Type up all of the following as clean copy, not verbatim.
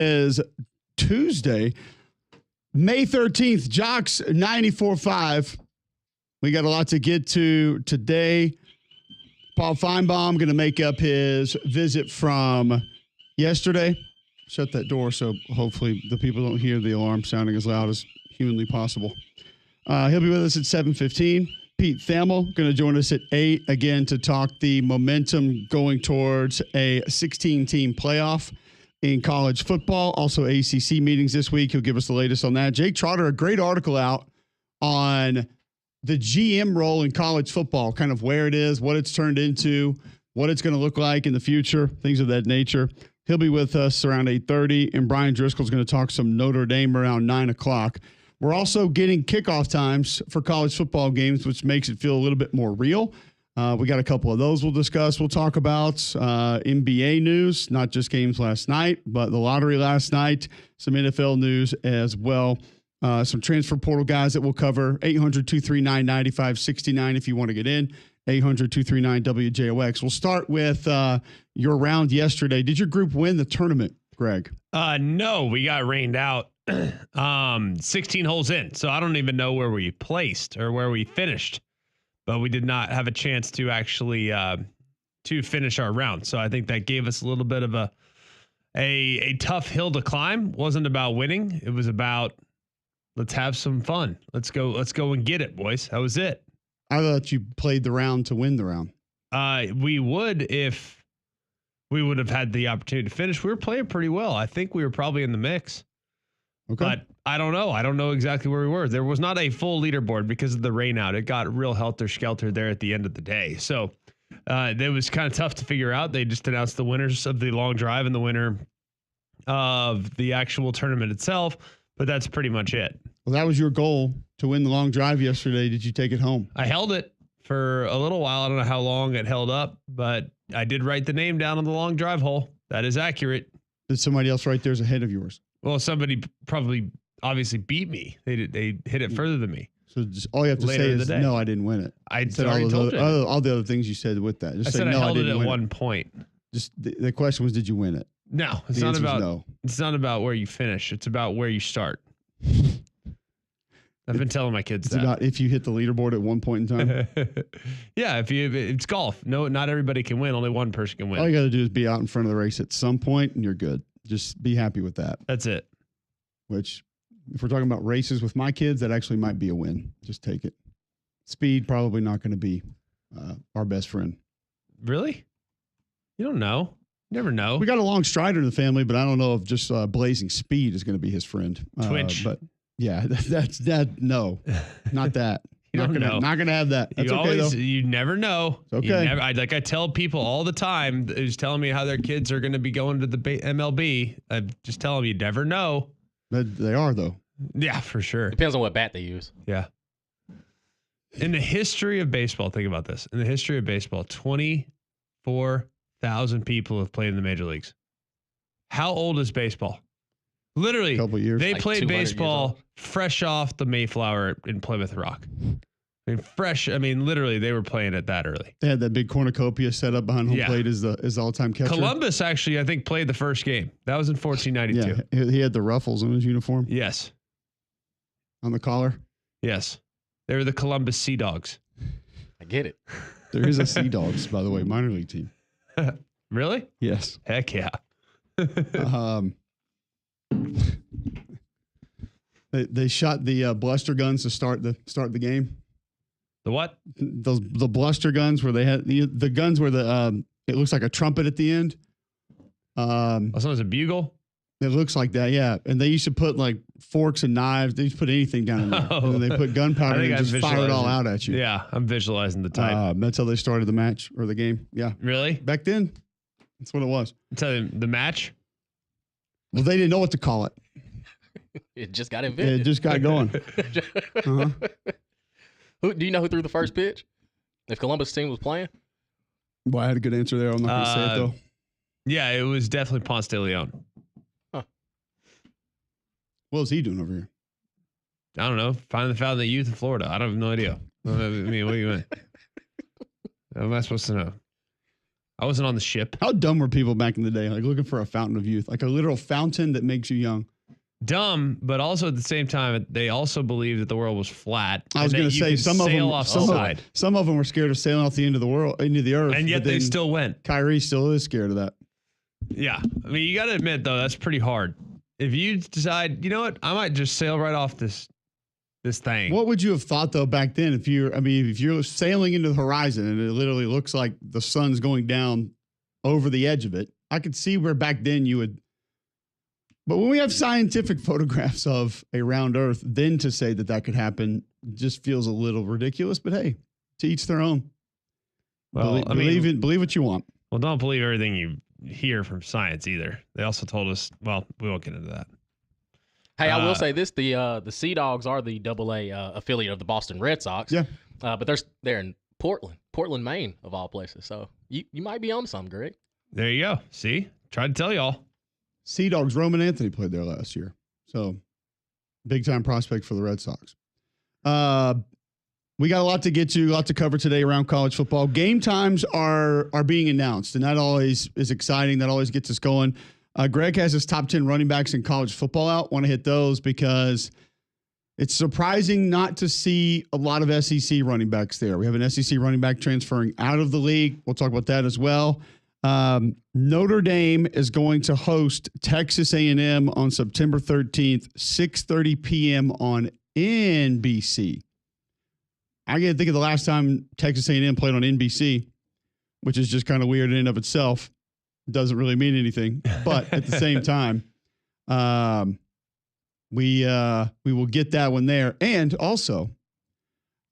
is Tuesday, May 13th, Jocks 94.5. We got a lot to get to today. Paul Finebomb going to make up his visit from yesterday. Shut that door so hopefully the people don't hear the alarm sounding as loud as humanly possible. He'll be with us at 7:15. Pete Thamel going to join us at 8 again to talk the momentum going towards a 16-team playoff in college football. Also ACC meetings this week. He'll give us the latest on that. Jake Trotter, a great article out on the GM role in college football, kind of where it is, what it's turned into, what it's going to look like in the future, things of that nature. He'll be with us around 8:30, and Brian Driscoll is going to talk some Notre Dame around 9 o'clock. We're also getting kickoff times for college football games, which makes it feel a little bit more real. We got a couple of those we'll discuss. We'll talk about NBA news, not just games last night, but the lottery last night, some NFL news as well. Some transfer portal guys that we'll cover. 800-239-9569 if you want to get in. 800-239-WJOX. We'll start with your round yesterday. Did your group win the tournament, Greg? No, we got rained out 16 holes in. So I don't even know where we placed or where we finished, but we did not have a chance to actually to finish our round. So I think that gave us a little bit of a tough hill to climb. Wasn't about winning. It was about let's have some fun. Let's go and get it, boys. That was it. I thought you played the round to win the round. We would if we would have had the opportunity to finish. We were playing pretty well. I think we were probably in the mix. Okay. But I don't know. I don't know exactly where we were. There was not a full leaderboard because of the rain out. It got real helter-skelter there at the end of the day. So it was kind of tough to figure out. They just announced the winners of the long drive and the winner of the actual tournament itself. But that's pretty much it. Well, that was your goal to win the long drive yesterday. Did you take it home? I held it for a little while. I don't know how long it held up, but I did write the name down on the long drive hole. That is accurate. Did somebody else write theirs ahead of yours? Well, somebody probably obviously beat me. They hit it further than me. So just all you have to say is, no, I didn't win it. I said already told you. All the other things you said with that. Just I say, said no, I held didn't it at win one point. Just the question was, did you win it? No, it's The not answer was about no. It's not about where you finish. It's about where you start. I've been telling my kids It's that. about if you hit the leaderboard at one point in time. Yeah, it's golf. No, not everybody can win. Only one person can win. All you got to do is be out in front of the race at some point, and you're good. Just be happy with that. That's it. Which, if we're talking about races with my kids, that actually might be a win. Just take it. Speed, probably not going to be our best friend. Really? You don't know. You never know. We got a long strider in the family, but I don't know if just blazing speed is going to be his friend. Twitch. But yeah, that's that. No, not that. You don't know. Not gonna have that. That's okay though. You never know. It's okay. I tell people all the time who's telling me how their kids are going to be going to the MLB. I just tell them you never know. They are though. Yeah, for sure. Depends on what bat they use. Yeah. In the history of baseball, think about this. In the history of baseball, 24,000 people have played in the major leagues. How old is baseball? Literally, a couple of years. They like played 200 baseball fresh off the Mayflower in Plymouth Rock. I mean, fresh. I mean, literally, they were playing it that early. They had that big cornucopia set up behind home plate as the all-time catcher. Columbus actually, I think, played the first game. That was in 1492. Yeah, he had the ruffles on his uniform. Yes. On the collar. Yes. They were the Columbus Sea Dogs. I get it. There is a Sea Dogs, by the way, minor league team. Really? Yes. Heck yeah. They shot the bluster guns to start the game. The what? The bluster guns where they had the guns where it looks like a trumpet at the end. It's a bugle. It looks like that, yeah. And they used to put like forks and knives. They used to put anything down in there. And then they put gunpowder and just fire it all out at you. Yeah, I'm visualizing the type. That's how they started the match or the game. Yeah. Really? Back then, that's what it was. Tell you the match. Well, they didn't know what to call it. It just got invented. It just got going. Uh-huh. Do you know who threw the first pitch? If Columbus team was playing? Well, I had a good answer there. I'm not going to say it, though. Yeah, it was definitely Ponce de Leon. Huh. What was he doing over here? I don't know. Finding the Fountain of Youth in Florida. I have no idea. I mean, what do you mean? How am I supposed to know? I wasn't on the ship. How dumb were people back in the day? Like looking for a fountain of youth, like a literal fountain that makes you young. Dumb, but also at the same time, they also believed that the world was flat. I was going to say some of them were scared of sailing off the end of the world into the earth, and yet they still went. Kyrie still is scared of that. Yeah, I mean, you got to admit though, that's pretty hard. If you decide, you know what, I might just sail right off this thing. What would you have thought though back then if you're sailing into the horizon and it literally looks like the sun's going down over the edge of it? I could see where back then you would. But when we have scientific photographs of a round Earth, then to say that could happen just feels a little ridiculous. But hey, to each their own. Well, believe what you want. Well, don't believe everything you hear from science either. They also told us. Well, we won't get into that. Hey, I will say this: the Sea Dogs are the AA affiliate of the Boston Red Sox. Yeah, but they're in Portland, Maine, of all places. So you might be on some, Greg. There you go. See, tried to tell y'all. Sea Dogs, Roman Anthony played there last year. So big time prospect for the Red Sox. We got a lot to get to, a lot to cover today around college football. Game times are being announced, and that always is exciting. That always gets us going. Greg has his top 10 running backs in college football out. Want to hit those because it's surprising not to see a lot of SEC running backs there. We have an SEC running back transferring out of the league. We'll talk about that as well. Notre Dame is going to host Texas A&M on September 13th, 6:30 p.m. on NBC. I get to think of the last time Texas A&M played on NBC, which is just kind of weird in and of itself. Doesn't really mean anything, but at the same time, we will get that one there. And also,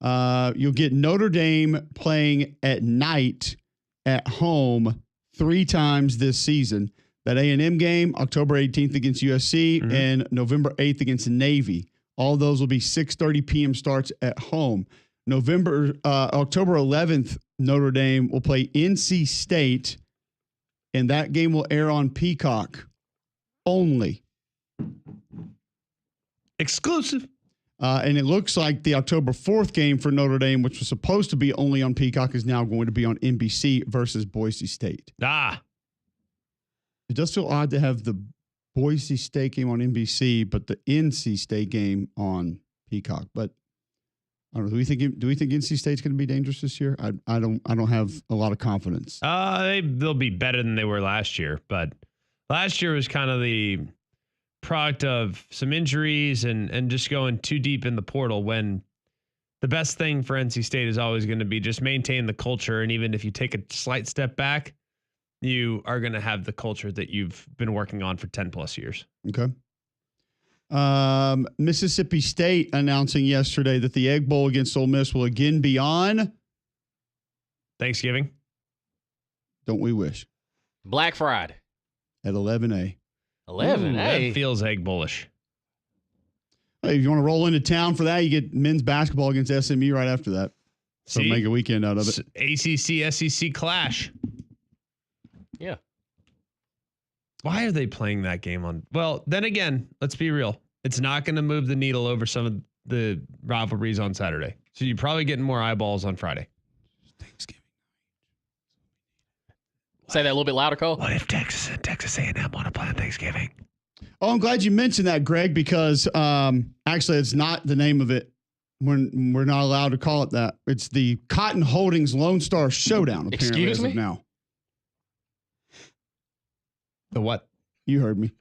you'll get Notre Dame playing at night at home 3 times this season. That A&M game, October 18th against USC and November 8th against Navy. All those will be 6:30 p.m. starts at home. October 11th, Notre Dame will play NC State, and that game will air on Peacock only. Exclusive. And it looks like the October 4th game for Notre Dame, which was supposed to be only on Peacock, is now going to be on NBC versus Boise State. It does feel odd to have the Boise State game on NBC, but the NC State game on Peacock. But I don't know. Do we think NC State's going to be dangerous this year? I don't have a lot of confidence. They'll be better than they were last year, but last year was kind of the product of some injuries and just going too deep in the portal, when the best thing for NC State is always going to be just maintain the culture. And even if you take a slight step back, you are going to have the culture that you've been working on for 10 plus years. Okay. Mississippi State announcing yesterday that the Egg Bowl against Ole Miss will again be on Thanksgiving. Don't we wish? Black Friday. At 11 11. That feels Egg Bullish. Hey, if you want to roll into town for that, you get men's basketball against SMU right after that. So make a weekend out of it. ACC, SEC clash. Yeah. Why are they playing that game on? Well, then again, let's be real. It's not going to move the needle over some of the rivalries on Saturday. So you're probably getting more eyeballs on Friday. Thanksgiving. Say that a little bit louder, Cole. What if Texas and Texas A&M want to play on Thanksgiving? Oh, I'm glad you mentioned that, Greg, because actually it's not the name of it. We're not allowed to call it that. It's the Cotton Holdings Lone Star Showdown. Apparently, excuse me? Now. The what? You heard me.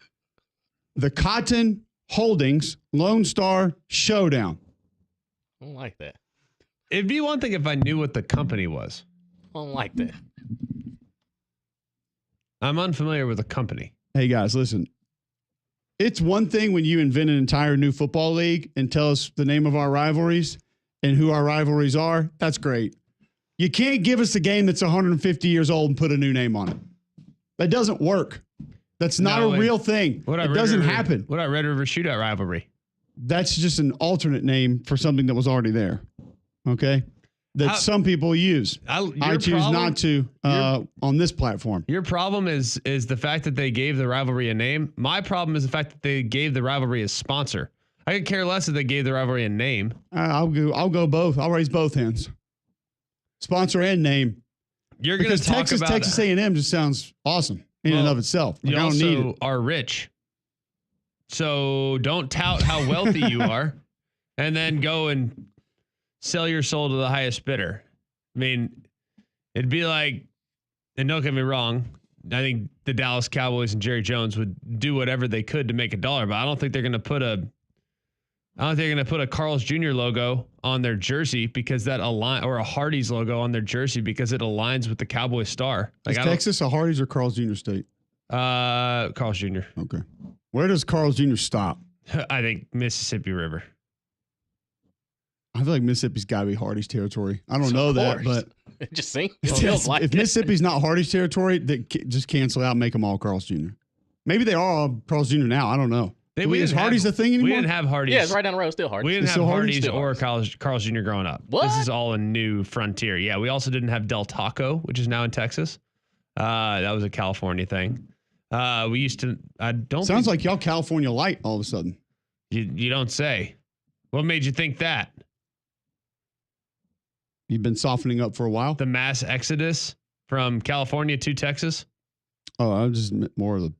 The Cotton Holdings Lone Star Showdown. I don't like that. It'd be one thing if I knew what the company was. I don't like that. I'm unfamiliar with the company. Hey, guys, listen. It's one thing when you invent an entire new football league and tell us the name of our rivalries and who our rivalries are. That's great. You can't give us a game that's 150 years old and put a new name on it. That doesn't work. That's not a real thing. It doesn't happen. What about Red River Shootout rivalry? That's just an alternate name for something that was already there. Okay? That some people use. I choose not to on this platform. Your problem is the fact that they gave the rivalry a name. My problem is the fact that they gave the rivalry a sponsor. I could care less if they gave the rivalry a name. I'll go both. I'll raise both hands. Sponsor and name. You're going to because talk about Texas A&M just sounds awesome in and of itself. Like, You I don't need also it. are rich. So don't tout how wealthy you are and then go and sell your soul to the highest bidder. I mean, it'd be like, and don't get me wrong, I think the Dallas Cowboys and Jerry Jones would do whatever they could to make a dollar, but I don't think they're going to put a Carl's Jr. logo on their jersey because that or a Hardee's logo on their jersey because it aligns with the Cowboy star. Is Texas a Hardee's or Carl's Jr. State? Carl's Jr. Okay. Where does Carl's Jr. stop? I think Mississippi River. I feel like Mississippi's got to be Hardee's territory. I don't know that, but it just seems if Mississippi's not Hardee's territory, just cancel out and make them all Carl's Jr. Maybe they are all Carl's Jr. now. I don't know. Is Hardee's a thing anymore? We didn't have Hardee's. Yeah, it's right down the road. Still Hardee's. We didn't have Hardee's or Carl's Jr. growing up. What? This is all a new frontier. Yeah, we also didn't have Del Taco, which is now in Texas. That was a California thing. We used to. I don't. Sounds like y'all California light all of a sudden. You don't say. What made you think that? You've been softening up for a while. The mass exodus from California to Texas? Oh, I just meant more of the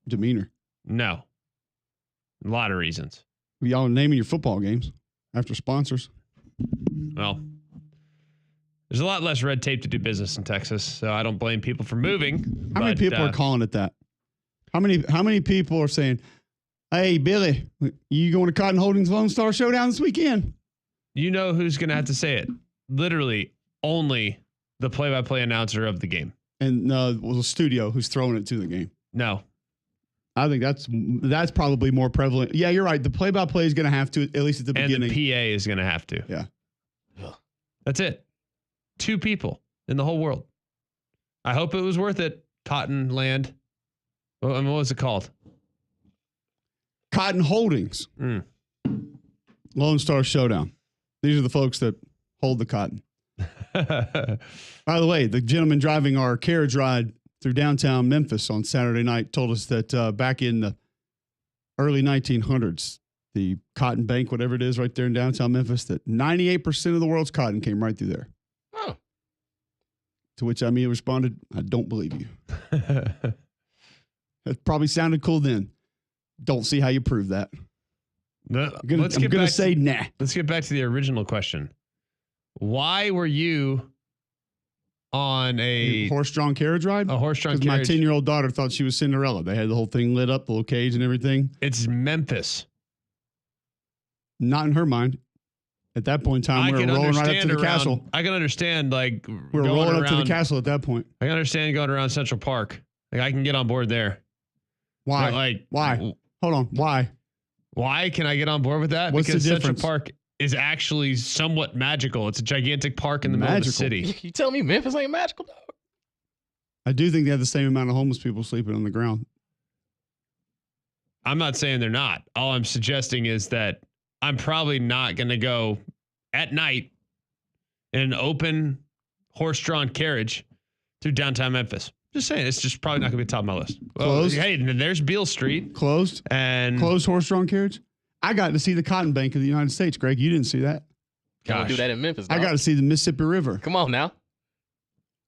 demeanor. No. A lot of reasons. Y'all naming your football games after sponsors. Well, there's a lot less red tape to do business in Texas, so I don't blame people for moving. How many people are calling it that? How many people are saying, "Hey, Billy, you going to Cotton Holdings Lone Star Showdown this weekend?" You know who's going to have to say it. Literally only the play-by-play announcer of the game. And the studio who's throwing it to the game. No. I think that's probably more prevalent. Yeah, you're right. The play-by-play is going to have to, at least at the beginning. And the PA is going to have to. Yeah. That's it. 2 people in the whole world. I hope it was worth it. Cotton Land. What was it called? Cotton Holdings. Lone Star Showdown. These are the folks that hold the cotton. By the way, the gentleman driving our carriage ride through downtown Memphis on Saturday night told us that back in the early 1900s, the Cotton Bank, whatever it is right there in downtown Memphis, that 98% of the world's cotton came right through there. Oh. To which I immediately responded, I don't believe you. That probably sounded cool then. Don't see how you prove that. No, I'm going to say nah. Let's get back to the original question. Why were you on a horse-drawn carriage ride? A horse-drawn carriage. My 10-year-old daughter thought she was Cinderella. They had the whole thing lit up, the little cage and everything. It's Memphis. Not in her mind. At that point in time, we were rolling right up to the castle. I can understand, like, we were rolling up to the castle at that point. I can understand going around Central Park. Like, I can get on board there. Why? Why? Hold on. Why? Why can I get on board with that? What's because the difference? Central Park is actually somewhat magical. It's a gigantic park in the middle of the city. You tell me Memphis ain't magical, dog? I do think they have the same amount of homeless people sleeping on the ground. I'm not saying they're not. All I'm suggesting is that I'm probably not going to go at night in an open horse-drawn carriage through downtown Memphis. Just saying, it's just probably not going to be top of my list. Closed? Well, hey, there's Beale Street. Closed? And closed horse-drawn carriage? I got to see the Cotton Bank of the United States, Greg. You didn't see that. Gosh. Do that in Memphis, dog. I got to see the Mississippi River. Come on now.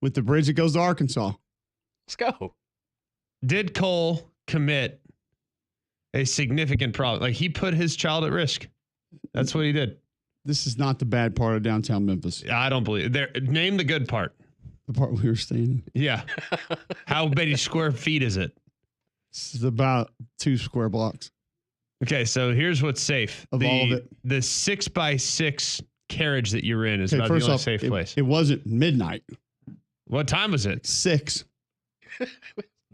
With the bridge that goes to Arkansas. Let's go. Did Cole commit a significant problem? Like, he put his child at risk. That's what he did. This is not the bad part of downtown Memphis. I don't believe it. Name the good part. The part we were staying in. Yeah. How many square feet is it? It's about 2 square blocks. Okay, so here's what's safe. Of all of it. The 6x6 carriage that you're in is about the only safe place. It wasn't midnight. What time was it? 6.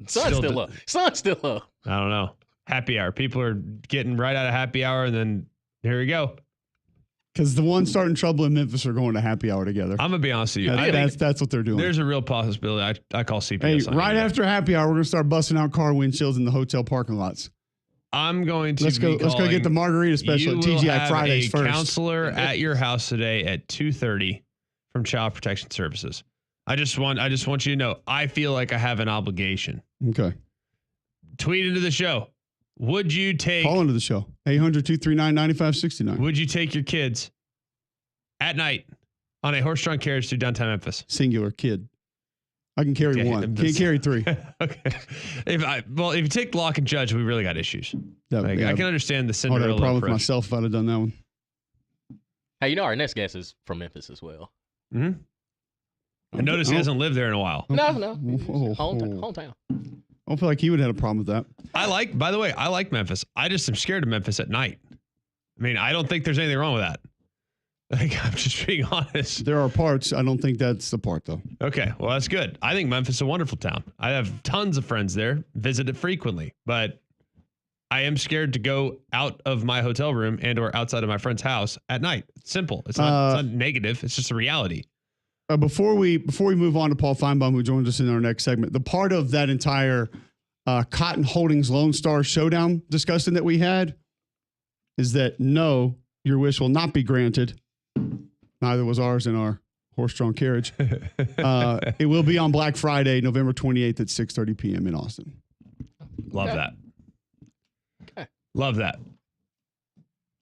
Sun's still up. Sun's still up. I don't know. Happy hour. People are getting right out of happy hour, and then here we go. Because the ones starting trouble in Memphis are going to happy hour together. I'm going to be honest with you. That's what they're doing. There's a real possibility. I call CPS. Hey, right after happy hour, we're going to start busting out car windshields in the hotel parking lots. I'm going to Let's go get the margarita special at TGI Fridays first. You will have a counselor at your house today at 2:30 from Child Protection Services. I just want you to know, I feel like I have an obligation. Okay. Tweet into the show. Would you take... Call into the show. 800-239-9569. Would you take your kids at night on a horse-drawn carriage through downtown Memphis? Singular kid. I can carry one. Can't carry 3. Okay. If you take Locke and Judge, we really got issues. Yeah, I can understand the Cinderella I would have a problem approach. with myself if I'd have done that one. Hey, our next guest is from Memphis as well. Mm-hmm. I noticed he hasn't lived there in a while. No. Hometown. I don't feel like he would have had a problem with that. By the way, I like Memphis. I just am scared of Memphis at night. I mean, I don't think there's anything wrong with that. Like, I'm just being honest. There are parts. I don't think that's the part, though. Okay, well, that's good. I think Memphis is a wonderful town. I have tons of friends there, visit it frequently, but I am scared to go out of my hotel room and or outside of my friend's house at night. It's simple. It's not negative. It's just a reality. Before we move on to Paul Finebomb, who joins us in our next segment, the part of that entire Cotton Holdings Lone Star Showdown discussion that we had is that no, your wish will not be granted. Neither was ours in our horse-drawn carriage. It will be on Black Friday, November 28th at 6:30 p.m. in Austin. Love that. Okay. Love that.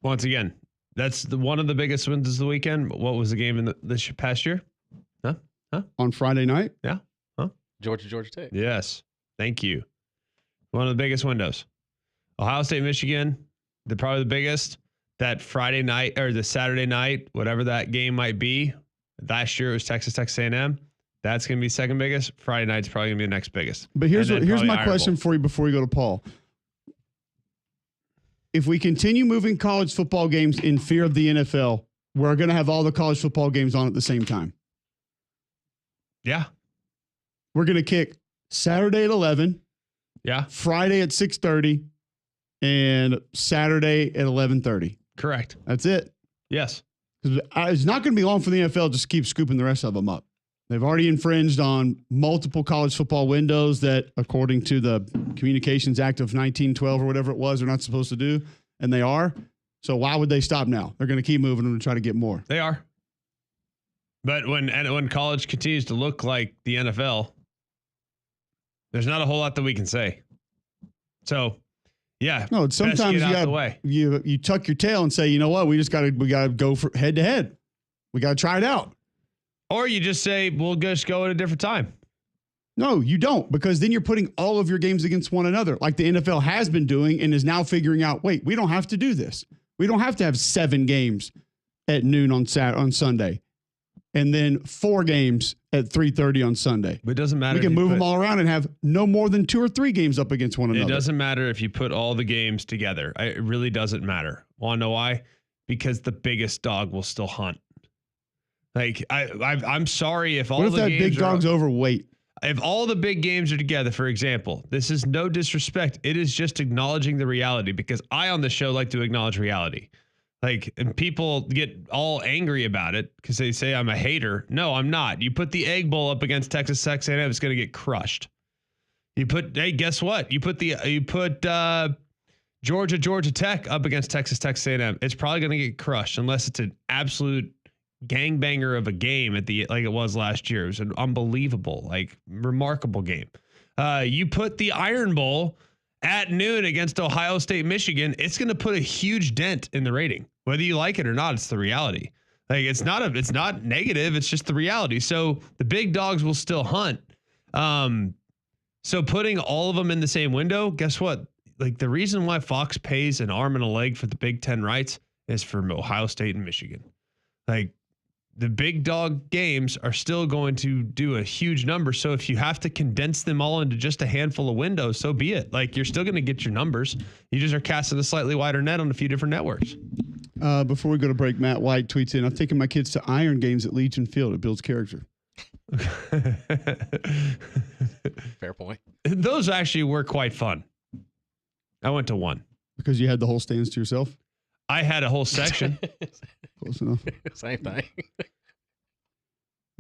Once again, that's one of the biggest wins of the weekend. What was the game in this past year? Huh? On Friday night? Yeah. Huh? Georgia Tech. Yes. Thank you. One of the biggest windows. Ohio State, Michigan, probably the biggest. That Friday night or the Saturday night, whatever that game might be. Last year it was Texas A&M. That's going to be second biggest. Friday night's probably going to be the next biggest. But here's my question for you before we go to Paul. If we continue moving college football games in fear of the NFL, we're going to have all the college football games on at the same time. Yeah. We're going to kick Saturday at 11. Yeah. Friday at 6:30 and Saturday at 11:30. Correct. That's it. Yes. It's not going to be long for the NFL just keep scooping the rest of them up. They've already infringed on multiple college football windows that, according to the Communications Act of 1912 or whatever it was, they're not supposed to do, and they are. So why would they stop now? They're going to keep moving them to try to get more. They are. But when college continues to look like the NFL, there's not a whole lot that we can say. So, yeah. No, sometimes you tuck your tail and say, you know what, we gotta go for head to head. We gotta try it out. Or you just say, we'll just go at a different time. No, you don't, because then you're putting all of your games against one another, like the NFL has been doing and is now figuring out, wait, we don't have to do this. We don't have to have 7 games at noon on Sunday and then 4 games at 3:30 on Sunday. But it doesn't matter. We can move them all around and have no more than 2 or 3 games up against one another. It doesn't matter if you put all the games together. It really doesn't matter. Want to know why? Because the biggest dog will still hunt. Like I'm sorry if all the games. What if that big dog's overweight? If all the big games are together, for example, this is no disrespect. It is just acknowledging the reality, because I on the show like to acknowledge reality. Like, and people get all angry about it because they say I'm a hater. No, I'm not. You put the Egg Bowl up against Texas A&M, it's going to get crushed. Hey, guess what? You put Georgia Tech up against Texas A&M. It's probably going to get crushed unless it's an absolute gangbanger of a game like it was last year. It was an unbelievable, remarkable game. You put the Iron Bowl at noon against Ohio State, Michigan, it's going to put a huge dent in the rating. Whether you like it or not, it's the reality. Like, it's not negative. It's just the reality. So the big dogs will still hunt. So putting all of them in the same window, guess what? Like, the reason why Fox pays an arm and a leg for the Big Ten rights is for Ohio State and Michigan. Like, the big dog games are still going to do a huge number. So if you have to condense them all into just a handful of windows, so be it. Like, you're still going to get your numbers. You just are casting a slightly wider net on a few different networks. Before we go to break, Matt White tweets in, I've taken my kids to Iron games at Legion Field. It builds character. Fair point. Those actually were quite fun. I went to one. Because you had the whole stands to yourself? I had a whole section. Close enough. Same thing.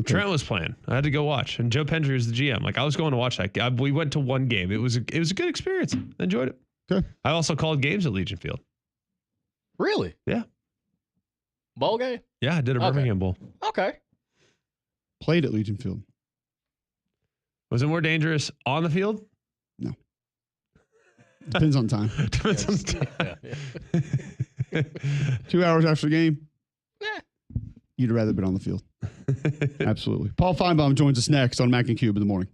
Okay. Trent was playing. I had to go watch, and Joe Pendry was the GM. Like, I was going to watch that. We went to one game. It was a good experience. I enjoyed it. Okay. I also called games at Legion Field. Really? Yeah. Bowl game? Yeah, I did a Birmingham Bowl. Okay. Played at Legion Field. Was it more dangerous on the field? No. Depends on time. Depends on time. Yeah. 2 hours after the game? Yeah. You'd rather been on the field. Absolutely. Paul Finebomb joins us next on Mac and Cube in the morning.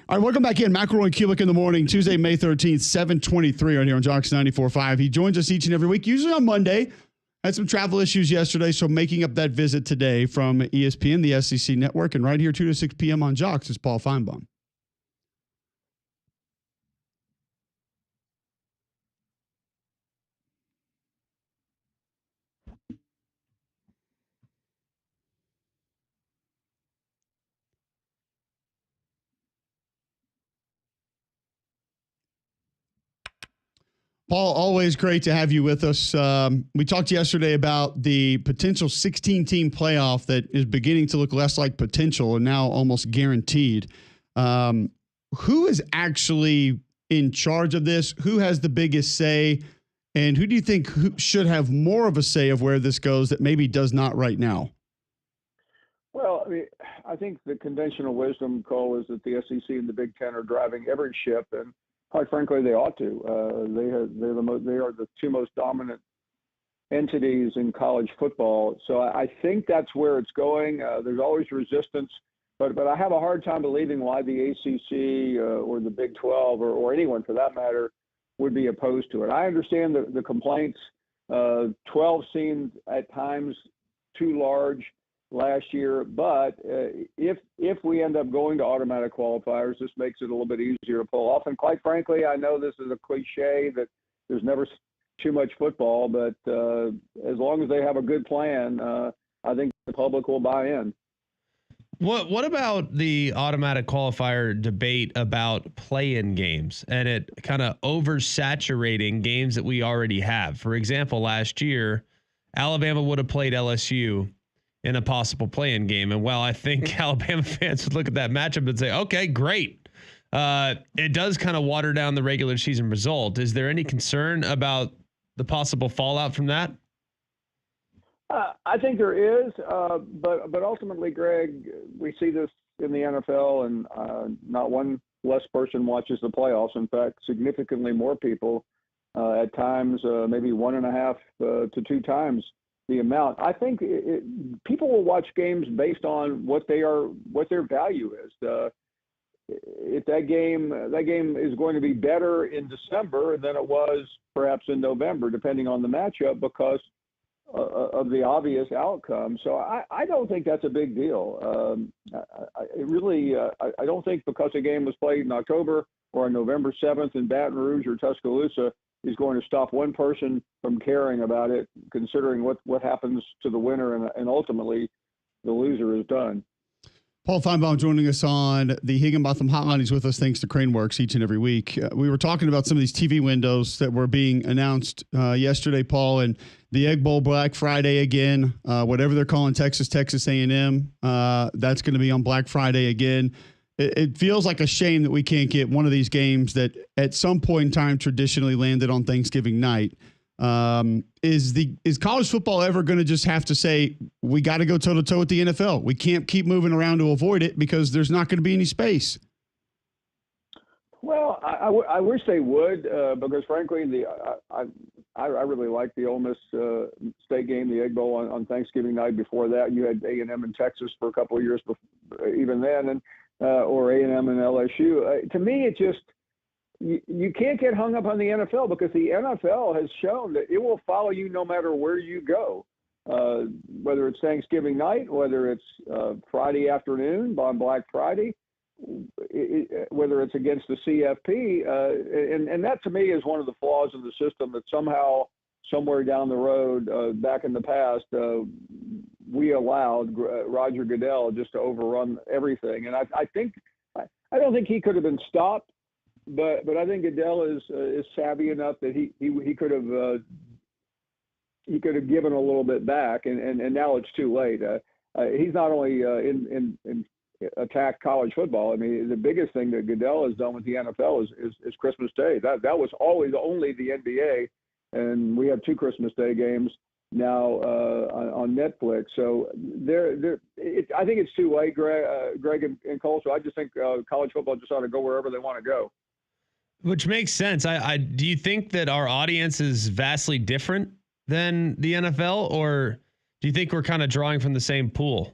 All right, welcome back in. McElroy and Cubelic in the morning, Tuesday, May 13th, 7:23 right here on Jocks 94.5. He joins us each and every week, usually on Monday. Had some travel issues yesterday, so making up that visit today from ESPN, the SEC Network, and right here 2 to 6 p.m. on Jocks is Paul Finebomb. Paul, always great to have you with us. We talked yesterday about the potential 16-team playoff that is beginning to look less like potential and now almost guaranteed. Who is actually in charge of this? Who has the biggest say? And who do you think should have more of a say of where this goes that maybe does not right now? Well, I think the conventional wisdom, Cole, is that the SEC and the Big Ten are driving every ship, and quite frankly, they ought to. They are the two most dominant entities in college football. So I think that's where it's going. There's always resistance, but I have a hard time believing why the ACC or the Big 12 or anyone for that matter would be opposed to it. I understand the complaints. 12 seemed at times too large. last year. But if we end up going to automatic qualifiers, this makes it a little bit easier to pull off. And quite frankly, I know this is a cliche that there's never too much football, but as long as they have a good plan, I think the public will buy in. What about the automatic qualifier debate about play-in games and it kind of oversaturating games that we already have? For example, last year, Alabama would have played LSU in a possible play-in game. And while I think Alabama fans would look at that matchup and say, okay, great. It does kind of water down the regular season result. Is there any concern about the possible fallout from that? I think there is, but ultimately, Greg, we see this in the NFL, and not one less person watches the playoffs. In fact, significantly more people, at times, maybe 1.5 to 2 times the amount. I think people will watch games based on what their value is. If that game is going to be better in December than it was perhaps in November, depending on the matchup, because of the obvious outcome. So I don't think that's a big deal. I don't think because a game was played in October or on November 7th in Baton Rouge or Tuscaloosa is going to stop one person from caring about it, considering what happens to the winner and ultimately the loser is done. Paul Finebomb joining us on the Higginbotham Hotline. He's with us thanks to Craneworks each and every week. We were talking about some of these TV windows that were being announced yesterday, Paul, and the Egg Bowl Black Friday again, whatever they're calling Texas A&M, that's going to be on Black Friday again. It feels like a shame that we can't get one of these games that at some point in time traditionally landed on Thanksgiving night. Is college football ever going to just have to say, we got to go toe to toe with the NFL? We can't keep moving around to avoid it because there's not going to be any space. Well, I wish they would, because frankly, I really like the Ole Miss State game, the Egg Bowl on Thanksgiving night. Before that, you had A&M in Texas for a couple of years before, even then, and or A&M and LSU. To me, it just you can't get hung up on the NFL because the NFL has shown that it will follow you no matter where you go, whether it's Thanksgiving night, whether it's Friday afternoon on Black Friday, whether it's against the CFP. And that to me is one of the flaws of the system, that somehow, somewhere down the road, back in the past, we allowed Roger Goodell just to overrun everything. And I don't think he could have been stopped. But I think Goodell is savvy enough that he could have given a little bit back, and now it's too late. He's not only in attacked college football. I mean, the biggest thing that Goodell has done with the NFL is Christmas Day. That was always only the NBA, and we have 2 Christmas Day games now on Netflix. So I think it's too late, Greg and Cole. So I just think college football just ought to go wherever they want to go. Which makes sense. Do you think that our audience is vastly different than the NFL, or do you think we're kind of drawing from the same pool?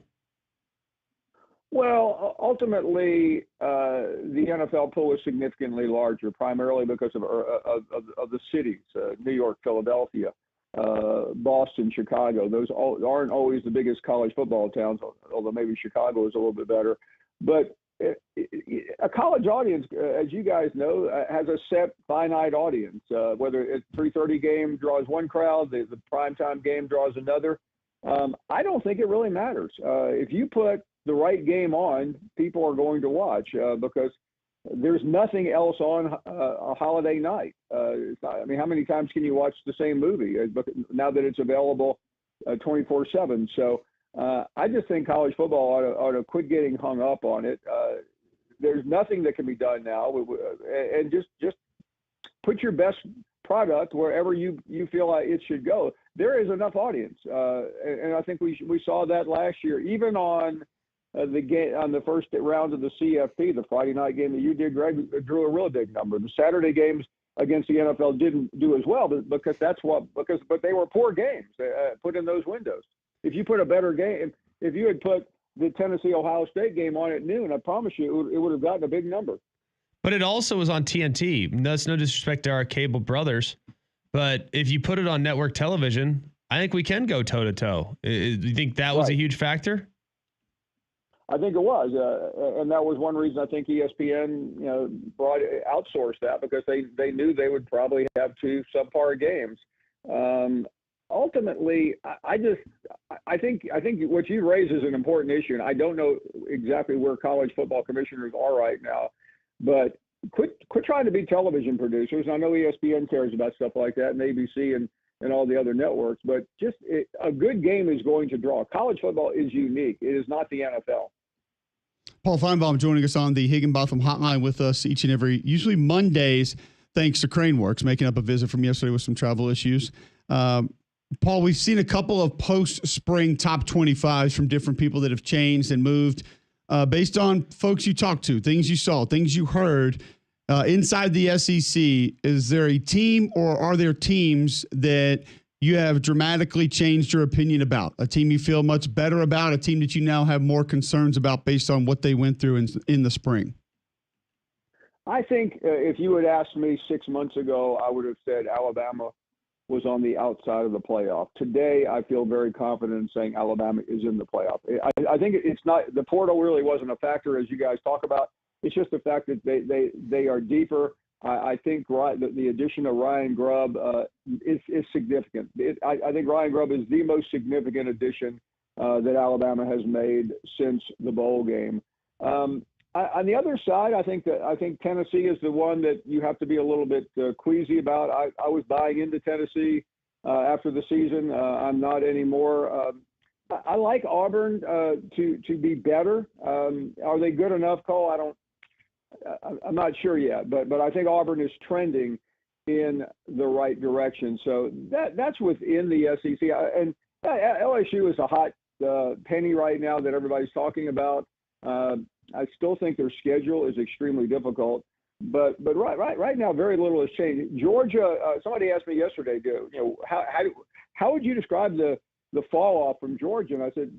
Well, ultimately, the NFL pool is significantly larger, primarily because of the cities, New York, Philadelphia, Boston, Chicago. Those aren't always the biggest college football towns, although maybe Chicago is a little bit better. But a college audience, as you guys know, has a set finite audience. Whether it's 3:30 game draws one crowd, the primetime game draws another. I don't think it really matters. If you put the right game on, people are going to watch because there's nothing else on a holiday night. I mean, how many times can you watch the same movie now that it's available 24/7? So I just think college football ought to quit getting hung up on it. There's nothing that can be done now, and just put your best product wherever you feel like it should go. There is enough audience, and I think we saw that last year, even on the game on the first round of the CFP, the Friday night game that you did, Greg, drew a really big number. The Saturday games against the NFL didn't do as well, but but they were poor games put in those windows. If you put a better game, if you had put the Tennessee-Ohio State game on at noon, I promise you it would have gotten a big number. But it also was on TNT. That's no disrespect to our cable brothers, but if you put it on network television, I think we can go toe-to-toe. Do you think that was a huge factor? I think it was, and that was one reason I think ESPN, outsourced that, because they knew they would probably have two subpar games. Ultimately, I think what you raise is an important issue, and I don't know exactly where college football commissioners are right now, but quit trying to be television producers. I know ESPN cares about stuff like that, and ABC and all the other networks, but a good game is going to draw. College football is unique. It is not the NFL. Paul Finebomb joining us on the Higginbotham Hotline with us each and every, usually Mondays, thanks to Craneworks, making up a visit from yesterday with some travel issues. Paul, we've seen a couple of post-spring top 25s from different people that have changed and moved based on folks you talked to, things you saw, things you heard. Inside the SEC, is there a team or are there teams that you have dramatically changed your opinion about? A team you feel much better about, a team that you now have more concerns about based on what they went through in the spring? I think if you had asked me 6 months ago, I would have said Alabama was on the outside of the playoff. Today, I feel very confident in saying Alabama is in the playoff. I think it's not – the portal really wasn't a factor, as you guys talk about. It's just the fact that they are deeper. I think the addition of Ryan Grubb is significant. I think Ryan Grubb is the most significant addition that Alabama has made since the bowl game. On the other side, I think Tennessee is the one that you have to be a little bit queasy about. I was buying into Tennessee after the season. I'm not anymore. I like Auburn to be better. Are they good enough, Cole? I'm not sure yet, but I think Auburn is trending in the right direction. So that's within the SEC. And LSU is a hot penny right now that everybody's talking about. I still think their schedule is extremely difficult, but right now very little has changed. Georgia. Somebody asked me yesterday, how would you describe the fall off from Georgia? And I said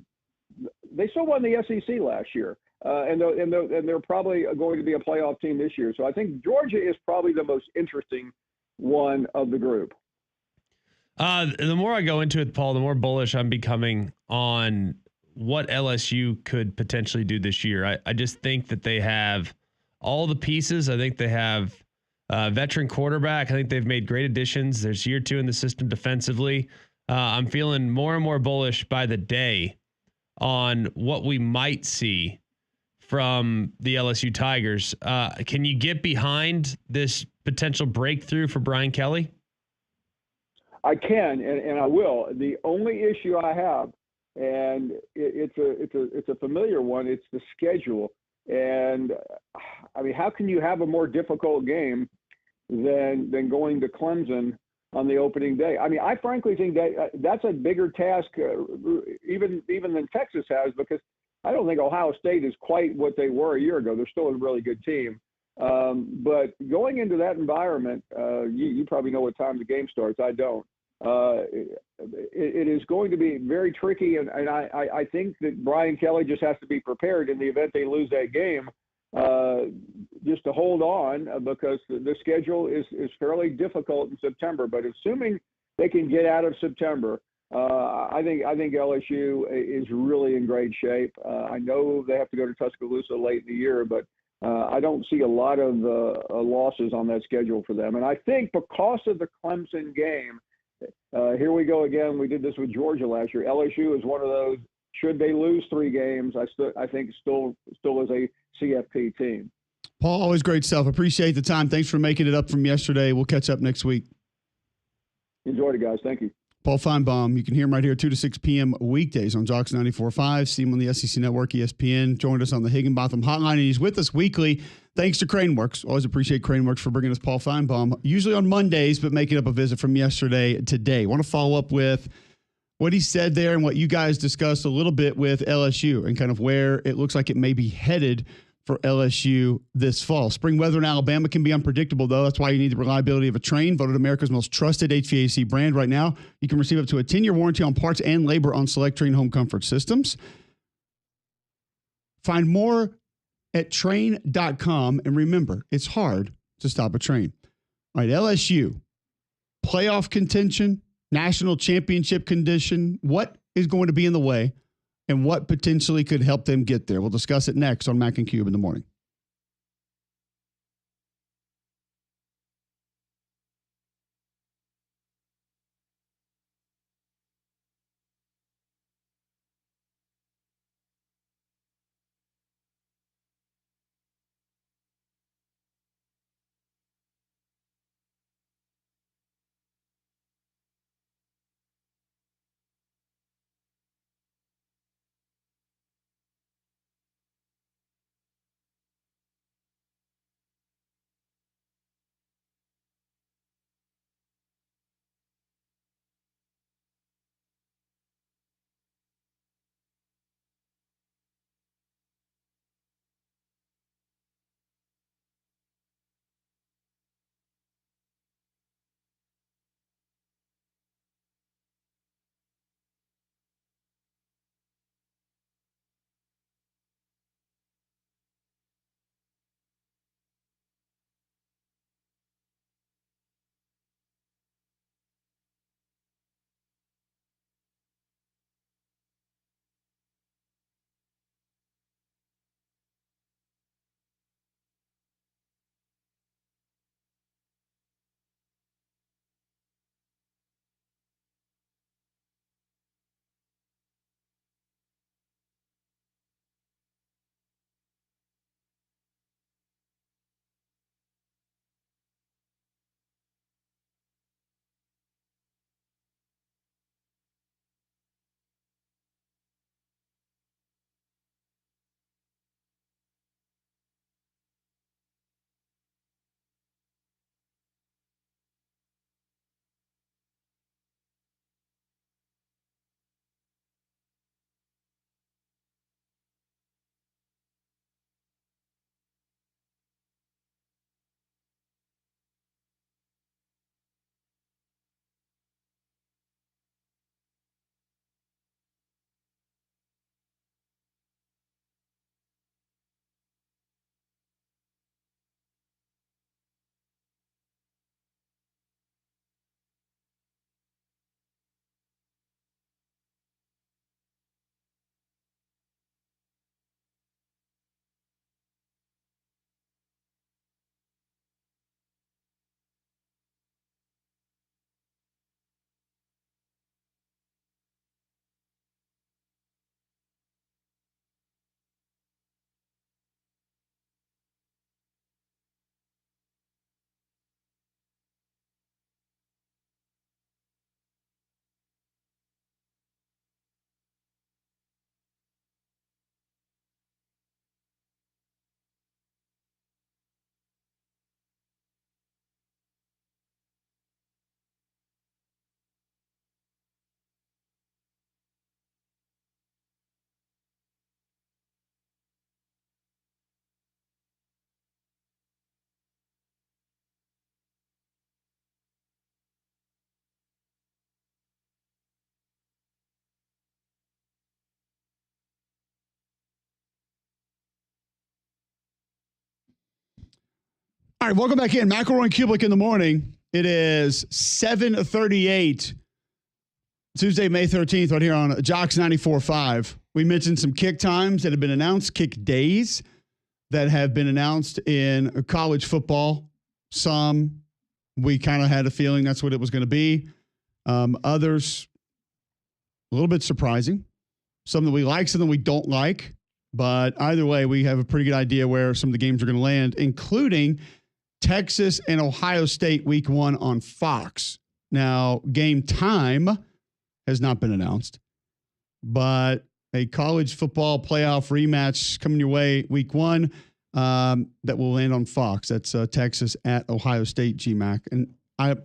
they still won the SEC last year. And they're probably going to be a playoff team this year. So I think Georgia is probably the most interesting one of the group. The more I go into it, Paul, the more bullish I'm becoming on what LSU could potentially do this year. I just think that they have all the pieces. I think they have a veteran quarterback. I think they've made great additions. There's year two in the system defensively. I'm feeling more and more bullish by the day on what we might see from the LSU Tigers. Can you get behind this potential breakthrough for Brian Kelly? I can, and I will. The only issue I have, and it's a familiar one, it's the schedule. And I mean, how can you have a more difficult game than going to Clemson on the opening day? I mean, I frankly think that's a bigger task even than Texas has, because I don't think Ohio State is quite what they were a year ago. They're still a really good team. But going into that environment, you probably know what time the game starts. I don't. It is going to be very tricky, and I think that Brian Kelly just has to be prepared in the event they lose that game, just to hold on, because the schedule is fairly difficult in September. But assuming they can get out of September, I think LSU is really in great shape. I know they have to go to Tuscaloosa late in the year, but I don't see a lot of losses on that schedule for them. And I think because of the Clemson game, here we go again. We did this with Georgia last year. LSU is one of those. Should they lose 3 games, I think still is a CFP team. Paul, always great stuff. Appreciate the time. Thanks for making it up from yesterday. We'll catch up next week. Enjoyed it, guys. Thank you. Paul Finebomb, you can hear him right here 2 to 6 p.m. weekdays on Jocks 94.5. See him on the SEC Network, ESPN. Joined us on the Higginbotham Hotline, and he's with us weekly thanks to Craneworks. Always appreciate Craneworks for bringing us Paul Finebomb, usually on Mondays, but making up a visit from yesterday today. Want to follow up with what he said there and what you guys discussed a little bit with LSU and kind of where it looks like it may be headed for LSU this fall. Spring weather in Alabama can be unpredictable, though. That's why you need the reliability of a Trane, voted America's most trusted HVAC brand right now. You can receive up to a 10-year warranty on parts and labor on select Trane home comfort systems. Find more at Trane.com. And remember, it's hard to stop a train. All right, LSU, playoff contention, national championship condition? What is going to be in the way, and what potentially could help them get there? We'll discuss it next on Mac and Cube in the morning. All right, welcome back in. McElroy and Cubelic in the morning. It is 7:38, Tuesday, May 13th, right here on Jocks 94.5. We mentioned some kick times that have been announced, kick days that have been announced in college football. Some, we kind of had a feeling that's what it was going to be. Others, a little bit surprising. Some that we like, some that we don't like. But either way, we have a pretty good idea where some of the games are going to land, including Texas and Ohio State week 1 on Fox. Now, game time has not been announced, but a college football playoff rematch coming your way week 1 that will land on Fox. That's Texas at Ohio State, GMAC. And I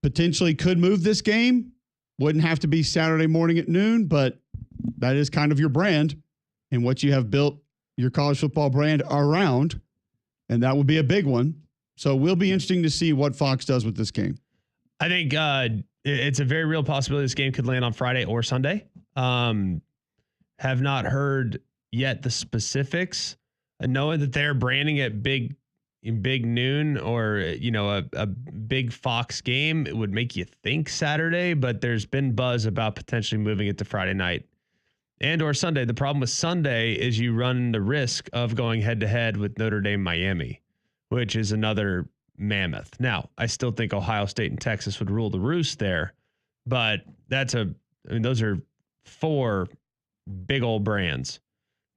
potentially could move this game. Wouldn't have to be Saturday morning at noon, but that is kind of your brand and what you have built your college football brand around. And that would be a big one. So it will be interesting to see what Fox does with this game. I think it's a very real possibility this game could land on Friday or Sunday. Have not heard yet the specifics. Knowing that they're branding it Big in big noon or, a big Fox game, it would make you think Saturday, but there's been buzz about potentially moving it to Friday night and or Sunday. The problem with Sunday is you run the risk of going head to head with Notre Dame, Miami, which is another mammoth. Now, I still think Ohio State and Texas would rule the roost there, but those are 4 big old brands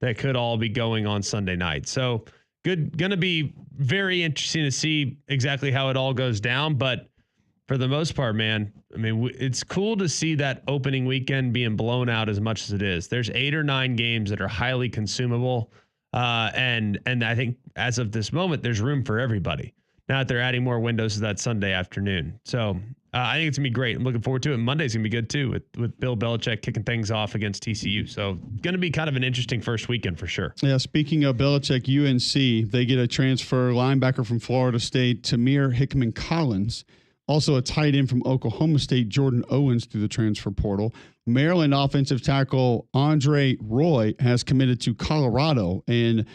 that could all be going on Sunday night. So going to be very interesting to see exactly how it all goes down. But for the most part, man, I mean, it's cool to see that opening weekend being blown out as much as it is. There's 8 or 9 games that are highly consumable. And I think as of this moment, there's room for everybody. Now that they're adding more windows to that Sunday afternoon. So I think it's going to be great. I'm looking forward to it. Monday's going to be good too with Bill Belichick kicking things off against TCU. So going to be kind of an interesting first weekend for sure. Yeah, speaking of Belichick, UNC, they get a transfer linebacker from Florida State, Tamir Hickman-Collins. Also a tight end from Oklahoma State, Jordan Owens, through the transfer portal. Maryland offensive tackle Andre Roy has committed to Colorado, and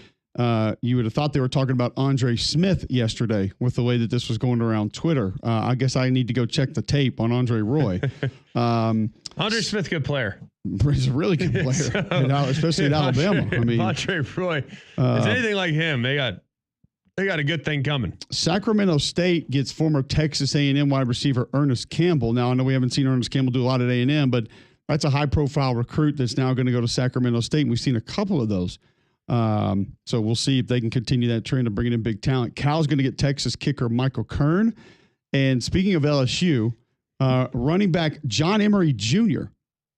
you would have thought they were talking about Andre Smith yesterday with the way that this was going around Twitter. I guess I need to go check the tape on Andre Roy. Andre Smith, good player. He's a really good player, especially in Alabama. I mean, Andre Roy is anything like him. They got a good thing coming. Sacramento State gets former Texas A&M wide receiver Ernest Campbell. Now, I know we haven't seen Ernest Campbell do a lot at A&M, but that's a high-profile recruit that's now going to go to Sacramento State, and we've seen a couple of those. So we'll see if they can continue that trend of bringing in big talent. Cal's going to get Texas kicker Michael Kern. And speaking of LSU, running back John Emery Jr.,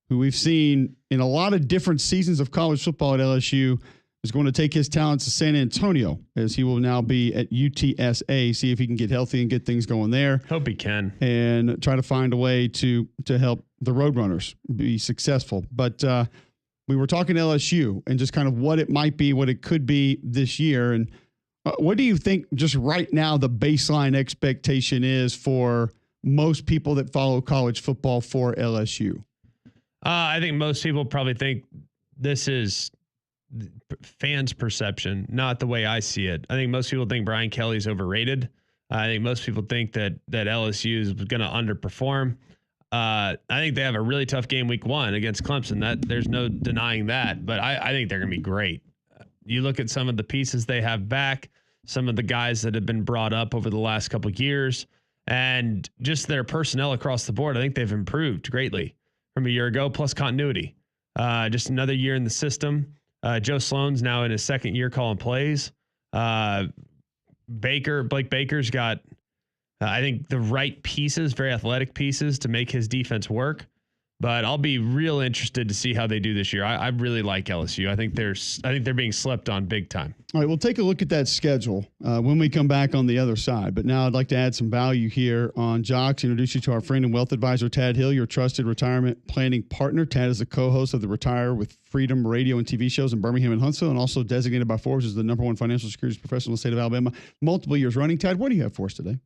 who we've seen in a lot of different seasons of college football at LSU, is going to take his talents to San Antonio, as he will now be at UTSA, see if he can get healthy and get things going there. Hope he can. And try to find a way to help the Roadrunners be successful. But we were talking LSU and just kind of what it might be, what it could be this year. And what do you think just right now the baseline expectation is for most people that follow college football for LSU? I think most people probably think this is fans' perception, not the way I see it. I think most people think Brian Kelly's overrated. I think most people think that LSU is going to underperform. I think they have a really tough game week 1 against Clemson. That there's no denying that, but I think they're going to be great. You look at some of the pieces they have back, some of the guys that have been brought up over the last couple of years, and just their personnel across the board. I think they've improved greatly from a year ago, plus continuity. Just another year in the system. Joe Sloan's now in his second year calling plays. Blake Baker's got, I think, the right pieces, very athletic pieces to make his defense work. But I'll be real interested to see how they do this year. I really like LSU. I think they're being slept on big time. All right, we'll take a look at that schedule when we come back on the other side. But now I'd like to add some value here on Jocks. Introduce you to our friend and wealth advisor, Tad Hill, your trusted retirement planning partner. Tad is the co-host of the Retire with Freedom radio and TV shows in Birmingham and Huntsville, and also designated by Forbes as the #1 financial securities professional in the state of Alabama multiple years running. Tad, what do you have for us today?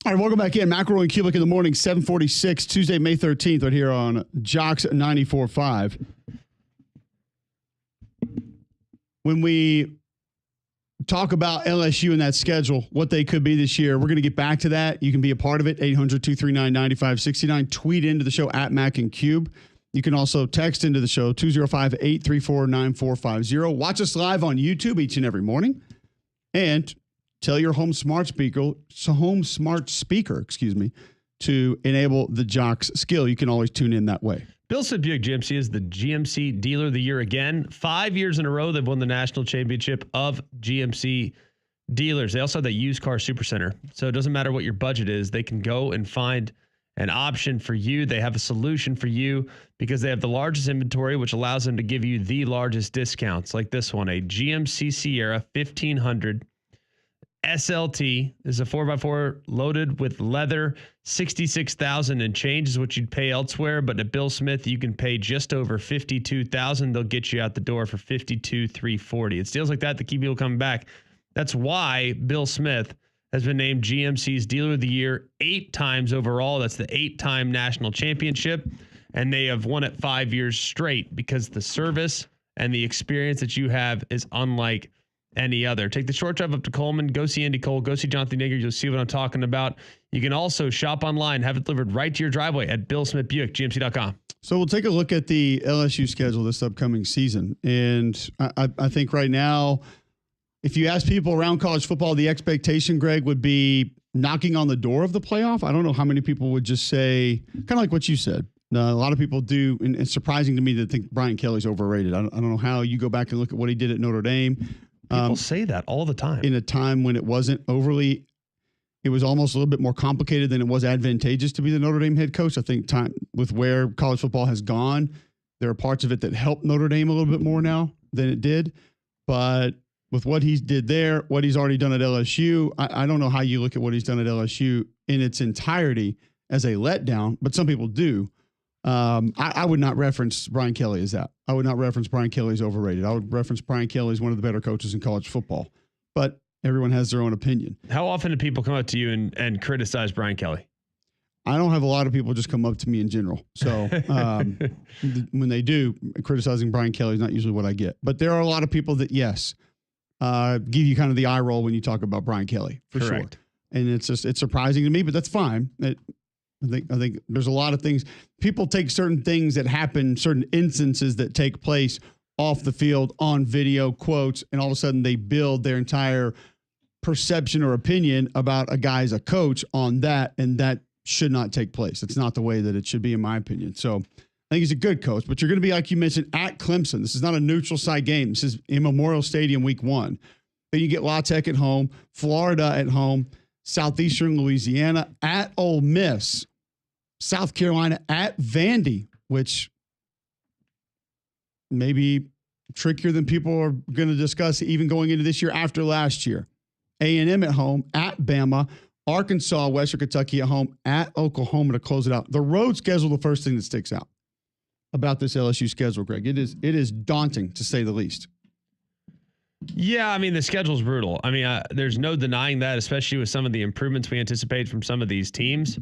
All right, welcome back in. McElroy and Cubelic in the morning, 746, Tuesday, May 13th, right here on Jocks 94.5. When we talk about LSU and that schedule, what they could be this year, we're going to get back to that. You can be a part of it, 800-239-9569. Tweet into the show at Mac and Cube. You can also text into the show, 205-834-9450. Watch us live on YouTube each and every morning. And tell your home smart speaker, to enable the Jocks skill. You can always tune in that way. Bill Smith Buick GMC is the GMC Dealer of the Year again. 5 years in a row, they've won the national championship of GMC dealers. They also have that used car supercenter. So it doesn't matter what your budget is. They can go and find an option for you. They have a solution for you because they have the largest inventory, which allows them to give you the largest discounts, like this one, a GMC Sierra 1500 SLT. Is a 4x4 loaded with leather. $66,000 and change is what you'd pay elsewhere, but at Bill Smith you can pay just over $52,000. They'll get you out the door for $52,340. It's deals like that keep people coming back. That's why Bill Smith has been named GMC's Dealer of the Year 8 times overall. That's the 8-time national championship, and they have won it 5 years straight because the service and the experience that you have is unlike any other. Take the short drive up to Coleman, go see Andy Cole, go see Jonathan Nigger. You'll see what I'm talking about. You can also shop online, have it delivered right to your driveway at Bill Smith Buick, GMC.com. So we'll take a look at the LSU schedule this upcoming season. And I think right now, if you ask people around college football, the expectation, Greg, would be knocking on the door of the playoff. I don't know how many people would just say, kind of like what you said. A lot of people do, and it's surprising to me to think Brian Kelly's overrated. I don't know how you go back and look at what he did at Notre Dame. People say that all the time. In a time when it wasn't overly, it was almost a little bit more complicated than it was advantageous to be the Notre Dame head coach. I think time with where college football has gone, there are parts of it that help Notre Dame a little bit more now than it did. But with what he did there, what he's already done at LSU, I don't know how you look at what he's done at LSU in its entirety as a letdown, but some people do. I would not reference Brian Kelly as that. I would not reference Brian Kelly as overrated. I would reference Brian Kelly as one of the better coaches in college football. But everyone has their own opinion. How often do people come up to you and criticize Brian Kelly? I don't have a lot of people just come up to me in general. So when they do, criticizing Brian Kelly is not usually what I get. But there are a lot of people that, yes, give you kind of the eye roll when you talk about Brian Kelly, for Correct. sure. And it's surprising to me, but that's fine. I think there's a lot of things. People take certain things that happen, certain instances that take place off the field on video, quotes, and all of a sudden they build their entire perception or opinion about a guy as a coach on that, and that should not take place. It's not the way that it should be, in my opinion. So I think he's a good coach, but you're going to be, like you mentioned, at Clemson. This is not a neutral site game. This is in Memorial Stadium week 1. Then you get La Tech at home, Florida at home, Southeastern Louisiana at Ole Miss, South Carolina at Vandy, which may be trickier than people are going to discuss even going into this year after last year. A&M at home, at Bama, Arkansas, Western Kentucky at home, at Oklahoma to close it out. The road schedule, the first thing that sticks out about this LSU schedule, Greg. It is daunting, to say the least. Yeah, I mean, the schedule's brutal. I mean, there's no denying that, especially with some of the improvements we anticipate from some of these teams.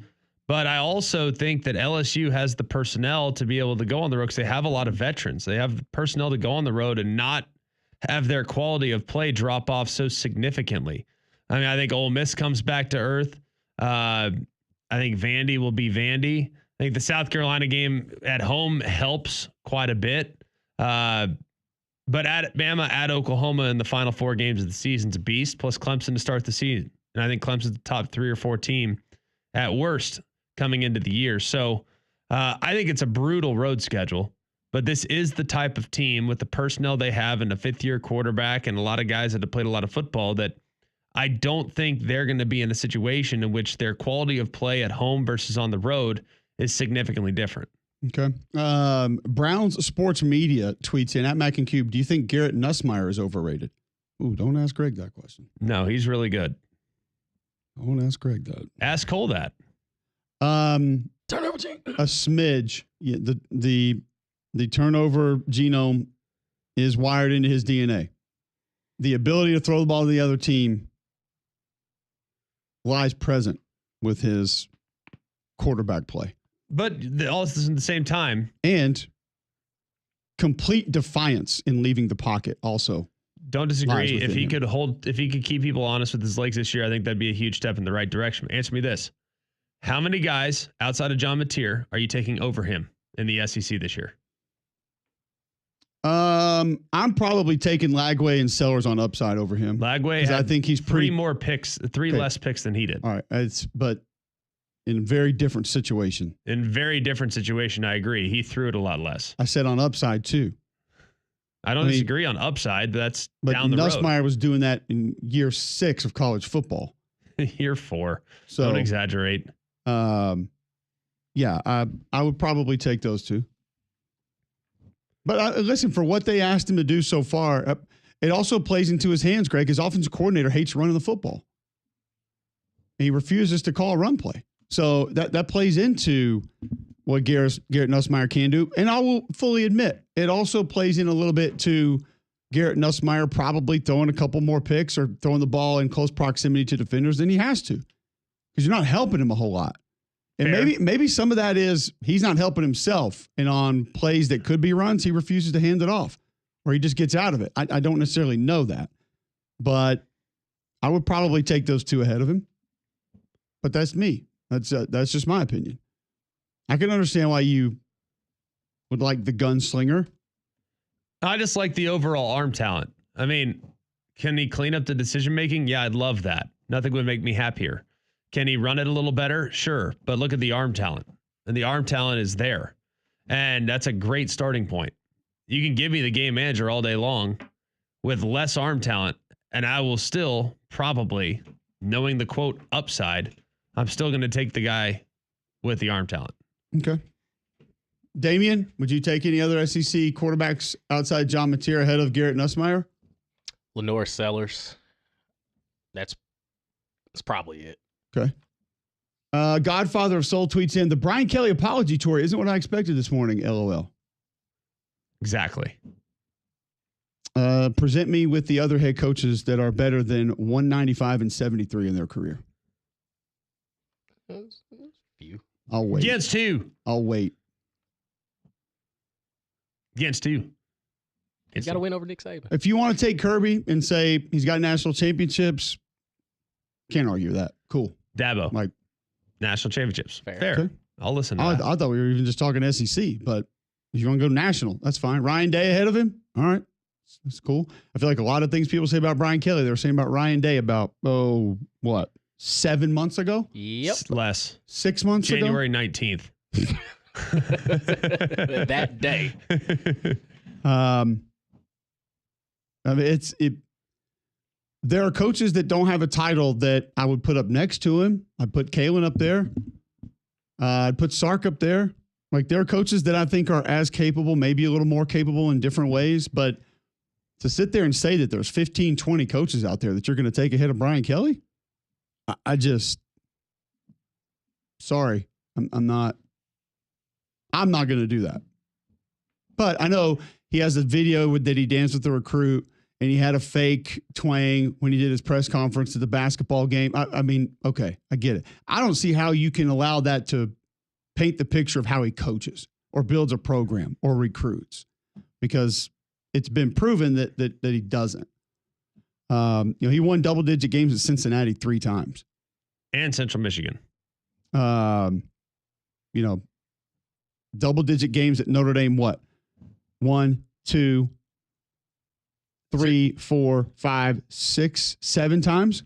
But I also think that LSU has the personnel to be able to go on the road because they have a lot of veterans. They have the personnel to go on the road and not have their quality of play drop off so significantly. I mean, I think Ole Miss comes back to earth. I think Vandy will be Vandy. I think the South Carolina game at home helps quite a bit. But at Bama, at Oklahoma in the final 4 games of the season's a beast, plus Clemson to start the season. And I think Clemson's the top 3 or 4 team at worst coming into the year. So I think it's a brutal road schedule, but this is the type of team with the personnel they have and a 5th-year quarterback and a lot of guys that have played a lot of football that I don't think they're going to be in a situation in which their quality of play at home versus on the road is significantly different. Okay. Browns Sports Media tweets in at Mac and Cube, do you think Garrett Nussmeier is overrated? Ooh, don't ask Greg that question. No, he's really good. I won't ask Greg that. Ask Cole that. Turnover gene. A smidge. Yeah, the turnover genome is wired into his DNA. The ability to throw the ball to the other team lies present. with his quarterback play. But also at the same time. And complete defiance in leaving the pocket also. Don't disagree. If he could keep people honest with his legs this year, I think that'd be a huge step in the right direction. Answer me this. How many guys outside of John Mateer are you taking over him in the SEC this year? I'm probably taking Lagway and Sellers on upside over him. Lagway had I think he's three less picks than he did. All right. But in a very different situation. In very different situation, I agree. He threw it a lot less. I said on upside too. I don't disagree on upside. But down the road. Nussmeier was doing that in year 6 of college football. Year 4. So don't exaggerate. Yeah, I would probably take those two. But listen, for what they asked him to do so far, it also plays into his hands, Greg. His offensive coordinator hates running the football. He refuses to call a run play. So that plays into what Garrett Nussmeier can do. And I will fully admit, it also plays in a little bit to Garrett Nussmeier probably throwing a couple more picks or throwing the ball in close proximity to defenders than he has to. Because you're not helping him a whole lot. And maybe some of that is he's not helping himself. And on plays that could be runs, he refuses to hand it off. Or he just gets out of it. I don't necessarily know that. But I would probably take those two ahead of him. But that's me. That's just my opinion. I can understand why you would like the gunslinger. I just like the overall arm talent. I mean, can he clean up the decision making? Yeah, I'd love that. Nothing would make me happier. Can he run it a little better? Sure. But look at the arm talent. And the arm talent is there. And that's a great starting point. You can give me the game manager all day long with less arm talent, and I will still probably, knowing the quote upside, I'm still going to take the guy with the arm talent. Okay. Damian, would you take any other SEC quarterbacks outside John Mateer ahead of Garrett Nussmeier? Lenore Sellers. That's probably it. Okay. Godfather of Soul tweets in, the Brian Kelly apology tour isn't what I expected this morning, LOL. Exactly. Present me with the other head coaches that are better than 195 and 73 in their career. Few. I'll wait. Against who? I'll wait. Against who? He's got to win over Nick Saban. If you want to take Kirby and say he's got national championships, can't argue that. Cool. Dabo. Like national championships. Fair. Okay. I'll listen to that. I thought we were even just talking SEC, but if you want to go national, that's fine. Ryan Day ahead of him. All right. That's cool. I feel like a lot of things people say about Brian Kelly, they were saying about Ryan Day about, 7 months ago? Yep. Less. 6 months January 19th. That day. I mean, there are coaches that don't have a title that I would put up next to him. I'd put Kalen up there. I'd put Sark up there. Like, there are coaches that I think are as capable, maybe a little more capable in different ways. But to sit there and say that there's 15, 20 coaches out there that you're going to take ahead of Brian Kelly, sorry, I'm not going to do that. But I know he has a video that he danced with the recruit, and he had a fake twang when he did his press conference at the basketball game. I mean, okay, I get it. I don't see how you can allow that to paint the picture of how he coaches or builds a program or recruits, because it's been proven that he doesn't. He won double-digit games at Cincinnati 3 times. And Central Michigan. Double-digit games at Notre Dame, what? 1, 2, 3, 4, 5, 6, 7 times?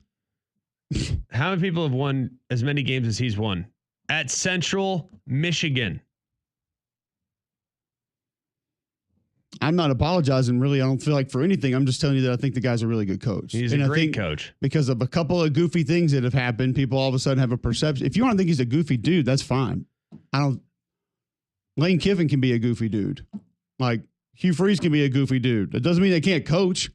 How many people have won as many games as he's won? At Central Michigan. I'm not apologizing, really. I don't feel like for anything. I'm just telling you that I think the guy's a really good coach. He's a great coach. Because of a couple of goofy things that have happened, people all of a sudden have a perception. If you want to think he's a goofy dude, that's fine. Lane Kiffin can be a goofy dude. Like, Hugh Freeze can be a goofy dude. That doesn't mean they can't coach.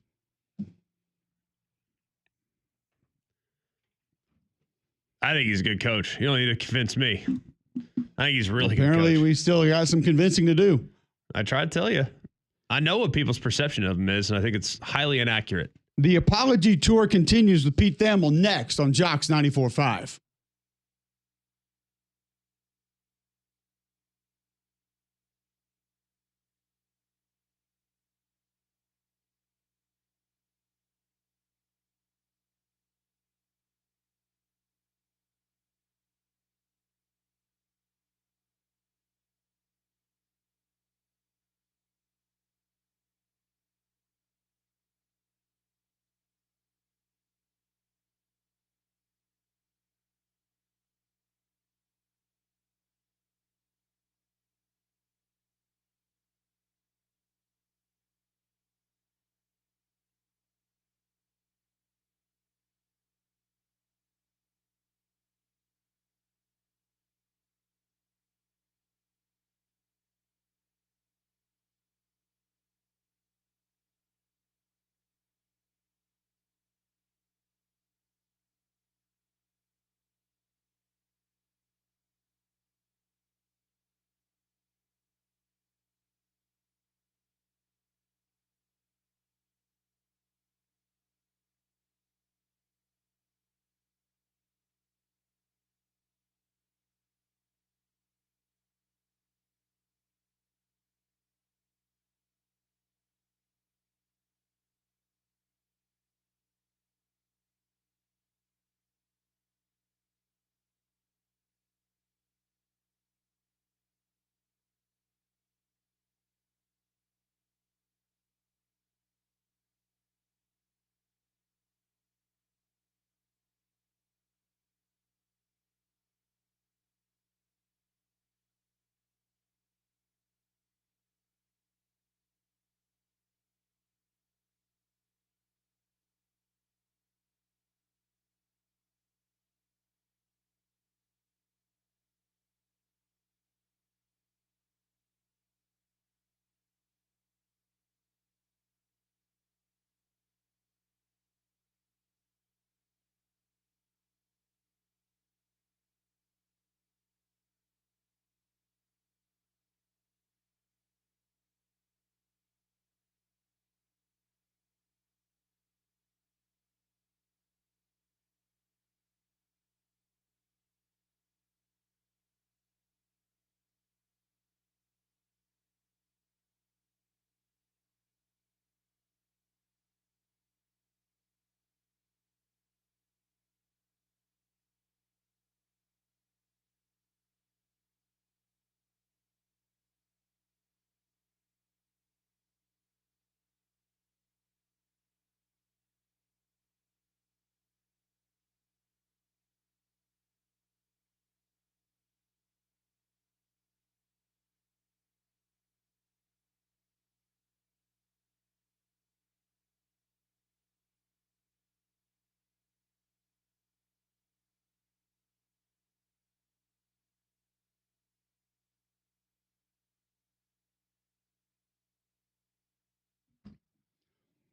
I think he's a good coach. You don't need to convince me. I think he's really good. Apparently, we still got some convincing to do. I tried to tell you. I know what people's perception of him is, and I think it's highly inaccurate. The apology tour continues with Pete Thamel next on Jocks 94.5.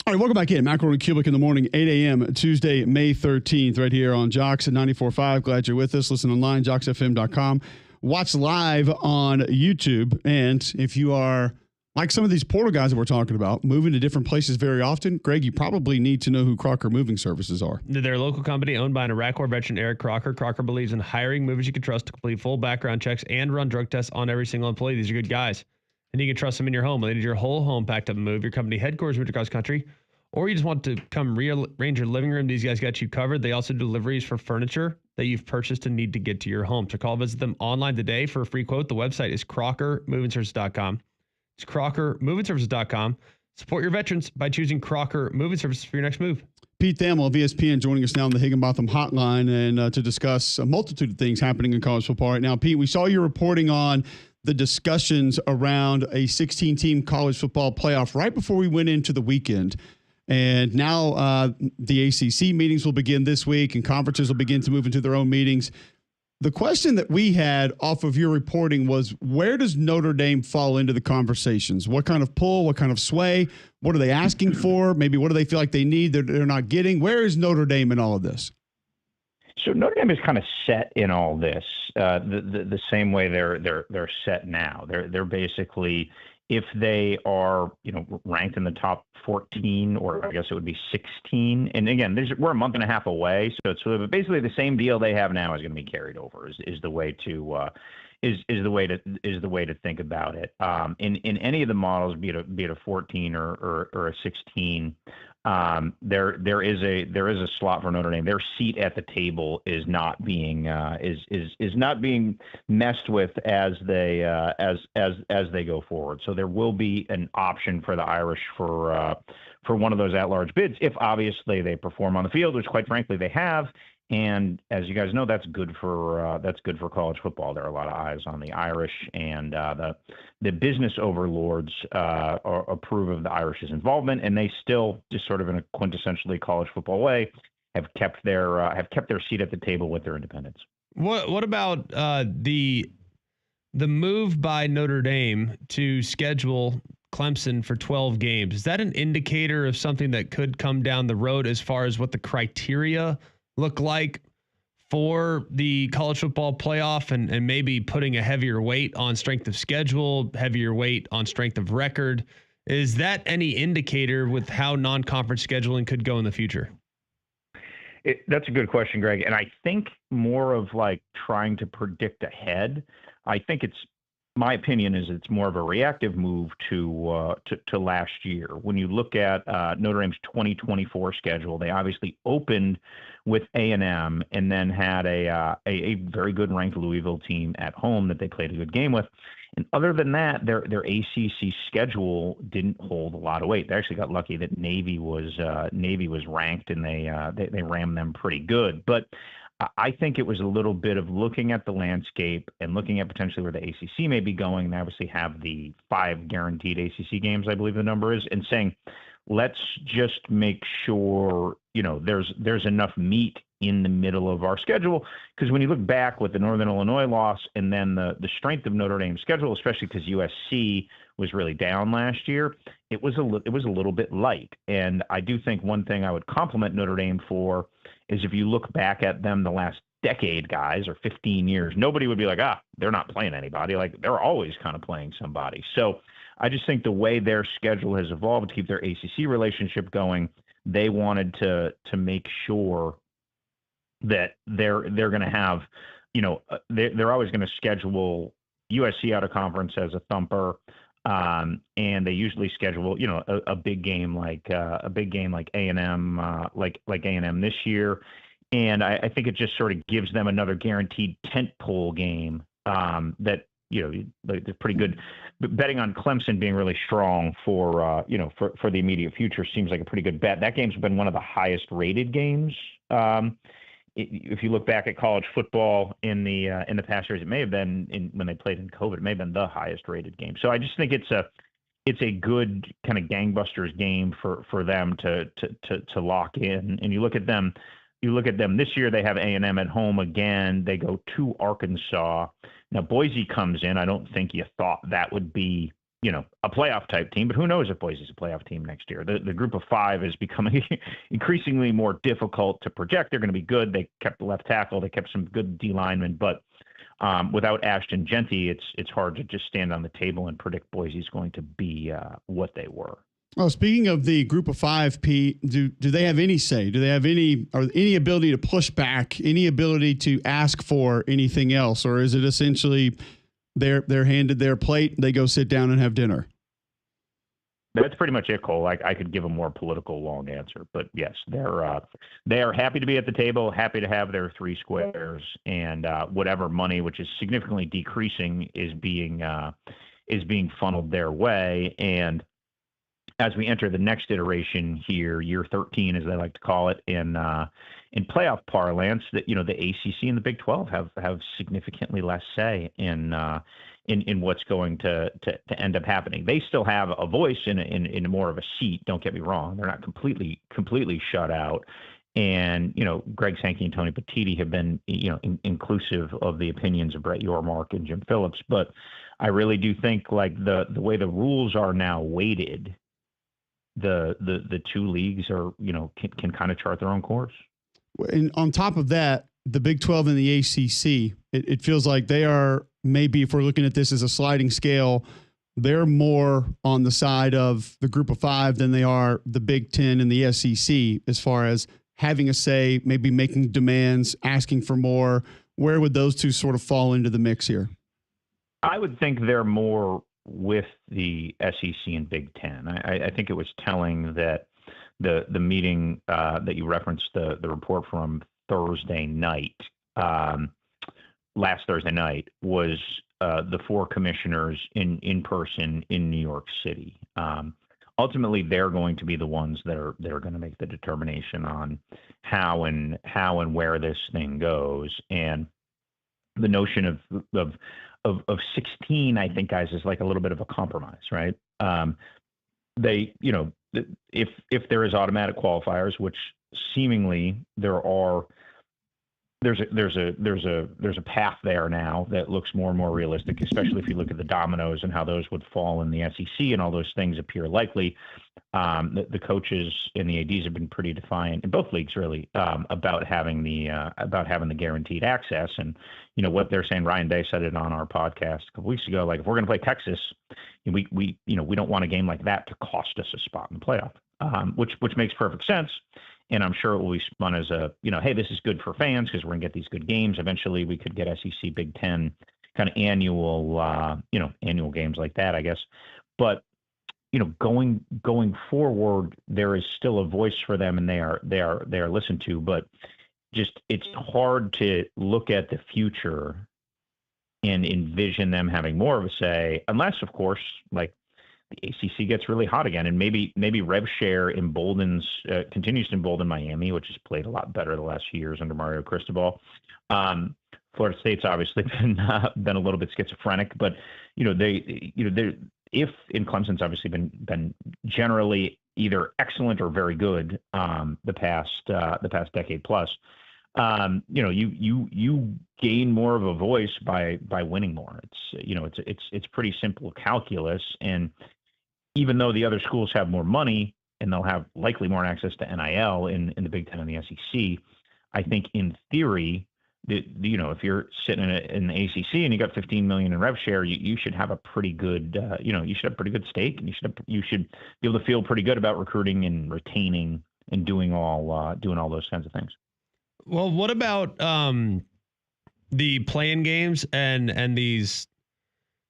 All right, welcome back in. McElroy and Cubelic in the morning, 8 a.m. Tuesday, May 13th, right here on Jocks at 94.5. Glad you're with us. Listen online, jocksfm.com. Watch live on YouTube. And if you are like some of these portal guys that we're talking about, moving to different places very often, Greg, you probably need to know who Crocker Moving Services are. They're a local company owned by an Iraq War veteran, Eric Crocker. Crocker believes in hiring movers you can trust to complete full background checks and run drug tests on every single employee. These are good guys. And you can trust them in your home. They need your whole home packed up and moved. Your company headquarters moved across country. Or you just want to come rearrange your living room. These guys got you covered. They also do deliveries for furniture that you've purchased and need to get to your home. So call visit them online today for a free quote. The website is crockermovingservices.com. It's crockermovingservices.com. Support your veterans by choosing Crocker Moving Services for your next move. Pete Thamel of ESPN joining us now on the Higginbotham Hotline and to discuss a multitude of things happening in college football right now. Pete, we saw you reporting on the discussions around a 16-team college football playoff right before we went into the weekend. And now the ACC meetings will begin this week and conferences will begin to move into their own meetings. The question that we had off of your reporting was, where does Notre Dame fall into the conversations? What kind of pull, what kind of sway? What are they asking for? Maybe what do they feel like they need that they're not getting? Where is Notre Dame in all of this? So Notre Dame is kind of set in all this, the same way they're set now. They're basically, if they are, ranked in the top 14, or I guess it would be 16. And again, we're a month and a half away, so it's basically the same deal they have now is going to be carried over. Is the way to think about it. In any of the models, be it a 14 or a 16. There is a slot for Notre Dame. Their seat at the table is not being messed with as they go forward. So there will be an option for the Irish for one of those at-large bids if obviously they perform on the field, which quite frankly they have. And as you guys know, that's good for college football. There are a lot of eyes on the Irish, and the business overlords approve of the Irish's involvement, and they still, just sort of in a quintessentially college football way, have kept their seat at the table with their independence. What about the move by Notre Dame to schedule Clemson for 12 games? Is that an indicator of something that could come down the road as far as what the criteria look like for the college football playoff, and maybe putting a heavier weight on strength of schedule, heavier weight on strength of record? Is that any indicator with how non-conference scheduling could go in the future? That's a good question, Greg. And I think more of like trying to predict ahead. I think my opinion is it's more of a reactive move to last year. When you look at Notre Dame's 2024 schedule, they obviously opened with A&M and then had a very good ranked Louisville team at home that they played a good game with. And other than that, their ACC schedule didn't hold a lot of weight. They actually got lucky that Navy was ranked, and they rammed them pretty good. But I think it was a little bit of looking at the landscape and looking at potentially where the ACC may be going. They obviously have the 5 guaranteed ACC games, I believe the number is, and saying, let's just make sure, there's enough meat in the middle of our schedule. Because when you look back with the Northern Illinois loss and then the strength of Notre Dame's schedule, especially because USC was really down last year, it was a little bit light. And I do think one thing I would compliment Notre Dame for is if you look back at them the last decade, guys, or 15 years, nobody would be like, they're not playing anybody. Like, they're always kind of playing somebody. So I just think the way their schedule has evolved to keep their ACC relationship going, they wanted to make sure that they're going to have, they're always going to schedule USC out of conference as a thumper. And they usually schedule, a big game like A&M, like A&M this year. And I think it just sort of gives them another guaranteed tentpole game that, they're pretty good. But betting on Clemson being really strong for the immediate future seems like a pretty good bet. That game's been one of the highest rated games. If you look back at college football in the past years, it may have been when they played in COVID, it may have been the highest rated game. So I just think it's a good kind of gangbusters game for them to lock in. And you look at them this year, they have A&M at home again. They go to Arkansas. Now Boise comes in. I don't think you thought that would be a playoff type team, but who knows if Boise's a playoff team next year. The group of five is becoming increasingly more difficult to project. They're going to be good. They kept the left tackle. They kept some good D linemen, but without Ashton Genty, it's hard to just stand on the table and predict Boise's going to be what they were. Well, speaking of the group of five, Pete, do they have any say? Do they have any ability to push back, any ability to ask for anything else? Or is it essentially they're handed their plate, they go sit down and have dinner? That's pretty much it, Cole. I could give a more political long answer, but yes, they are happy to be at the table, happy to have their three squares, and whatever money, which is significantly decreasing, is being funneled their way. And as we enter the next iteration here, year 13, as they like to call it, in playoff parlance, that the ACC and the Big 12 have significantly less say in what's going to end up happening. They still have a voice in more of a seat. Don't get me wrong; they're not completely shut out. And Greg Sankey and Tony Petitti have been inclusive of the opinions of Brett Yormark and Jim Phillips. But I really do think like the way the rules are now weighted, the two leagues are can kind of chart their own course. And on top of that, the Big 12 and the ACC, it feels like they are, maybe if we're looking at this as a sliding scale, they're more on the side of the group of five than they are the Big 10 and the SEC as far as having a say, maybe making demands, asking for more. Where would those two sort of fall into the mix here? I would think they're more with the SEC and Big 10. I think it was telling that the meeting that you referenced, the report from Thursday night, last Thursday night, was the four commissioners in person in New York City. Ultimately, they're going to be the ones that are going to make the determination on how and where this thing goes. And the notion of 16, I think, guys, is like a little bit of a compromise, right? They, if there is automatic qualifiers, which seemingly there are, there's a path there now that looks more and more realistic, especially if you look at the dominoes and how those would fall in the SEC, and all those things appear likely. The coaches and the ADs have been pretty defiant in both leagues, really, about having the guaranteed access. And what they're saying. Ryan Day said it on our podcast a couple weeks ago. Like, if we're going to play Texas, we don't want a game like that to cost us a spot in the playoff, which makes perfect sense. And I'm sure it will be spun as a, hey, this is good for fans because we're going to get these good games. Eventually, we could get SEC Big 10 kind of annual games like that, I guess. But going forward, there is still a voice for them, and they are listened to. But just it's hard to look at the future and envision them having more of a say, unless, of course, like, the ACC gets really hot again, and maybe rev share continues to embolden Miami, which has played a lot better the last few years under Mario Cristobal. Florida State's obviously been a little bit schizophrenic, but if in Clemson's obviously been generally either excellent or very good the past decade plus. You gain more of a voice by winning more. It's pretty simple calculus. And even though the other schools have more money and they'll have likely more access to NIL in the Big Ten and the SEC, I think in theory, if you're sitting in the ACC and you got $15 million in rev share, you should have a pretty good, you should have pretty good stake, and you should be able to feel pretty good about recruiting and retaining and doing all those kinds of things. Well, what about the play-in games and these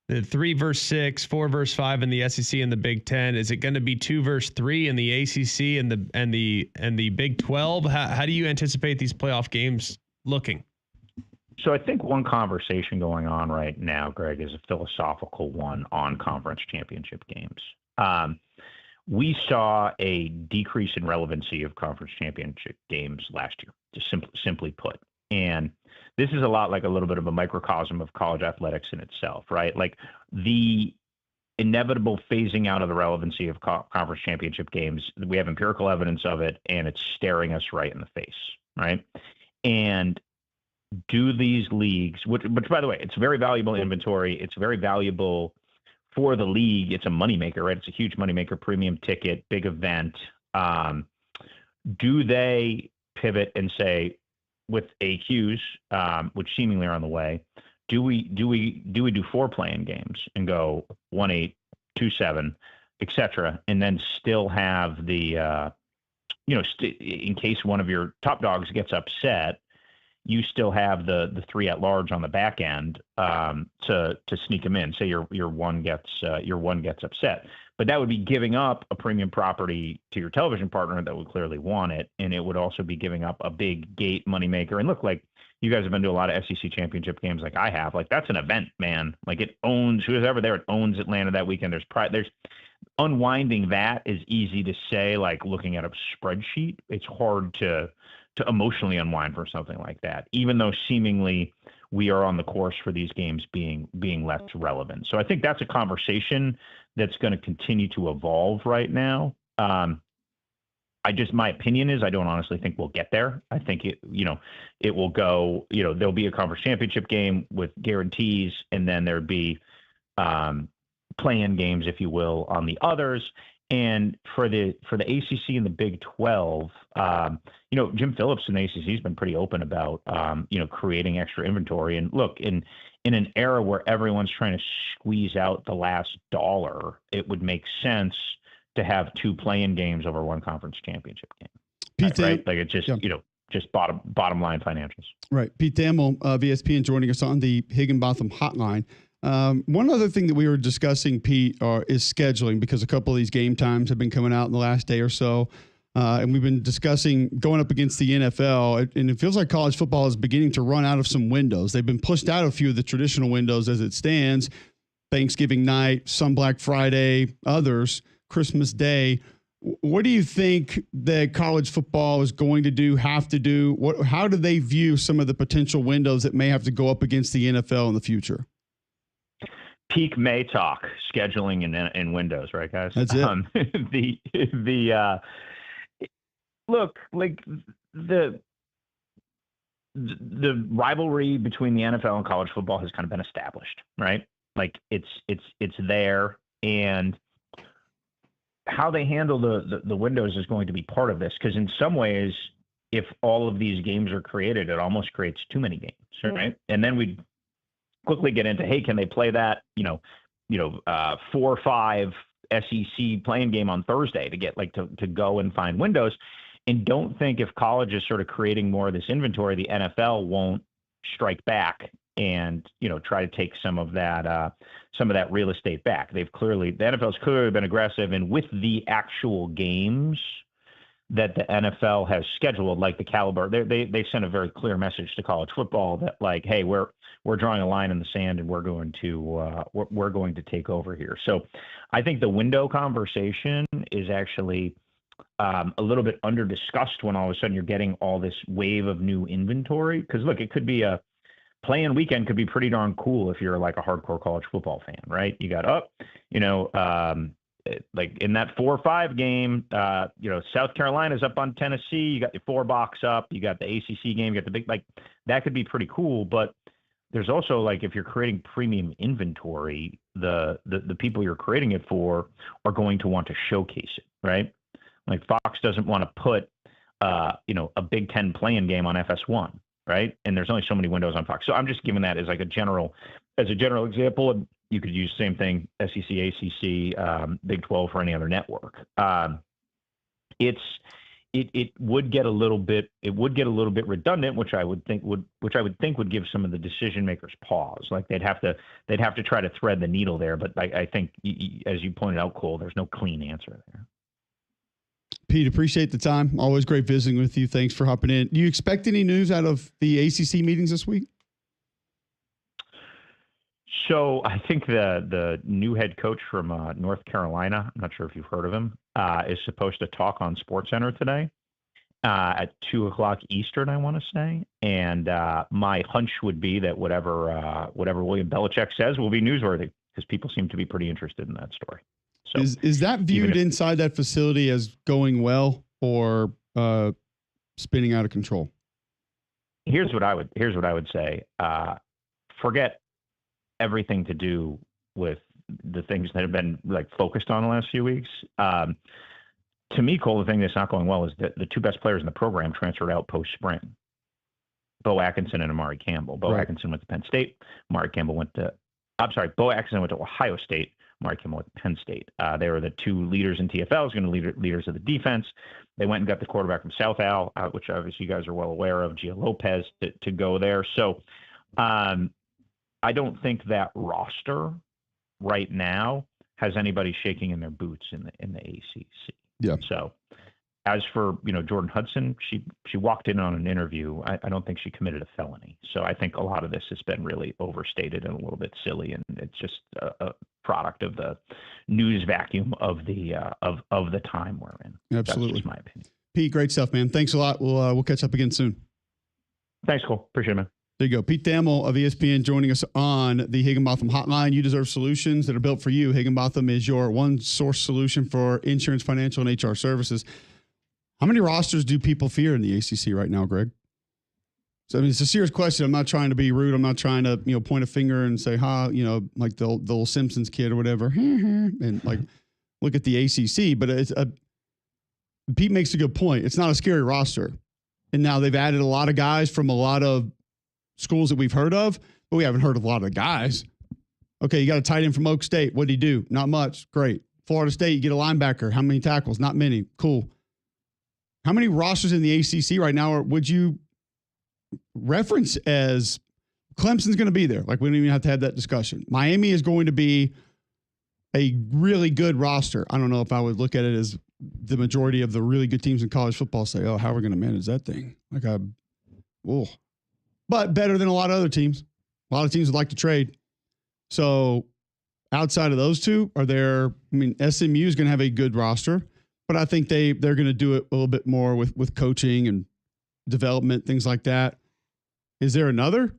the 3 versus 6, 4 versus 5 in the SEC and the Big 10? Is it going to be 2 versus 3 in the ACC and the Big 12? How do you anticipate these playoff games looking? So I think one conversation going on right now, Greg, is a philosophical one on conference championship games. We saw a decrease in relevancy of conference championship games last year, just simply put. And this is a lot like a little bit of a microcosm of college athletics in itself, right? Like the inevitable phasing out of the relevancy of conference championship games. We have empirical evidence of it, and it's staring us right in the face, right? And do these leagues, which by the way, it's very valuable inventory. It's very valuable for the league, it's a moneymaker, right? It's a huge moneymaker, premium ticket, big event. Do they pivot and say, with AQs, which seemingly are on the way, do we do 4 play-in games and go 1-8, 2-7, etc., and then still have the in case one of your top dogs gets upset, you still have the 3 at large on the back end to sneak them in. Say your one gets upset, but that would be giving up a premium property to your television partner that would clearly want it, and it would also be giving up a big gate moneymaker. And look, like you guys have been to a lot of SEC championship games, like I have. Like that's an event, man. Like it owns who's ever there. It owns Atlanta that weekend. There's unwinding that is easy to say, like looking at a spreadsheet. It's hard to emotionally unwind for something like that, even though seemingly we are on the course for these games being less relevant. So I think that's a conversation that's going to continue to evolve right now. My opinion is I don't honestly think we'll get there. I think it will go, there'll be a conference championship game with guarantees, and then there'd be play-in games, if you will, on the others. And for the ACC and the Big 12, Jim Phillips in the ACC has been pretty open about, creating extra inventory. And look, in an era where everyone's trying to squeeze out the last dollar, it would make sense to have 2 play-in games over 1 conference championship game. Pete right? Like it's just, just bottom line financials. Right. Pete Thamel of ESPN joining us on the Higginbotham hotline. One other thing that we were discussing, Pete, is scheduling, because a couple of these game times have been coming out in the last day or so. And we've been discussing going up against the NFL, and it feels like college football is beginning to run out of some windows. They've been pushed out a few of the traditional windows as it stands: Thanksgiving night, some Black Friday, others, Christmas Day. What do you think that college football is going to have to do? How do they view some of the potential windows that may have to go up against the NFL in the future? Peak May talk, scheduling and windows, right, guys? That's it. Look, like the rivalry between the NFL and college football has kind of been established, right? Like it's there, and how they handle the windows is going to be part of this, because in some ways, if all of these games are created, it almost creates too many games, right? And then we quickly get into, hey, can they play that 4 or 5 SEC playing game on Thursday to get to go and find windows? And don't think if college is sort of creating more of this inventory, the NFL won't strike back and try to take some of that real estate back. The NFL's clearly been aggressive, and with the actual games that the NFL has scheduled, like the caliber, they sent a very clear message to college football that, like, hey, we're drawing a line in the sand, and we're going to take over here. So I think the window conversation is actually a little bit under discussed when all of a sudden you're getting all this wave of new inventory. Because look, it could be a play-in weekend, could be pretty darn cool if you're like a hardcore college football fan, right? You got like in that 4 or 5 game, South Carolina's up on Tennessee. You got your 4 box up. You got the ACC game. You got the big, that could be pretty cool. But there's also, like, if you're creating premium inventory, the people you're creating it for are going to want to showcase it, right? Like Fox doesn't want to put, a Big Ten play-in game on FS1, right? And there's only so many windows on Fox. So I'm just giving that as a general example. And you could use the same thing, SEC, ACC, Big 12 for any other network. It would get a little bit redundant, which I would think would give some of the decision makers pause. Like they'd have to try to thread the needle there. But I think, as you pointed out, Cole, there's no clean answer there. Pete, appreciate the time. Always great visiting with you. Thanks for hopping in. Do you expect any news out of the ACC meetings this week? So I think the new head coach from North Carolina, I'm not sure if you've heard of him, is supposed to talk on SportsCenter today at 2:00 Eastern, I want to say. And my hunch would be that whatever William Belichick says will be newsworthy, because people seem to be pretty interested in that story. So is that viewed inside that facility as going well or spinning out of control? Here's what I would say. Forget everything to do with the things that have been like focused on the last few weeks. To me, Cole, the thing that's not going well is that the two best players in the program transferred out post-spring. Bo Atkinson and Amari Campbell. Bo Atkinson went to Penn State. Bo Atkinson went to Ohio State. Amari Campbell went to Penn State. They were the two leaders in TFL, going to leaders of the defense. They went and got the quarterback from South Al, which obviously you guys are well aware of, Gio Lopez, to go there. So I don't think that roster right now has anybody shaking in their boots in the ACC. Yeah. So as for, Jordan Hudson, she walked in on an interview. I don't think she committed a felony. So I think a lot of this has been really overstated and a little bit silly, and it's just a product of the news vacuum of the time we're in. Absolutely. That's just my opinion. Pete, great stuff, man. Thanks a lot. We'll catch up again soon. Thanks, Cole. Appreciate it, man. There you go. Pete Thamel of ESPN joining us on the Higginbotham Hotline. You deserve solutions that are built for you. Higginbotham is your one-source solution for insurance, financial, and HR services. How many rosters do people fear in the ACC right now, Greg? So, it's a serious question. I'm not trying to be rude. I'm not trying to, point a finger and say, like the little Simpsons kid or whatever, and like look at the ACC. But Pete makes a good point. It's not a scary roster. And now they've added a lot of guys from a lot of schools that we've heard of, but we haven't heard of a lot of the guys. Okay, you got a tight end from Oak State. What did he do? Not much. Great. Florida State, you get a linebacker. How many tackles? Not many. Cool. How many rosters in the ACC right now would you reference as Clemson's going to be there? Like, we don't even have to have that discussion. Miami is going to be a really good roster. I don't know if I would look at it as the majority of the really good teams in college football say, how are we going to manage that thing? But better than a lot of other teams. A lot of teams would like to trade. So outside of those two, SMU is going to have a good roster, but I think they're going to do it a little bit more with coaching and development, things like that. Is there another?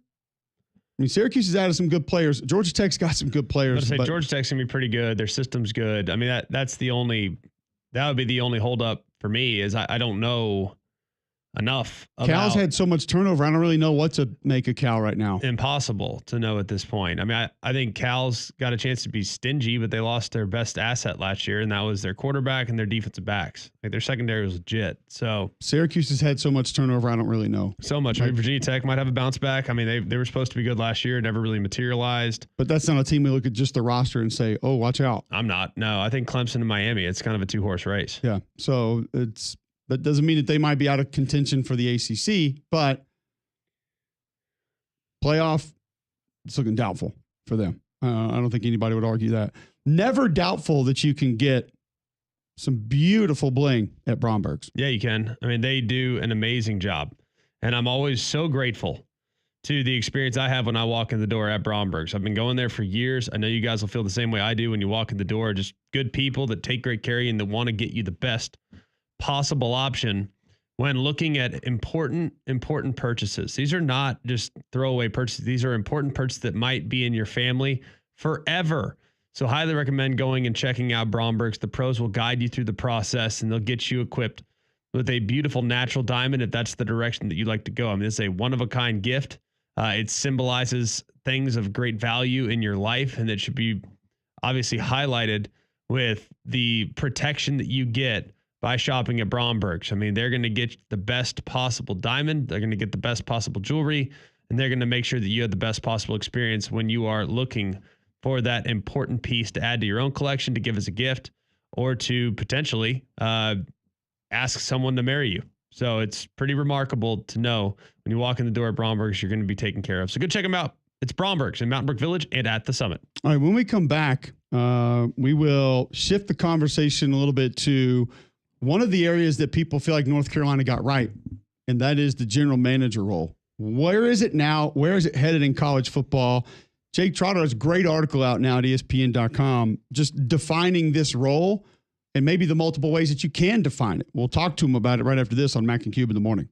Syracuse has added some good players. Georgia Tech's got some good players. Georgia Tech's going to be pretty good. Their system's good. That would be the only holdup for me is I don't know enough about. Cal's had so much turnover. I don't really know what to make of Cal right now. Impossible to know at this point. I think Cal's got a chance to be stingy, but they lost their best asset last year, and that was their quarterback and their defensive backs. Like, their secondary was legit. So Syracuse has had so much turnover. I don't really know. So much. Virginia Tech might have a bounce back. They were supposed to be good last year, never really materialized. But that's not a team we look at just the roster and say, oh, watch out. I'm not. No, I think Clemson and Miami, it's kind of a two-horse race. Yeah. So that doesn't mean that they might be out of contention for the ACC, but playoff, it's looking doubtful for them. I don't think anybody would argue that. Never doubtful that you can get some beautiful bling at Bromberg's. Yeah, you can. They do an amazing job. And I'm always so grateful to the experience I have when I walk in the door at Bromberg's. I've been going there for years. I know you guys will feel the same way I do when you walk in the door. Just good people that take great care of you and that want to get you the best possible option when looking at important purchases. These are not just throwaway purchases. These are important purchases that might be in your family forever. So highly recommend going and checking out Bromberg's. The pros will guide you through the process and they'll get you equipped with a beautiful natural diamond if that's the direction that you like to go. It's a one-of-a-kind gift. It symbolizes things of great value in your life, and it should be obviously highlighted with the protection that you get by shopping at Bromberg's. They're going to get the best possible diamond. They're going to get the best possible jewelry, and they're going to make sure that you have the best possible experience when you are looking for that important piece to add to your own collection, to give as a gift, or to potentially ask someone to marry you. So it's pretty remarkable to know when you walk in the door at Bromberg's, you're going to be taken care of. So go check them out. It's Bromberg's in Mountain Brook Village and at the Summit. All right, when we come back, we will shift the conversation a little bit to one of the areas that people feel like North Carolina got right, and that is the general manager role. Where is it now? Where is it headed in college football? Jake Trotter has a great article out now at ESPN.com just defining this role and maybe the multiple ways that you can define it. We'll talk to him about it right after this on Mac and Cube in the morning.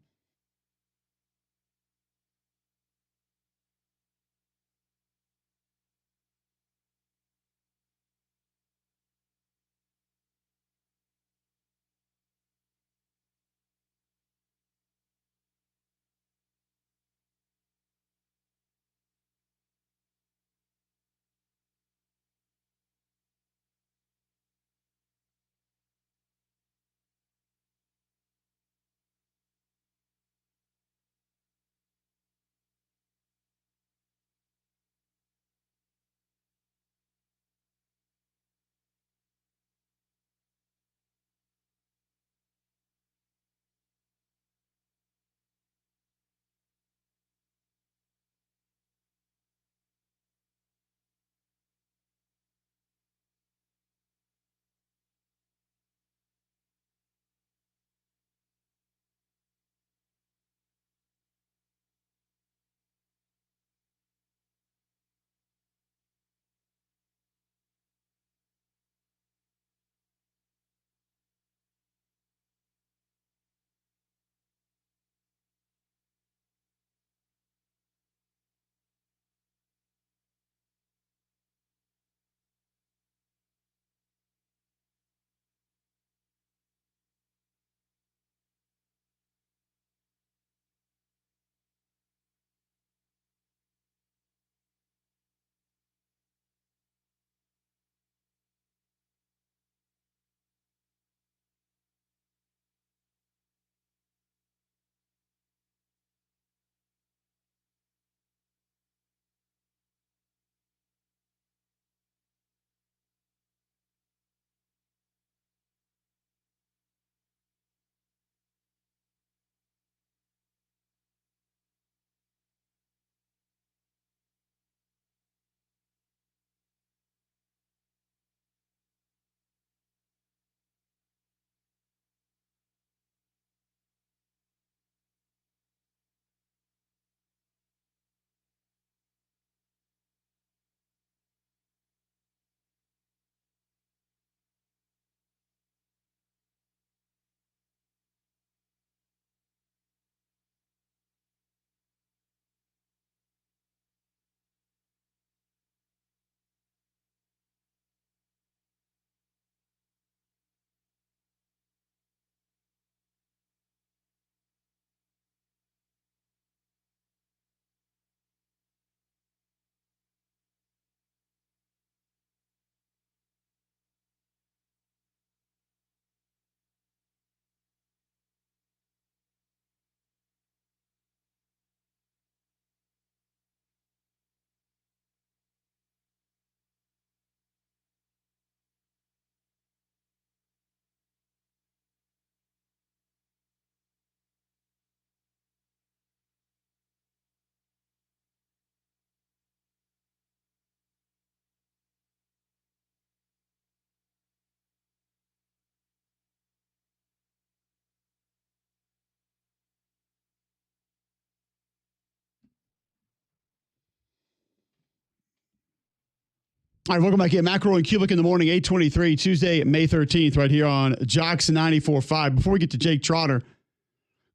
All right, welcome back in. McElroy and Cubelic in the morning, 8:23, Tuesday, May 13th, right here on Jocks 94.5. Before we get to Jake Trotter,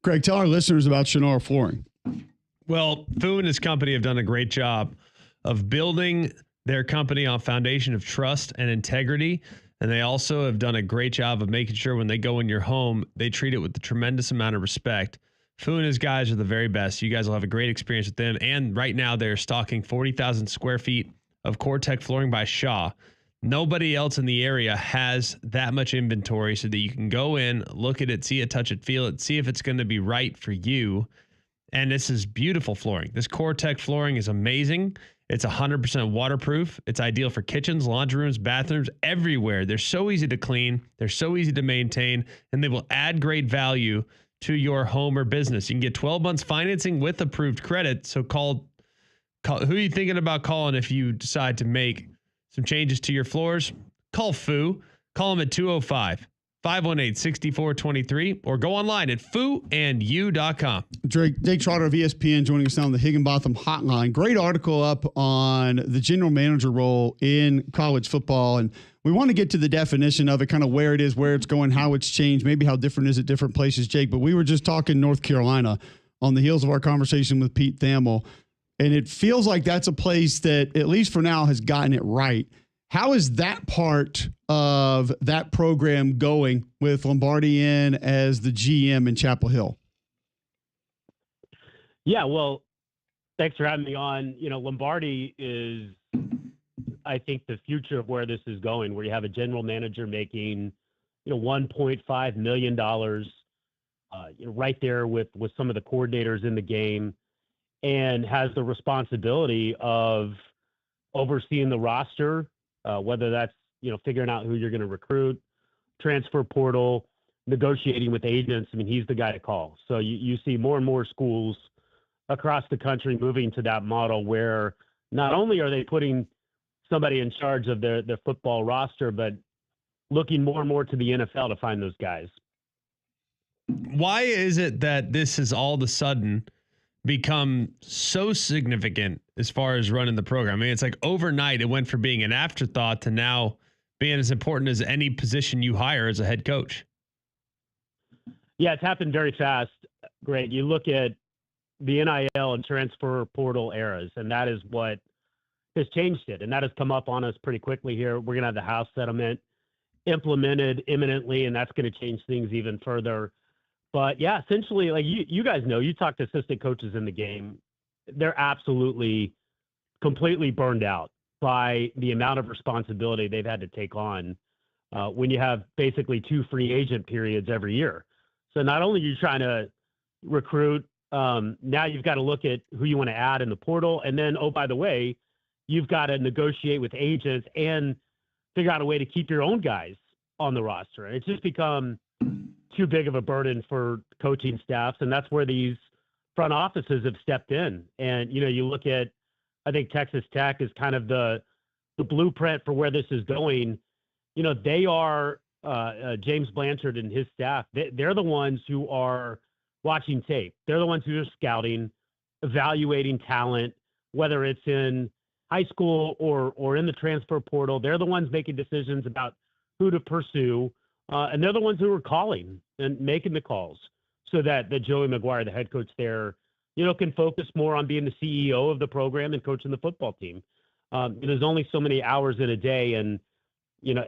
Greg, tell our listeners about Shannara Flooring. Well, Fu and his company have done a great job of building their company on a foundation of trust and integrity. And they also have done a great job of making sure when they go in your home, they treat it with a tremendous amount of respect. Fu and his guys are the very best. You guys will have a great experience with them. And right now they're stocking 40,000 square feet of CoreTech flooring by Shaw. Nobody else in the area has that much inventory so that you can go in, look at it, see it, touch it, feel it, see if it's going to be right for you. And this is beautiful flooring. This CoreTech flooring is amazing. It's 100% waterproof. It's ideal for kitchens, laundry rooms, bathrooms, everywhere. They're so easy to clean. They're so easy to maintain, and they will add great value to your home or business. You can get 12 months financing with approved credit. So call who are you thinking about calling if you decide to make some changes to your floors? Call Fu. Call them at 205-518-6423 or go online at fuandyou.com. Jake Trotter of ESPN joining us now on the Higginbotham Hotline. Great article up on the general manager role in college football. And we want to get to the definition of it, kind of where it is, where it's going, how it's changed, maybe how different is it different places, Jake. But we were just talking North Carolina on the heels of our conversation with Pete Thamel. And it feels like that's a place that, at least for now, has gotten it right. How is that part of that program going with Lombardi in as the GM in Chapel Hill? Yeah, well, thanks for having me on. You know, Lombardi is, I think, the future of where this is going, where you have a general manager making, $1.5 million, right there with some of the coordinators in the game, and has the responsibility of overseeing the roster, whether that's, figuring out who you're going to recruit, transfer portal, negotiating with agents. I mean, he's the guy to call. So you see more and more schools across the country moving to that model where not only are they putting somebody in charge of their football roster, but looking more and more to the NFL to find those guys. Why is it that this has all of a sudden become so significant as far as running the program? I mean, it's like overnight it went from being an afterthought to now being as important as any position you hire as a head coach. Yeah, it's happened very fast. Greg, you look at the NIL and transfer portal eras, and that is what has changed it. And that has come up on us pretty quickly here. We're going to have the House settlement implemented imminently, and that's going to change things even further. But yeah, essentially, like you guys know, you talk to assistant coaches in the game, they're absolutely completely burned out by the amount of responsibility they've had to take on when you have basically 2 free agent periods every year. So not only are you trying to recruit, now you've got to look at who you want to add in the portal. And then, oh, by the way, you've got to negotiate with agents and figure out a way to keep your own guys on the roster. And it's just become too big of a burden for coaching staffs. And that's where these front offices have stepped in. And, you look at, I think Texas Tech is kind of the blueprint for where this is going. They are James Blanchard and his staff. They're the ones who are watching tape. They're the ones who are scouting, evaluating talent, whether it's in high school or in the transfer portal. They're the ones making decisions about who to pursue. And they're the ones who are calling and making the calls so that Joey McGuire, the head coach there, can focus more on being the CEO of the program and coaching the football team. There's only so many hours in a day. And,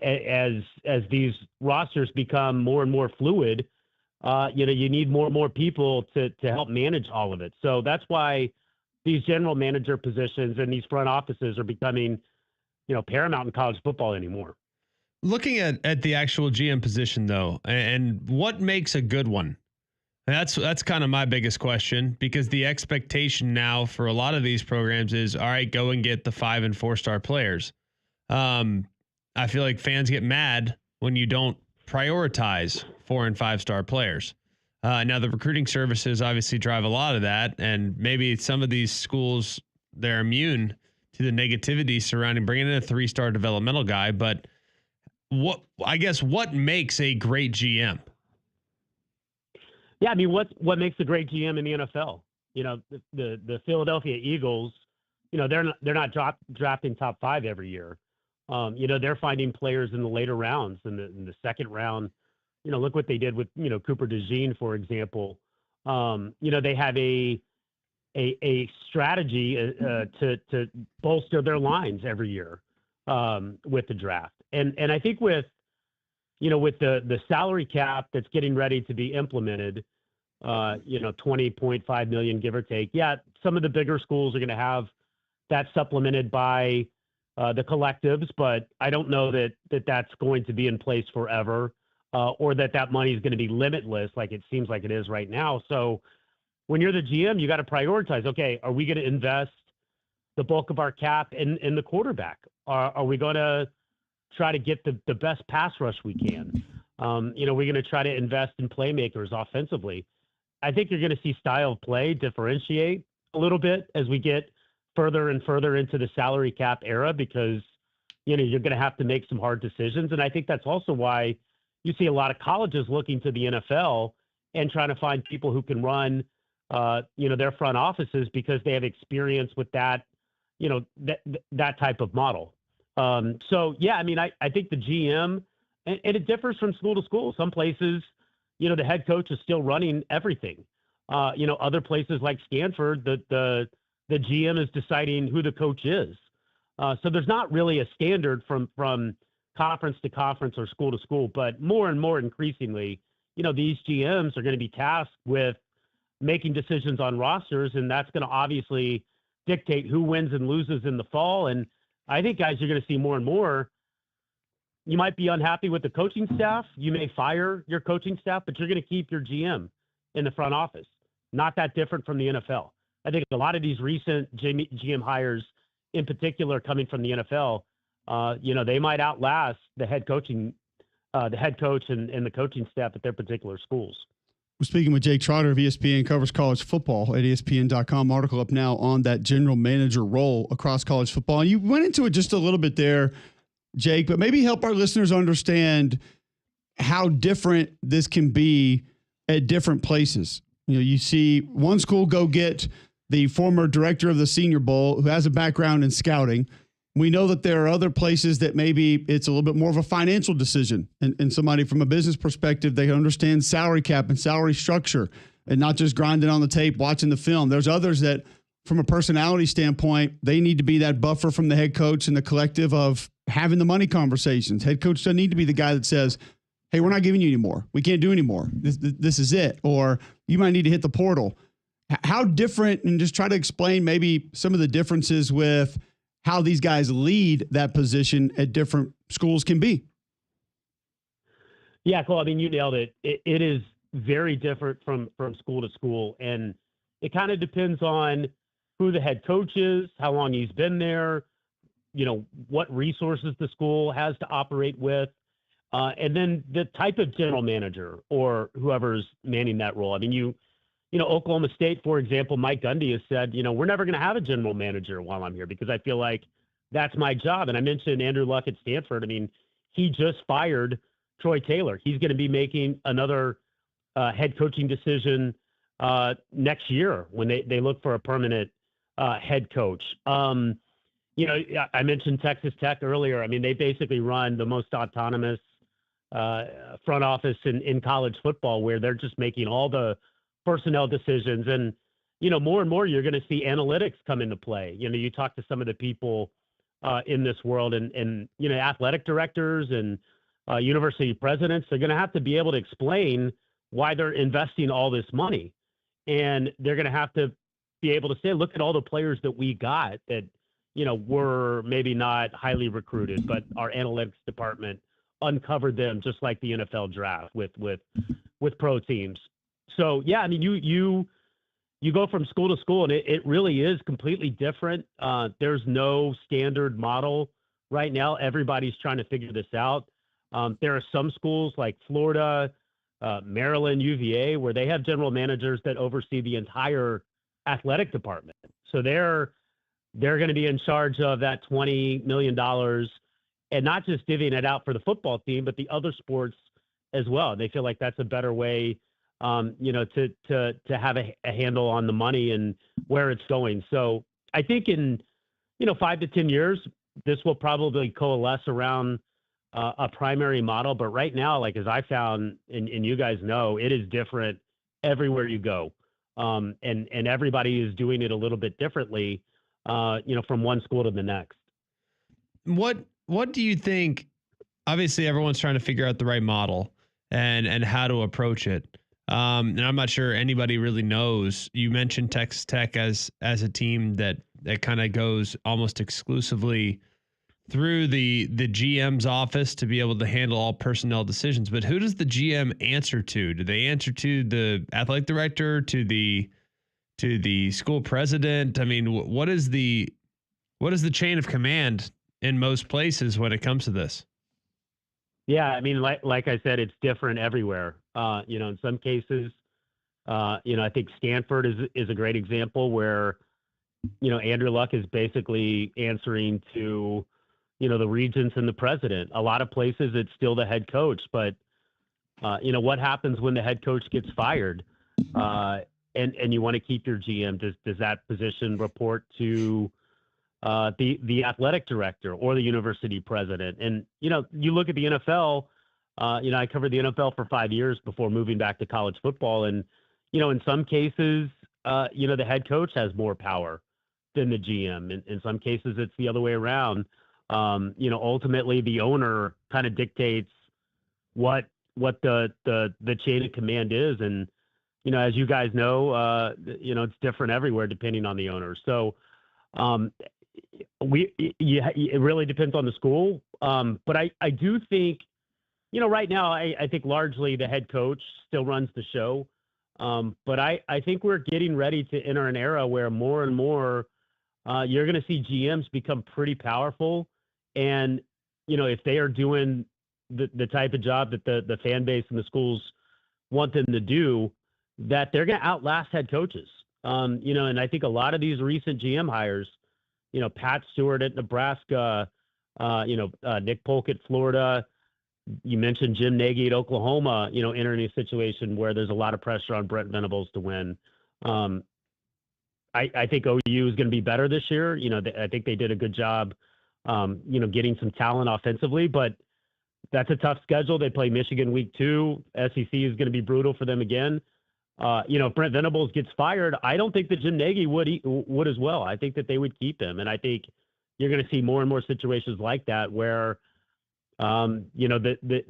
as these rosters become more and more fluid, you need more and more people to help manage all of it. So that's why these general manager positions and these front offices are becoming, paramount in college football anymore. Looking at the actual GM position, though, and what makes a good one? That's kind of my biggest question, because the expectation now for a lot of these programs is, all right, go and get the 5- and 4-star players. I feel like fans get mad when you don't prioritize 4- and 5-star players. Now, the recruiting services obviously drive a lot of that, and maybe some of these schools, they're immune to the negativity surrounding bringing in a 3-star developmental guy. But what makes a great GM? Yeah, I mean, what makes a great GM in the NFL? The Philadelphia Eagles, they're not drafting top 5 every year. They're finding players in the later rounds, in the second round. Look what they did with, Cooper DeJean, for example. They have a strategy to bolster their lines every year with the draft. And I think with the salary cap that's getting ready to be implemented, $20.5 million, give or take. Yeah, some of the bigger schools are going to have that supplemented by the collectives, but I don't know that that's going to be in place forever, or that money is going to be limitless like it seems like it is right now. So when you're the GM, you got to prioritize. Okay, are we going to invest the bulk of our cap in the quarterback? Are we going to try to get the best pass rush we can? We're going to try to invest in playmakers offensively. I think you're going to see style of play differentiate a little bit as we get further and further into the salary cap era, because, you're going to have to make some hard decisions. And I think that's also why you see a lot of colleges looking to the NFL and trying to find people who can run, their front offices, because they have experience with that, that type of model. So, yeah, I think the GM, and it differs from school to school. Some places, the head coach is still running everything. Other places like Stanford, the GM is deciding who the coach is. So there's not really a standard from conference to conference or school to school, but more and more increasingly, these GMs are going to be tasked with making decisions on rosters, and that's going to obviously dictate who wins and loses in the fall. And I think, guys, you're going to see more and more. You might be unhappy with the coaching staff. You may fire your coaching staff, but you're going to keep your GM in the front office. Not that different from the NFL. I think a lot of these recent GM hires, in particular, coming from the NFL, they might outlast the head coach and the coaching staff at their particular schools. We're speaking with Jake Trotter of ESPN, covers college football at ESPN.com. Article up now on that general manager role across college football. And you went into it just a little bit there, Jake, but maybe help our listeners understand how different this can be at different places. You see one school go get the former director of the Senior Bowl who has a background in scouting. We know that there are other places that maybe it's a little bit more of a financial decision, and somebody from a business perspective, they understand salary cap and salary structure and not just grinding on the tape, watching the film. There's others that from a personality standpoint, they need to be that buffer from the head coach and the collective of having the money conversations. Head coach doesn't need to be the guy that says, hey, we're not giving you any more. We can't do any more. This is it. Or you might need to hit the portal. How different, and just try to explain maybe some of the differences with how these guys lead that position at different schools can be. Yeah, Cole, you nailed it. It is very different from school to school. And it kind of depends on who the head coach is, how long he's been there, what resources the school has to operate with, and then the type of general manager or whoever's manning that role. Oklahoma State, for example, Mike Gundy has said, we're never going to have a general manager while I'm here because I feel like that's my job. And I mentioned Andrew Luck at Stanford. He just fired Troy Taylor. He's going to be making another head coaching decision next year when they look for a permanent head coach. I mentioned Texas Tech earlier. They basically run the most autonomous front office in college football, where they're just making all the personnel decisions. And, more and more you're going to see analytics come into play. You talk to some of the people in this world and athletic directors and university presidents, they're going to have to be able to explain why they're investing all this money. And they're going to have to be able to say, look at all the players that we got that, were maybe not highly recruited, but our analytics department uncovered them just like the NFL draft with pro teams. So, yeah, you go from school to school, and it really is completely different. There's no standard model right now. Everybody's trying to figure this out. There are some schools like Florida, Maryland, UVA, where they have general managers that oversee the entire athletic department. So they're going to be in charge of that $20 million and not just divvying it out for the football team, but the other sports as well. They feel like that's a better way to have a handle on the money and where it's going. So I think in, 5 to 10 years, this will probably coalesce around a primary model. But right now, like as I found, and you guys know, it is different everywhere you go. And everybody is doing it a little bit differently, from one school to the next. What do you think? Obviously, everyone's trying to figure out the right model and how to approach it. And I'm not sure anybody really knows. You mentioned Texas Tech as a team that kind of goes almost exclusively through the GM's office to be able to handle all personnel decisions. But who does the GM answer to? Do they answer to the athletic director, to the school president? I mean, what is the chain of command in most places when it comes to this? Yeah, I mean, like I said, it's different everywhere. In some cases, I think Stanford is a great example where, Andrew Luck is basically answering to, the regents and the president. A lot of places it's still the head coach, but what happens when the head coach gets fired, and you want to keep your GM? Does that position report to the athletic director or the university president? And you look at the NFL. I covered the NFL for 5 years before moving back to college football, and in some cases, the head coach has more power than the GM. In some cases, it's the other way around. Ultimately, the owner kind of dictates what the chain of command is, and as you guys know, it's different everywhere depending on the owner. So. It really depends on the school. But I do think, right now, I think largely the head coach still runs the show. But I think we're getting ready to enter an era where more and more you're going to see GMs become pretty powerful. And, if they are doing the type of job that the fan base and the schools want them to do, that they're going to outlast head coaches. And I think a lot of these recent GM hires, Pat Stewart at Nebraska, Nick Polk at Florida. You mentioned Jim Nagy at Oklahoma, entering a situation where there's a lot of pressure on Brent Venables to win. I think OU is going to be better this year. I think they did a good job, getting some talent offensively, but that's a tough schedule. They play Michigan week 2. SEC is going to be brutal for them again. If Brent Venables gets fired, I don't think that Jim Nagy would as well. I think that they would keep him. And I think you're going to see more and more situations like that where, the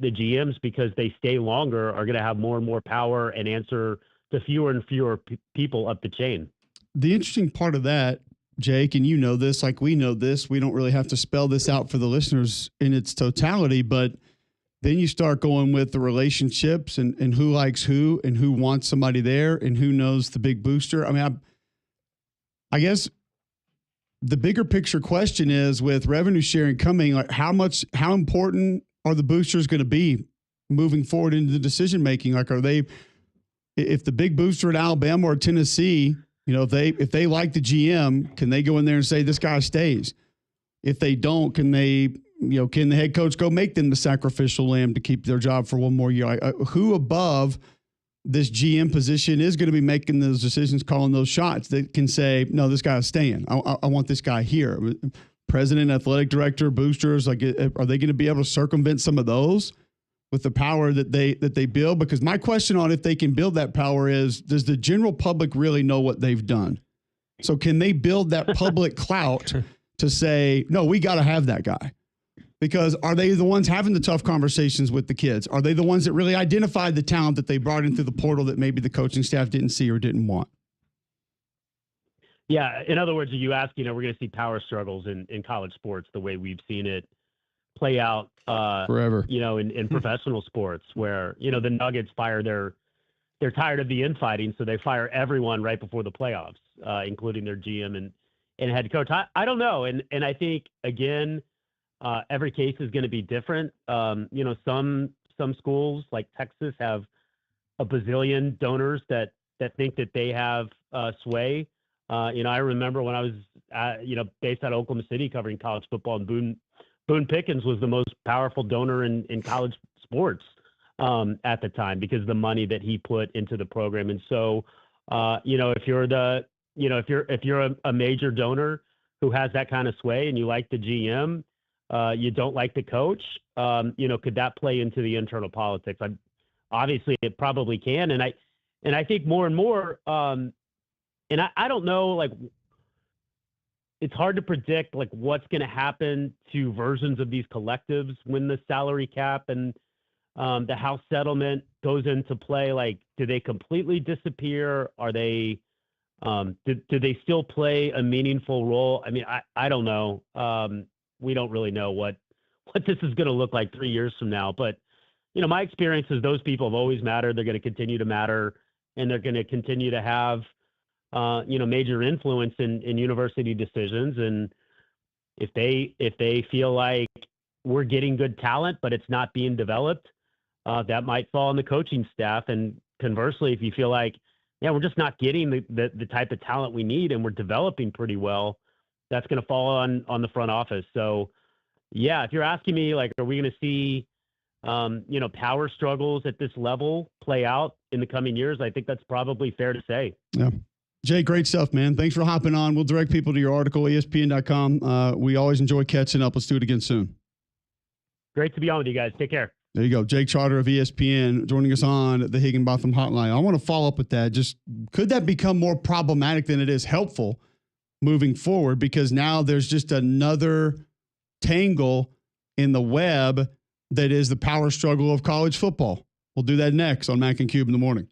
GMs, because they stay longer, are going to have more and more power and answer to fewer and fewer people up the chain. The interesting part of that, Jake, and this, like we know this, we don't really have to spell this out for the listeners in its totality, but then you start going with the relationships and who likes who and who wants somebody there and who knows the big booster. I mean, I guess the bigger picture question is, with revenue sharing coming, like how important are the boosters going to be moving forward into the decision making? Like, if the big booster at Alabama or Tennessee, if they like the GM, can they go in there and say this guy stays? If they don't, can the head coach go make them the sacrificial lamb to keep their job for one more year? Who above this GM position is going to be making those decisions, calling those shots that can say, no, this guy's staying. I want this guy here. President, athletic director, boosters, are they going to be able to circumvent some of those with the power that they build? Because my question on if they can build that power is, does the general public really know what they've done? So can they build that public clout to say, no, we got to have that guy? Because are they the ones having the tough conversations with the kids? Are they the ones that really identified the talent that they brought in through the portal that maybe the coaching staff didn't see or didn't want? Yeah. In other words, are you asking, we're going to see power struggles in college sports the way we've seen it play out forever, in professional sports, where, the Nuggets they're tired of the infighting, so they fire everyone right before the playoffs, including their GM and head coach. I don't know. And I think, again, every case is going to be different. Some schools like Texas have a bazillion donors that think that they have sway. I remember when I was, based out of Oklahoma City covering college football, and Boone Pickens was the most powerful donor in college sports at the time because of the money that he put into the program. And so, if you're a major donor, who has that kind of sway and you like the GM, you don't like the coach, could that play into the internal politics? Obviously, it probably can. And I think more and more, and I don't know, like, it's hard to predict like what's going to happen to versions of these collectives when the salary cap and the House settlement goes into play. Like, do they completely disappear? Are they, do they still play a meaningful role? I mean, I don't know. We don't really know what this is going to look like 3 years from now. But, my experience is those people have always mattered. They're going to continue to matter, and they're going to continue to have, major influence in university decisions. And if they feel like we're getting good talent, but it's not being developed, that might fall on the coaching staff. And conversely, if you feel like, yeah, we're just not getting the type of talent we need and we're developing pretty well, that's going to fall on the front office. So, yeah, if you're asking me, like, are we going to see, power struggles at this level play out in the coming years? I think that's probably fair to say. Yeah. Jay, great stuff, man. Thanks for hopping on. We'll direct people to your article, ESPN.com. We always enjoy catching up. Let's do it again soon. Great to be on with you guys. Take care. There you go. Jake Charter of ESPN joining us on the Higginbotham Hotline. I want to follow up with that. Just could that become more problematic than it is helpful moving forward? Because now there's just another tangle in the web that is the power struggle of college football. We'll do that next on Mac and Cube in the morning.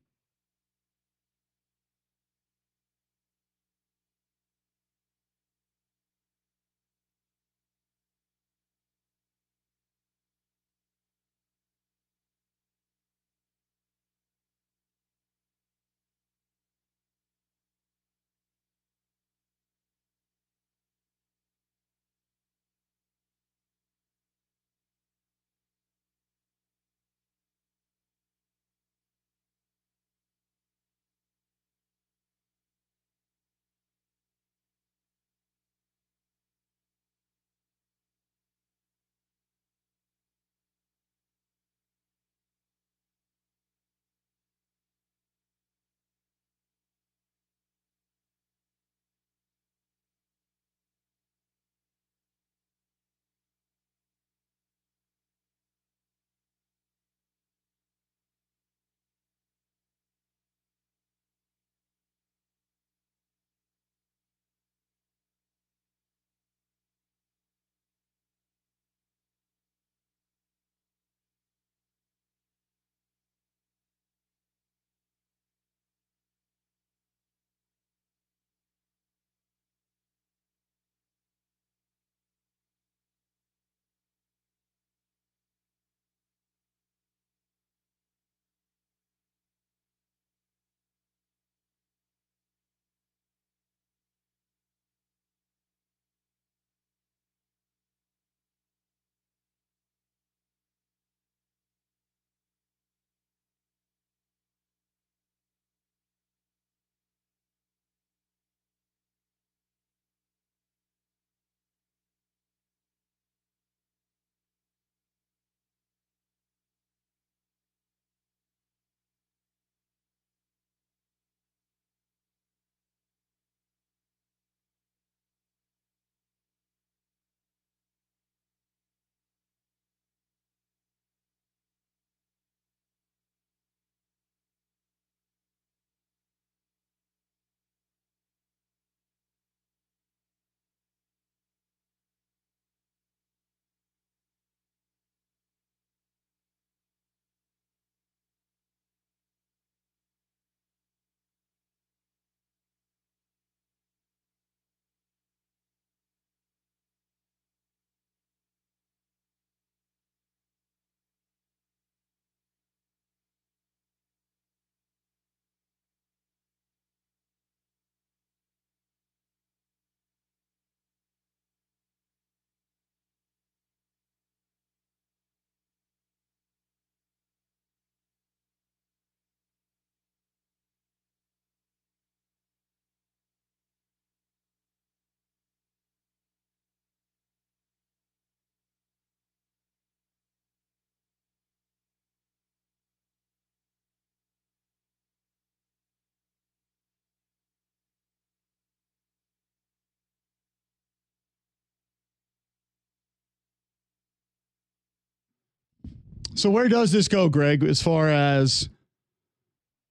So where does this go, Greg, as far as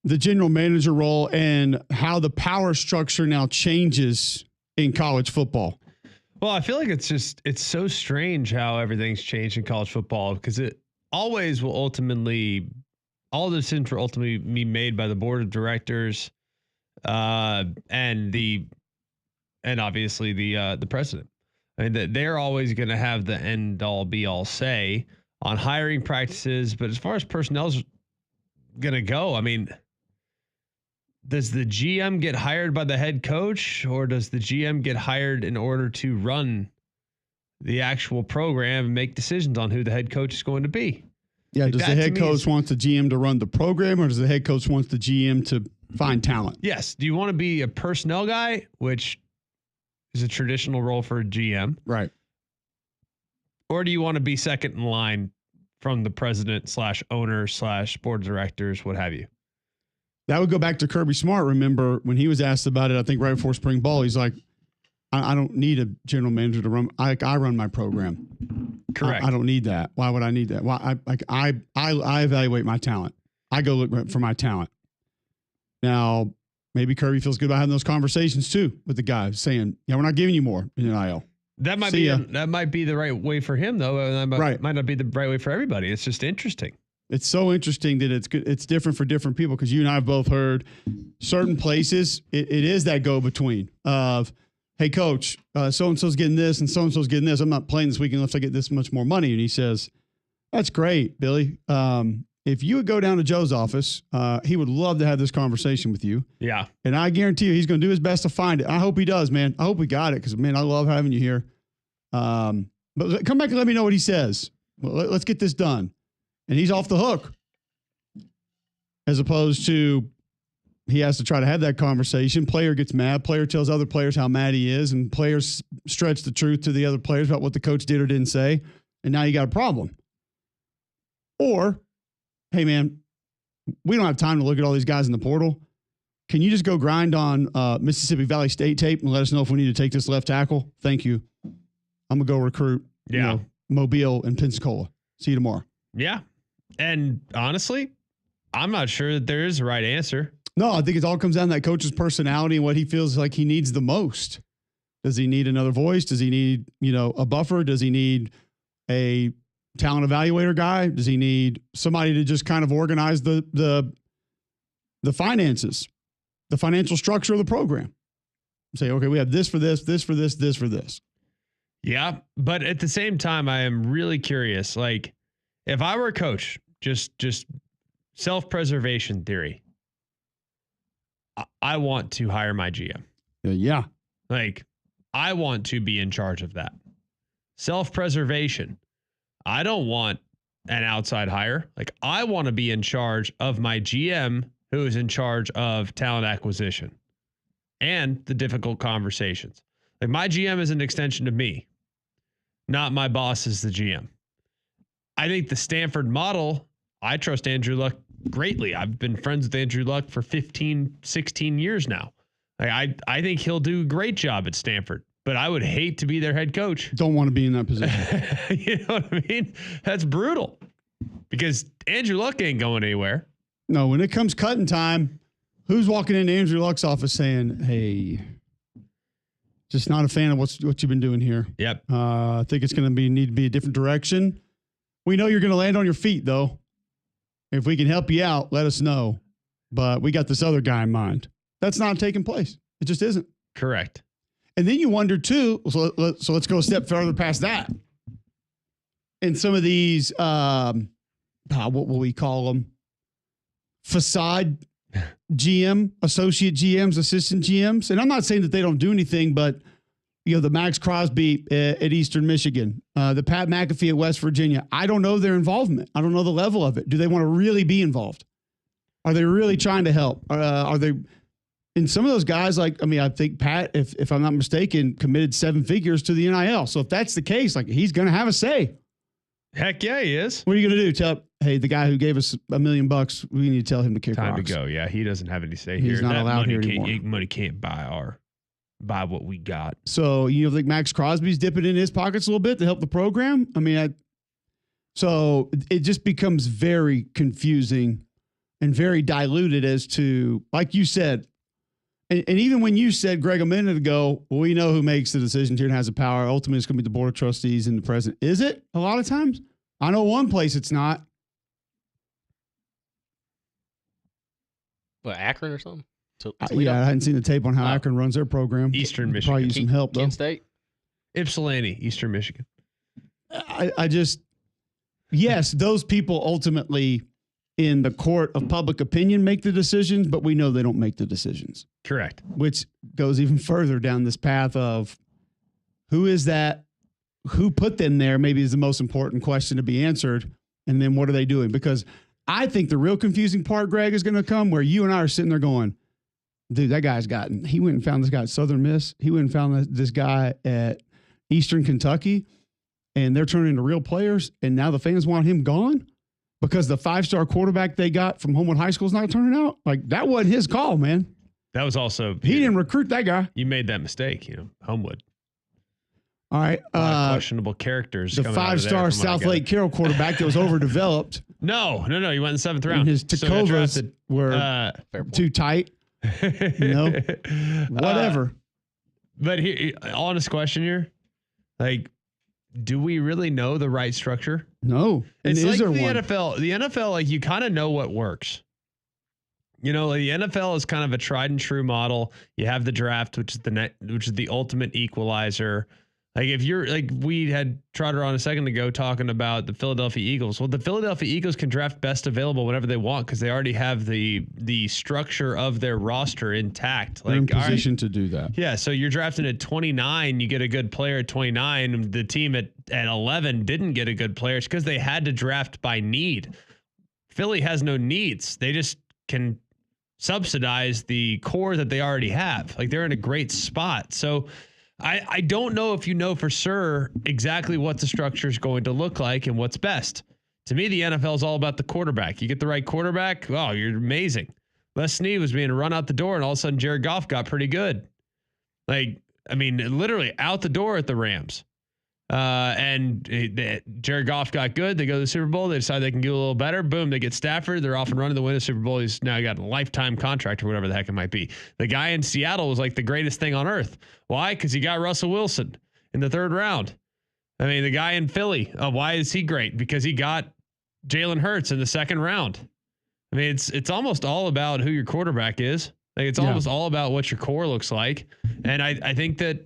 the general manager role and how the power structure now changes in college football? Well, I feel like it's so strange how everything's changed in college football because it always will ultimately, all the decisions will ultimately be made by the board of directors, and obviously the president. I mean, they're always going to have the end all be all say on hiring practices, but as far as personnel's going to go, I mean, does the GM get hired by the head coach, or does the GM get hired in order to run the actual program and make decisions on who the head coach is going to be? Yeah, like does the head coach want the GM to run the program, or does the head coach want the GM to find talent? Yes. Do you want to be a personnel guy, which is a traditional role for a GM? Right. Or do you want to be second in line from the president / owner / board of directors, what have you? That would go back to Kirby Smart. Remember when he was asked about it, I think right before spring ball, he's like, I don't need a general manager to run. I run my program. Correct. I don't need that. Why would I need that? Why? I evaluate my talent. I go look for my talent. Now, maybe Kirby feels good about having those conversations too with the guys, saying, "Yeah, we're not giving you more in NIL." That might be the right way for him, though. That might not be the right way for everybody. It's just interesting. It's so interesting that it's good. It's different for different people because you and I have both heard certain places. It is that go between of, hey, coach, so and so's getting this and so's getting this. I'm not playing this weekend unless I get this much more money. And he says, "That's great, Billy. If you would go down to Joe's office, he would love to have this conversation with you. Yeah, and I guarantee you, he's going to do his best to find it. I hope he does, man. I hope we got it because, man, I love having you here. But come back and let me know what he says. Well, let's get this done." And he's off the hook, as opposed to he has to try to have that conversation. Player gets mad. Player tells other players how mad he is, and players stretch the truth to the other players about what the coach did or didn't say, and now you got a problem. Or, hey, man, we don't have time to look at all these guys in the portal. Can you just go grind on Mississippi Valley State tape and let us know if we need to take this left tackle? Thank you. I'm going to go recruit Mobile and Pensacola. See you tomorrow. Yeah. And honestly, I'm not sure that there is a right answer. No, I think it all comes down to that coach's personality and what he feels like he needs the most. Does he need another voice? Does he need, a buffer? Does he need a talent evaluator guy? Does he need somebody to just kind of organize the finances, the financial structure of the program? Say, okay, we have this for this, this for this, this for this. Yeah, but at the same time, I am really curious. Like, if I were a coach, just self-preservation theory, I want to hire my GM. Yeah. Like, I want to be in charge of that. Self-preservation. I don't want an outside hire. Like, I want to be in charge of my GM, who is in charge of talent acquisition and the difficult conversations. Like, my GM is an extension of me, not my boss is the GM. I think the Stanford model, I trust Andrew Luck greatly. I've been friends with Andrew Luck for 15, 16 years now. I think he'll do a great job at Stanford, but I would hate to be their head coach. Don't want to be in that position. You know what I mean? That's brutal because Andrew Luck ain't going anywhere. No, when it comes cutting time, who's walking into Andrew Luck's office saying, "Hey, just not a fan of what you've been doing here. Yep. I think it's going to need to be a different direction. We know you're going to land on your feet, though. If we can help you out, let us know. But we got this other guy in mind." That's not taking place. It just isn't. Correct. And then you wonder, too, so let's go a step further past that. In some of these, what will we call them? Facade GM, associate GMs, assistant GMs. And I'm not saying that they don't do anything, but the Max Crosby at Eastern Michigan, the Pat McAfee at West Virginia. I don't know their involvement. I don't know the level of it. Do they want to really be involved? Are they really trying to help? Are they? And some of those guys, I think Pat, if I'm not mistaken, committed 7 figures to the NIL. So if that's the case, he's going to have a say. Heck yeah, he is. What are you going to do? Hey, the guy who gave us $1 million, we need to tell him to kick rocks. Time to go. Yeah, he doesn't have any say here. He's not allowed here anymore. Money can't buy what we got. So you think Max Crosby's dipping in his pockets a little bit to help the program? So it just becomes very confusing and very diluted as to, like you said, and even when you said, Greg, a minute ago, well, we know who makes the decisions here and has the power. Ultimately, it's going to be the board of trustees and the president. Is it a lot of times? I know one place it's not. What, Akron or something? Yeah, I hadn't seen the tape on how Akron runs their program. Eastern Michigan. Probably use some help, though. Kent State? Ypsilanti, Eastern Michigan. I just, yes, those people ultimately in the court of public opinion make the decisions, but we know they don't make the decisions. Correct. Which goes even further down this path of who is that? Who put them there maybe is the most important question to be answered. And then what are they doing? Because I think the real confusing part, Greg, is going to come where you and I are sitting there going, dude, that guy's gotten, he went and found this guy at Southern Miss. He went and found this guy at Eastern Kentucky, and they're turning into real players. And now the fans want him gone because the 5-star quarterback they got from Homewood High School is not turning out. Like, that wasn't his call, man. That was also, he didn't recruit that guy. You made that mistake, Homewood. All right. Questionable characters. The 5-star South Lake Carroll quarterback that was overdeveloped. No. He went in the 7th round. And his Tacovas were too tight. Whatever. But here, honest question here. Like, do we really know the right structure? No. It's like the NFL. The NFL, like, you kind of know what works. Like the NFL is kind of a tried and true model. You have the draft, which is the ultimate equalizer. Like if you're like we had Trotter on a second ago talking about the Philadelphia Eagles. Well, the Philadelphia Eagles can draft best available whenever they want because they already have the structure of their roster intact. They're in position to do that. Yeah, so you're drafting at 29, you get a good player at 29. The team at 11 didn't get a good player. It's because they had to draft by need. Philly has no needs. They just can subsidize the core that they already have. Like they're in a great spot. So I don't know if you know for sure exactly what the structure is going to look like and what's best. To me, the NFL is all about the quarterback. You get the right quarterback, oh, you're amazing. Les Snead was being run out the door, and all of a sudden Jared Goff got pretty good. Like, I mean, literally out the door at the Rams. Jared Goff got good. They go to the Super Bowl. They decide they can do a little better. Boom, they get Stafford. They're off and running to win the Super Bowl. He's now got a lifetime contract or whatever the heck it might be. The guy in Seattle was like the greatest thing on earth. Why? Because he got Russell Wilson in the 3rd round. I mean, the guy in Philly, why is he great? Because he got Jalen Hurts in the 2nd round. I mean, it's almost all about who your quarterback is. Like it's almost all about what your core looks like. And I think that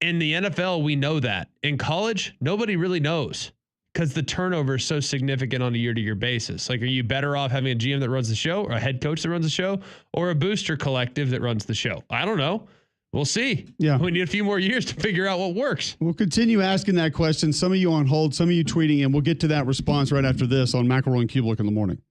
in the NFL, we know that. In college, nobody really knows because the turnover is so significant on a year-to-year basis. Like, are you better off having a GM that runs the show or a head coach that runs the show or a booster collective that runs the show? I don't know. We'll see. Yeah. We need a few more years to figure out what works. We'll continue asking that question. Some of you on hold, some of you tweeting, and we'll get to that response right after this on McElroy and Cubelic in the morning.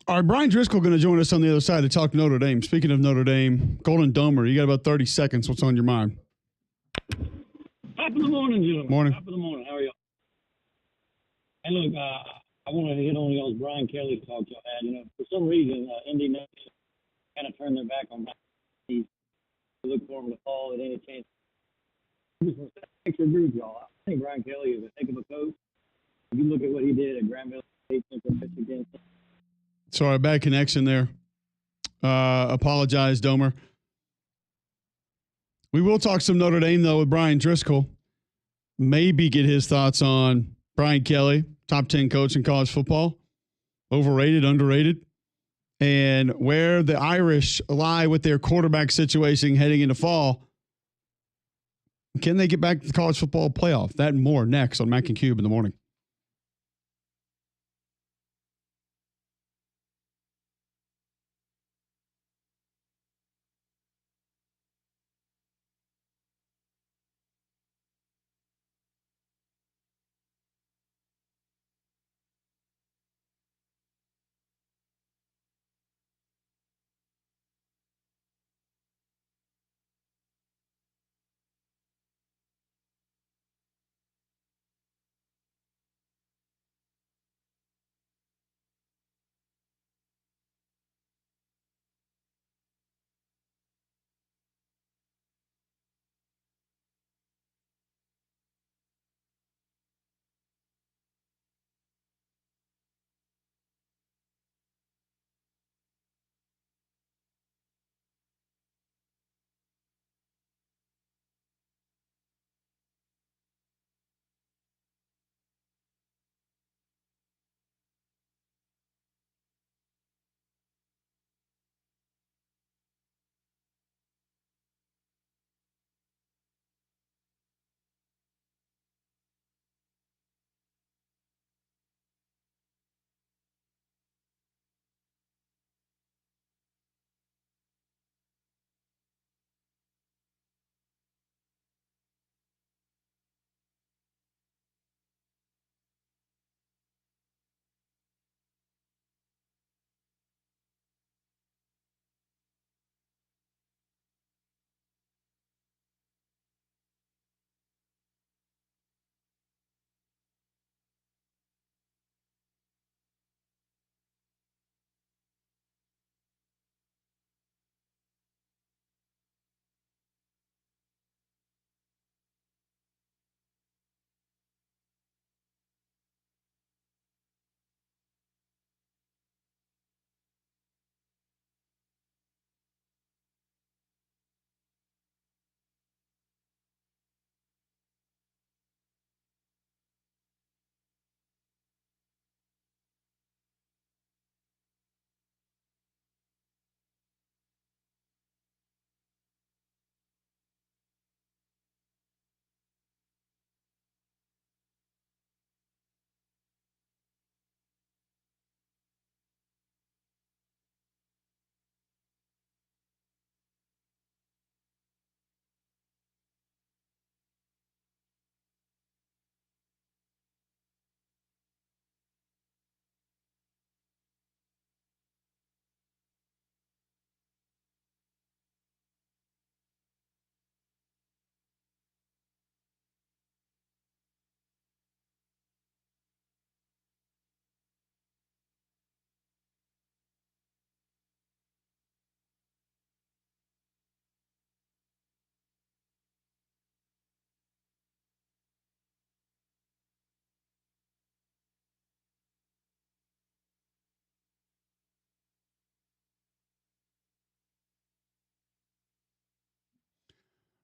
All right, Brian Driscoll going to join us on the other side to talk Notre Dame. Speaking of Notre Dame, Golden Domer, you got about 30 seconds. What's on your mind? Top of the morning, gentlemen. Morning. Top of the morning. How are y'all? Hey, look, I wanted to hit on y'all's Brian Kelly talk y'all had. For some reason, Indy Nation kind of turned their back on Brian. Look for him to fall at any chance. Just want to extra agree with y'all. I think Brian Kelly is a heck of a coach. If you look at what he did at Granville State, Michigan. Sorry, bad connection there. Apologize, Domer. We will talk some Notre Dame, though, with Brian Driscoll. Maybe get his thoughts on Brian Kelly, top 10 coach in college football. Overrated, underrated. And where the Irish lie with their quarterback situation heading into fall. Can they get back to the college football playoff? That and more next on Mac and Cube in the morning.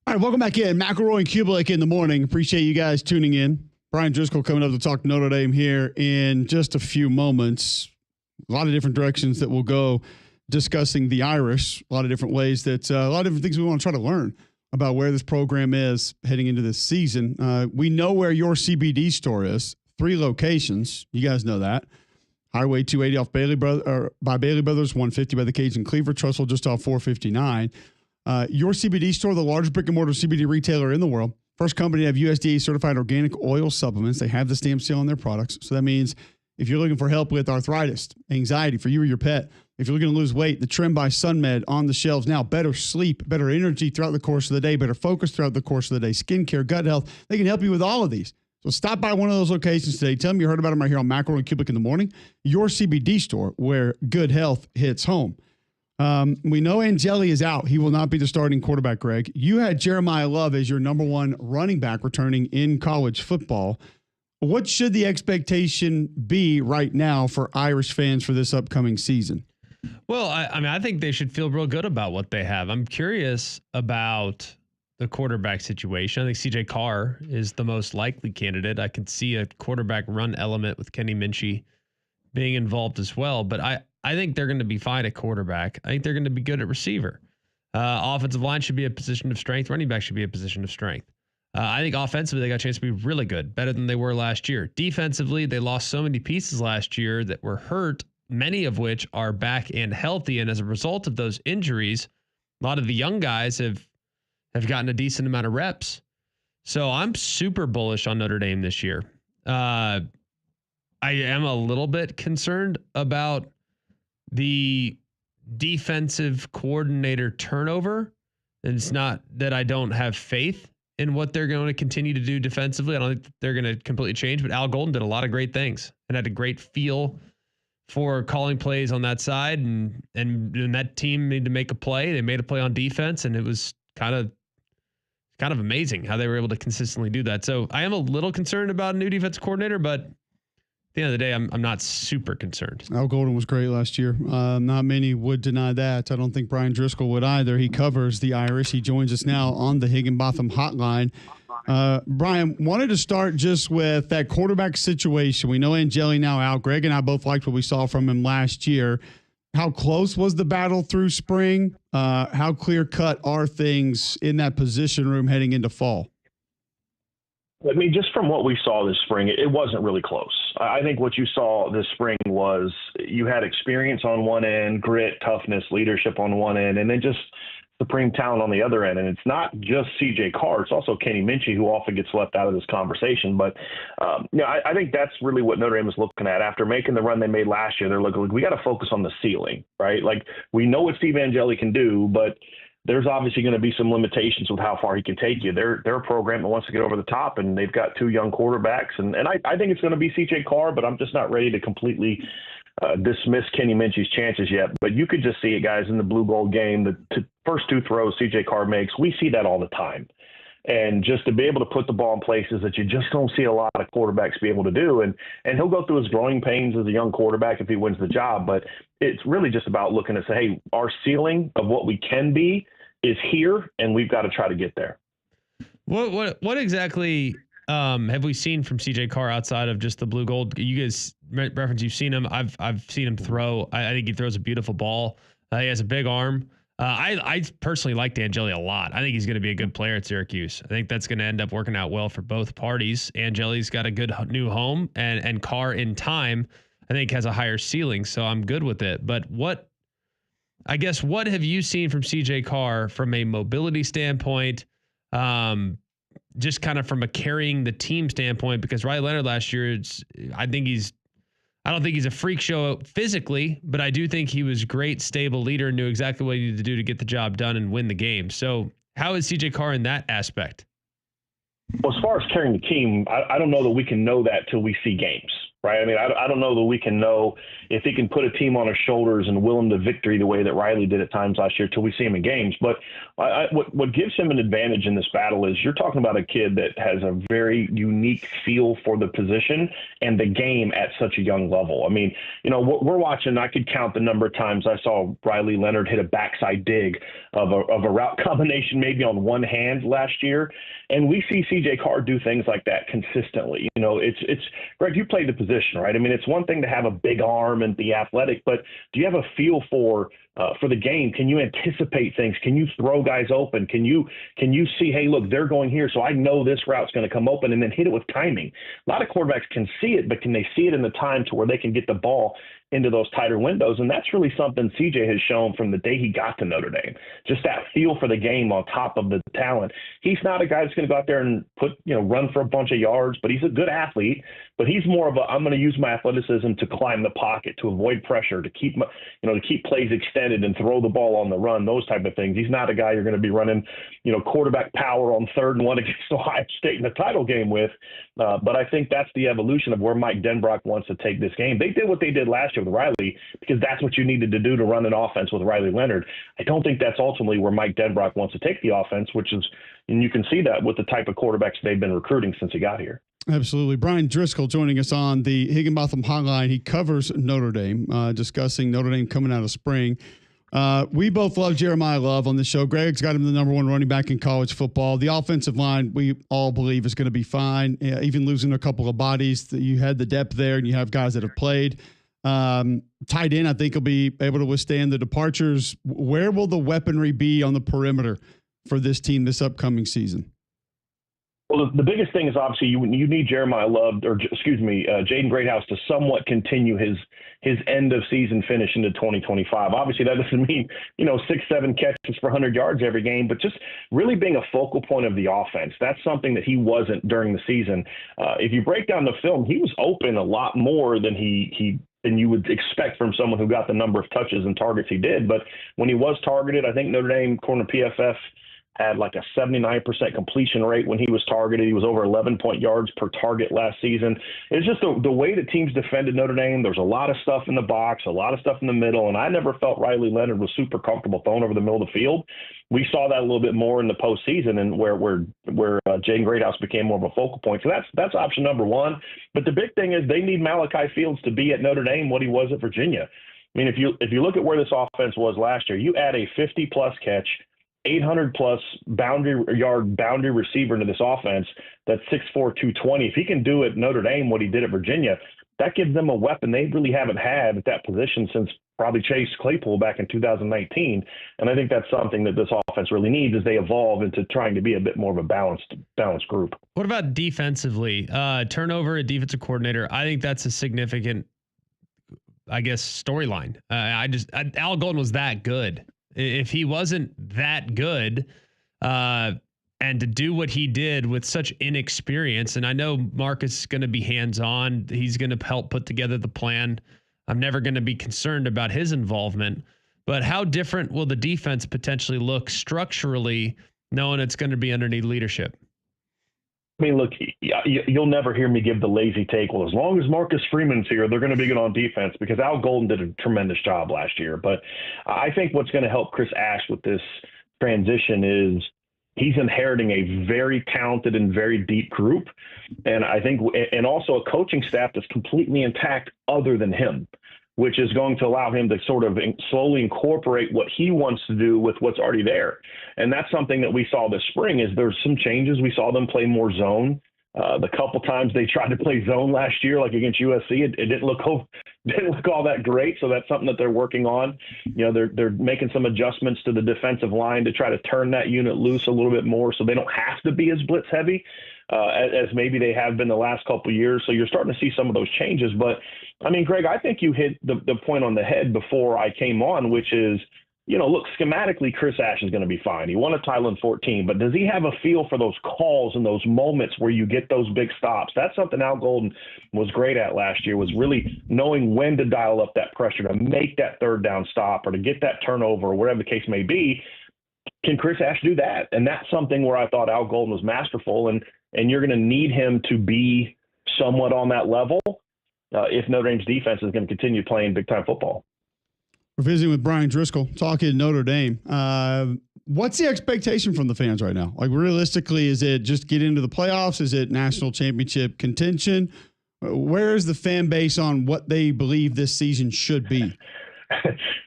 All right, welcome back in. McElroy and Cubelic in the morning. Appreciate you guys tuning in. Brian Driscoll coming up to talk Notre Dame here in just a few moments. A lot of different directions that we'll go discussing the Irish. A lot of different ways that a lot of different things we want to try to learn about where this program is heading into this season. We know where your CBD store is. 3 locations. You guys know that. Highway 280 off by Bailey Brothers, 150 by the Cajun Cleaver, Trussell just off 459. Your CBD store, the largest brick and mortar CBD retailer in the world. First company to have USDA certified organic oil supplements. They have the stamp seal on their products. So that means If you're looking for help with arthritis, anxiety for you or your pet, if you're looking to lose weight, the Trim by SunMed on the shelves now. Better sleep, better energy throughout the course of the day, better focus throughout the course of the day, skincare, gut health. They can help you with all of these. So stop by one of those locations today. Tell them you heard about them right here on McElroy and Cubelic in the morning, your CBD store where good health hits home. We know Angeli is out. He will not be the starting quarterback, Greg. You had Jeremiah Love as your number one running back returning in college football. What should the expectation be right now for Irish fans for this upcoming season? Well, I think they should feel real good about what they have. I'm curious about the quarterback situation. I think CJ Carr is the most likely candidate. I can see a quarterback run element with Kenny Minchey being involved as well, but I think they're going to be fine at quarterback. I think they're going to be good at receiver. Offensive line should be a position of strength. Running back should be a position of strength. I think offensively, they got a chance to be really good, better than they were last year. Defensively, they lost so many pieces last year that were hurt, many of which are back and healthy. And as a result of those injuries, a lot of the young guys have gotten a decent amount of reps. So I'm super bullish on Notre Dame this year. I am a little bit concerned about the defensive coordinator turnover. And it's not that I don't have faith in what they're going to continue to do defensively. I don't think they're going to completely change, but Al Golden did a lot of great things and had a great feel for calling plays on that side. And that team needed to make a play. They made a play on defense, and it was kind of amazing how they were able to consistently do that. So I am a little concerned about a new defensive coordinator, but at the end of the day, I'm not super concerned. Al Golden was great last year. Not many would deny that. I don't think Brian Driscoll would either. He covers the Irish. He joins us now on the Higginbotham hotline. Brian, wanted to start just with that quarterback situation. We know Angeli now out. Greg and I both liked what we saw from him last year. How close was the battle through spring? How clear-cut are things in that position room heading into fall? I mean, just from what we saw this spring, it wasn't really close. I think what you saw this spring was you had experience on one end, grit, toughness, leadership on one end, and then just supreme talent on the other end. And it's not just CJ Carr. It's also Kenny Minchey, who often gets left out of this conversation. But, I think that's really what Notre Dame is looking at. After making the run they made last year, they're looking like, we got to focus on the ceiling, right? Like, we know what Steve Angeli can do, but there's obviously going to be some limitations with how far he can take you. They're a program that wants to get over the top, and they've got two young quarterbacks. And I think it's going to be CJ Carr, but I'm just not ready to completely dismiss Kenny Minchey's chances yet. But you could just see it, guys, in the blue gold game. The first two throws CJ Carr makes, we see that all the time. And just to be able to put the ball in places that you just don't see a lot of quarterbacks be able to do. And he'll go through his growing pains as a young quarterback if he wins the job. But it's really just about looking to say, hey, our ceiling of what we can be is here, and we've got to try to get there. What exactly have we seen from CJ Carr outside of just the blue gold? You guys reference you've seen him. I've seen him throw. I think he throws a beautiful ball. He has a big arm. I personally liked Angeli a lot. I think he's going to be a good player at Syracuse. I think that's going to end up working out well for both parties. Angeli's got a good new home, and Carr in time, I think, has a higher ceiling. So I'm good with it. But what have you seen from CJ Carr from a mobility standpoint? Just kind of from a carrying the team standpoint, because Riley Leonard last year, I don't think he's a freak show physically, but I do think he was a great, stable leader, knew exactly what he needed to do to get the job done and win the game. So how is CJ Carr in that aspect? Well, as far as carrying the team, I don't know that we can know that till we see games, right? I mean, I don't know that we can know if he can put a team on his shoulders and will him to victory the way that Riley did at times last year till we see him in games. But what gives him an advantage in this battle is you're talking about a kid that has a very unique feel for the position and the game at such a young level. I mean, we're watching, I could count the number of times I saw Riley Leonard hit a backside dig of a route combination maybe on one hand last year. And we see CJ Carr do things like that consistently. It's Greg, you played the position, right? I mean, it's one thing to have a big arm and be athletic, but do you have a feel for the game? Can you anticipate things? Can you throw guys open? Can you see, hey, look, they're going here, so I know this route's going to come open, and then hit it with timing? A lot of quarterbacks can see it, but can they see it in the time to where they can get the ball into those tighter windows. And that's really something CJ has shown from the day he got to Notre Dame, just that feel for the game on top of the talent. He's not a guy that's going to go out there and run for a bunch of yards, but he's a good athlete. But he's more of I'm going to use my athleticism to climb the pocket, to avoid pressure, to keep plays extended and throw the ball on the run, those type of things. He's not a guy you're going to be running, quarterback power on 3rd and 1 against Ohio State in the title game with. But I think that's the evolution of where Mike Denbrock wants to take this game. They did what they did last year with Riley because that's what you needed to do to run an offense with Riley Leonard. I don't think that's ultimately where Mike Denbrock wants to take the offense, and you can see that with the type of quarterbacks they've been recruiting since he got here. Absolutely. Brian Driscoll joining us on the Higginbotham Hotline. He covers Notre Dame, discussing Notre Dame coming out of spring. We both love Jeremiah Love on the show. Greg's got him the number 1 running back in college football. The offensive line, we all believe, is going to be fine. Even losing a couple of bodies, you had the depth there, and you have guys that have played. Tight end, I think, will be able to withstand the departures. Where will the weaponry be on the perimeter for this team this upcoming season? Well, the biggest thing is obviously you need Jeremiah Love, Jaden Greathouse to somewhat continue his end of season finish into 2025. Obviously, that doesn't mean 6-7 catches for 100 yards every game, but just really being a focal point of the offense. That's something that he wasn't during the season. If you break down the film, he was open a lot more than than you would expect from someone who got the number of touches and targets he did. But when he was targeted, I think Notre Dame, according to PFF, had like a 79% completion rate when he was targeted. He was over 11 yards per target last season. It's just the way that teams defended Notre Dame. There's a lot of stuff in the box, a lot of stuff in the middle, and I never felt Riley Leonard was super comfortable throwing over the middle of the field. We saw that a little bit more in the postseason, and where Jaden Greathouse became more of a focal point. So that's option number 1. But the big thing is they need Malachi Fields to be at Notre Dame what he was at Virginia. I mean, if you look at where this offense was last year, you add a 50-plus catch, 800-plus boundary receiver into this offense that's 6'4", 220. If he can do at Notre Dame what he did at Virginia, that gives them a weapon they really haven't had at that position since probably Chase Claypool back in 2019. And I think that's something that this offense really needs as they evolve into trying to be a bit more of a balanced group. What about defensively? Turnover at defensive coordinator. I think that's a significant, storyline. Al Golden was that good. If he wasn't that good, and to do what he did with such inexperience, and I know Marcus is going to be hands-on, he's going to help put together the plan. I'm never going to be concerned about his involvement, but how different will the defense potentially look structurally, knowing it's going to be underneath leadership? I mean, look, you'll never hear me give the lazy take. Well, as long as Marcus Freeman's here, they're going to be good on defense because Al Golden did a tremendous job last year. But I think what's going to help Chris Ash with this transition is he's inheriting a very talented and very deep group. And I think, and also a coaching staff that's completely intact other than him, which is going to allow him to sort of slowly incorporate what he wants to do with what's already there. And that's something that we saw this spring is there's some changes. We saw them play more zone. The couple times they tried to play zone last year, like against USC, it didn't look all that great. So that's something that they're working on. They're making some adjustments to the defensive line to try to turn that unit loose a little bit more so they don't have to be as blitz heavy as maybe they have been the last couple of years. So you're starting to see some of those changes. But I mean, Greg, I think you hit the point on the head before I came on, which is, look, schematically, Chris Ash is going to be fine. He won a title in 2014, but does he have a feel for those calls and those moments where you get those big stops? That's something Al Golden was great at last year, was really knowing when to dial up that pressure to make that third down stop or to get that turnover or whatever the case may be. Can Chris Ash do that? And that's something where I thought Al Golden was masterful, and you're going to need him to be somewhat on that level if Notre Dame's defense is going to continue playing big-time football. We're visiting with Brian Driscoll, talking Notre Dame. What's the expectation from the fans right now? Like, realistically, is it just get into the playoffs? Is it national championship contention? Where is the fan base on what they believe this season should be?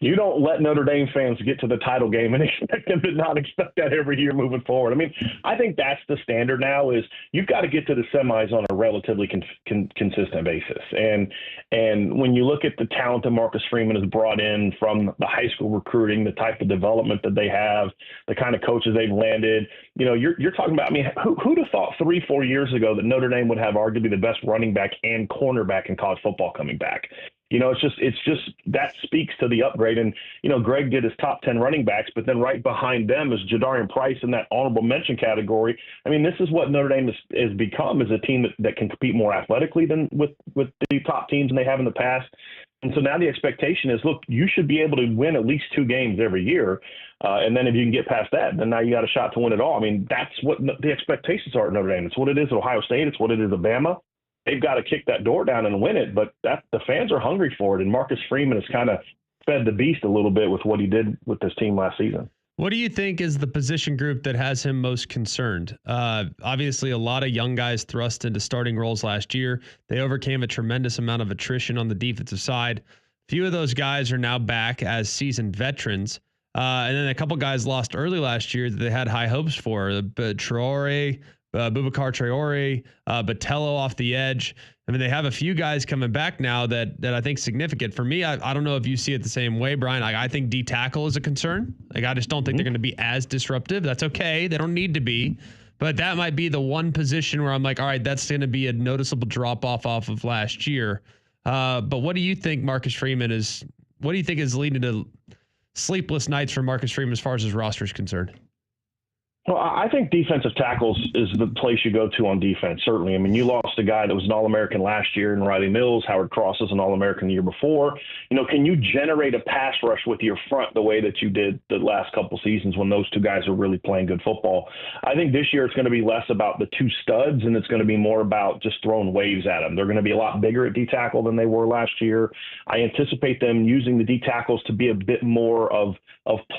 You don't let Notre Dame fans get to the title game and expect them to not expect that every year moving forward. I mean, I think that's the standard now is you've got to get to the semis on a relatively consistent basis. And when you look at the talent that Marcus Freeman has brought in from the high school recruiting, the type of development that they have, the kind of coaches they've landed, you're talking about, I mean, who'd have thought 3-4 years ago that Notre Dame would have arguably the best running back and cornerback in college football coming back? It's just that speaks to the upgrade. And, Greg did his top 10 running backs, but then right behind them is Jadarian Price in that honorable mention category. I mean, this is what Notre Dame has become, is a team that can compete more athletically than with the top teams they have in the past. And so now the expectation is, look, you should be able to win at least 2 games every year. And then if you can get past that, then now you got a shot to win it all. I mean, that's what the expectations are at Notre Dame. It's what it is at Ohio State. It's what it is at Bama. They've got to kick that door down and win it, but the fans are hungry for it. And Marcus Freeman has kind of fed the beast a little bit with what he did with this team last season. What do you think is the position group that has him most concerned? Obviously, a lot of young guys thrust into starting roles last year. They overcame a tremendous amount of attrition on the defensive side. Few of those guys are now back as seasoned veterans. And then a couple guys lost early last year that they had high hopes for. Traore, Boubacar Traore, Botello off the edge. I mean, they have a few guys coming back now that I think significant. For me, I don't know if you see it the same way, Brian. I think D tackle is a concern. I just don't think they're going to be as disruptive. That's okay. They don't need to be. But that might be the one position where I'm like, all right, that's going to be a noticeable drop off of last year. But what do you think Marcus Freeman is? What do you think is leading to sleepless nights for Marcus Freeman as far as his roster is concerned? Well, I think defensive tackles is the place you go to on defense, certainly. I mean, you lost a guy that was an All-American last year in Riley Mills. Howard Cross was an All-American the year before. Can you generate a pass rush with your front the way that you did the last couple seasons when those two guys are really playing good football? I think this year it's going to be less about the two studs, and it's going to be more about just throwing waves at them. They're going to be a lot bigger at D-tackle than they were last year. I anticipate them using the D-tackles to be a bit more of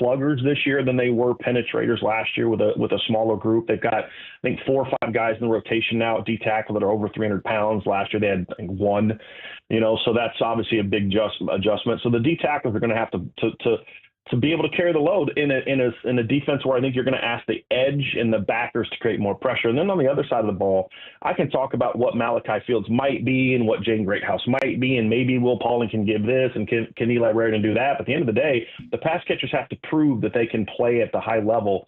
pluggers this year than they were penetrators last year with a smaller group. They've got, I think, 4 or 5 guys in the rotation now at D-tackle that are over 300 pounds. Last year they had, I think, 1, so that's obviously a big adjustment. So the D-tackles are going to have to be able to carry the load in a defense where I think you're going to ask the edge and the backers to create more pressure. And then on the other side of the ball, I can talk about what Malachi Fields might be and what Jaden Greathouse might be, and maybe Will Pauling can give this and can Eli Rarian do that. But at the end of the day, the pass catchers have to prove that they can play at the high level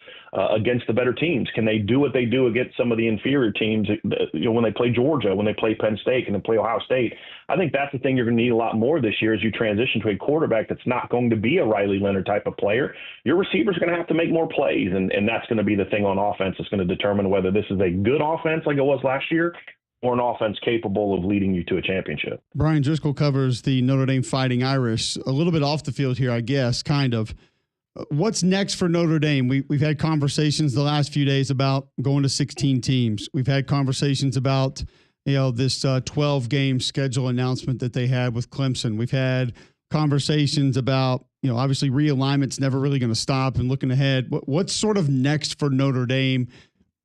against the better teams. Can they do what they do against some of the inferior teams, when they play Georgia, when they play Penn State, and they play Ohio State? I think that's the thing you're going to need a lot more this year as you transition to a quarterback that's not going to be a Riley Leonard type of player. Your receivers are going to have to make more plays, and that's going to be the thing on offense that's going to determine whether this is a good offense like it was last year or an offense capable of leading you to a championship. Brian Driscoll covers the Notre Dame Fighting Irish. A little bit off the field here, I guess, kind of. What's next for Notre Dame? We've had conversations the last few days about going to 16 teams. We've had conversations about this 12-game schedule announcement that they had with Clemson. We've had conversations about, obviously realignment's never really going to stop, and looking ahead. What's sort of next for Notre Dame,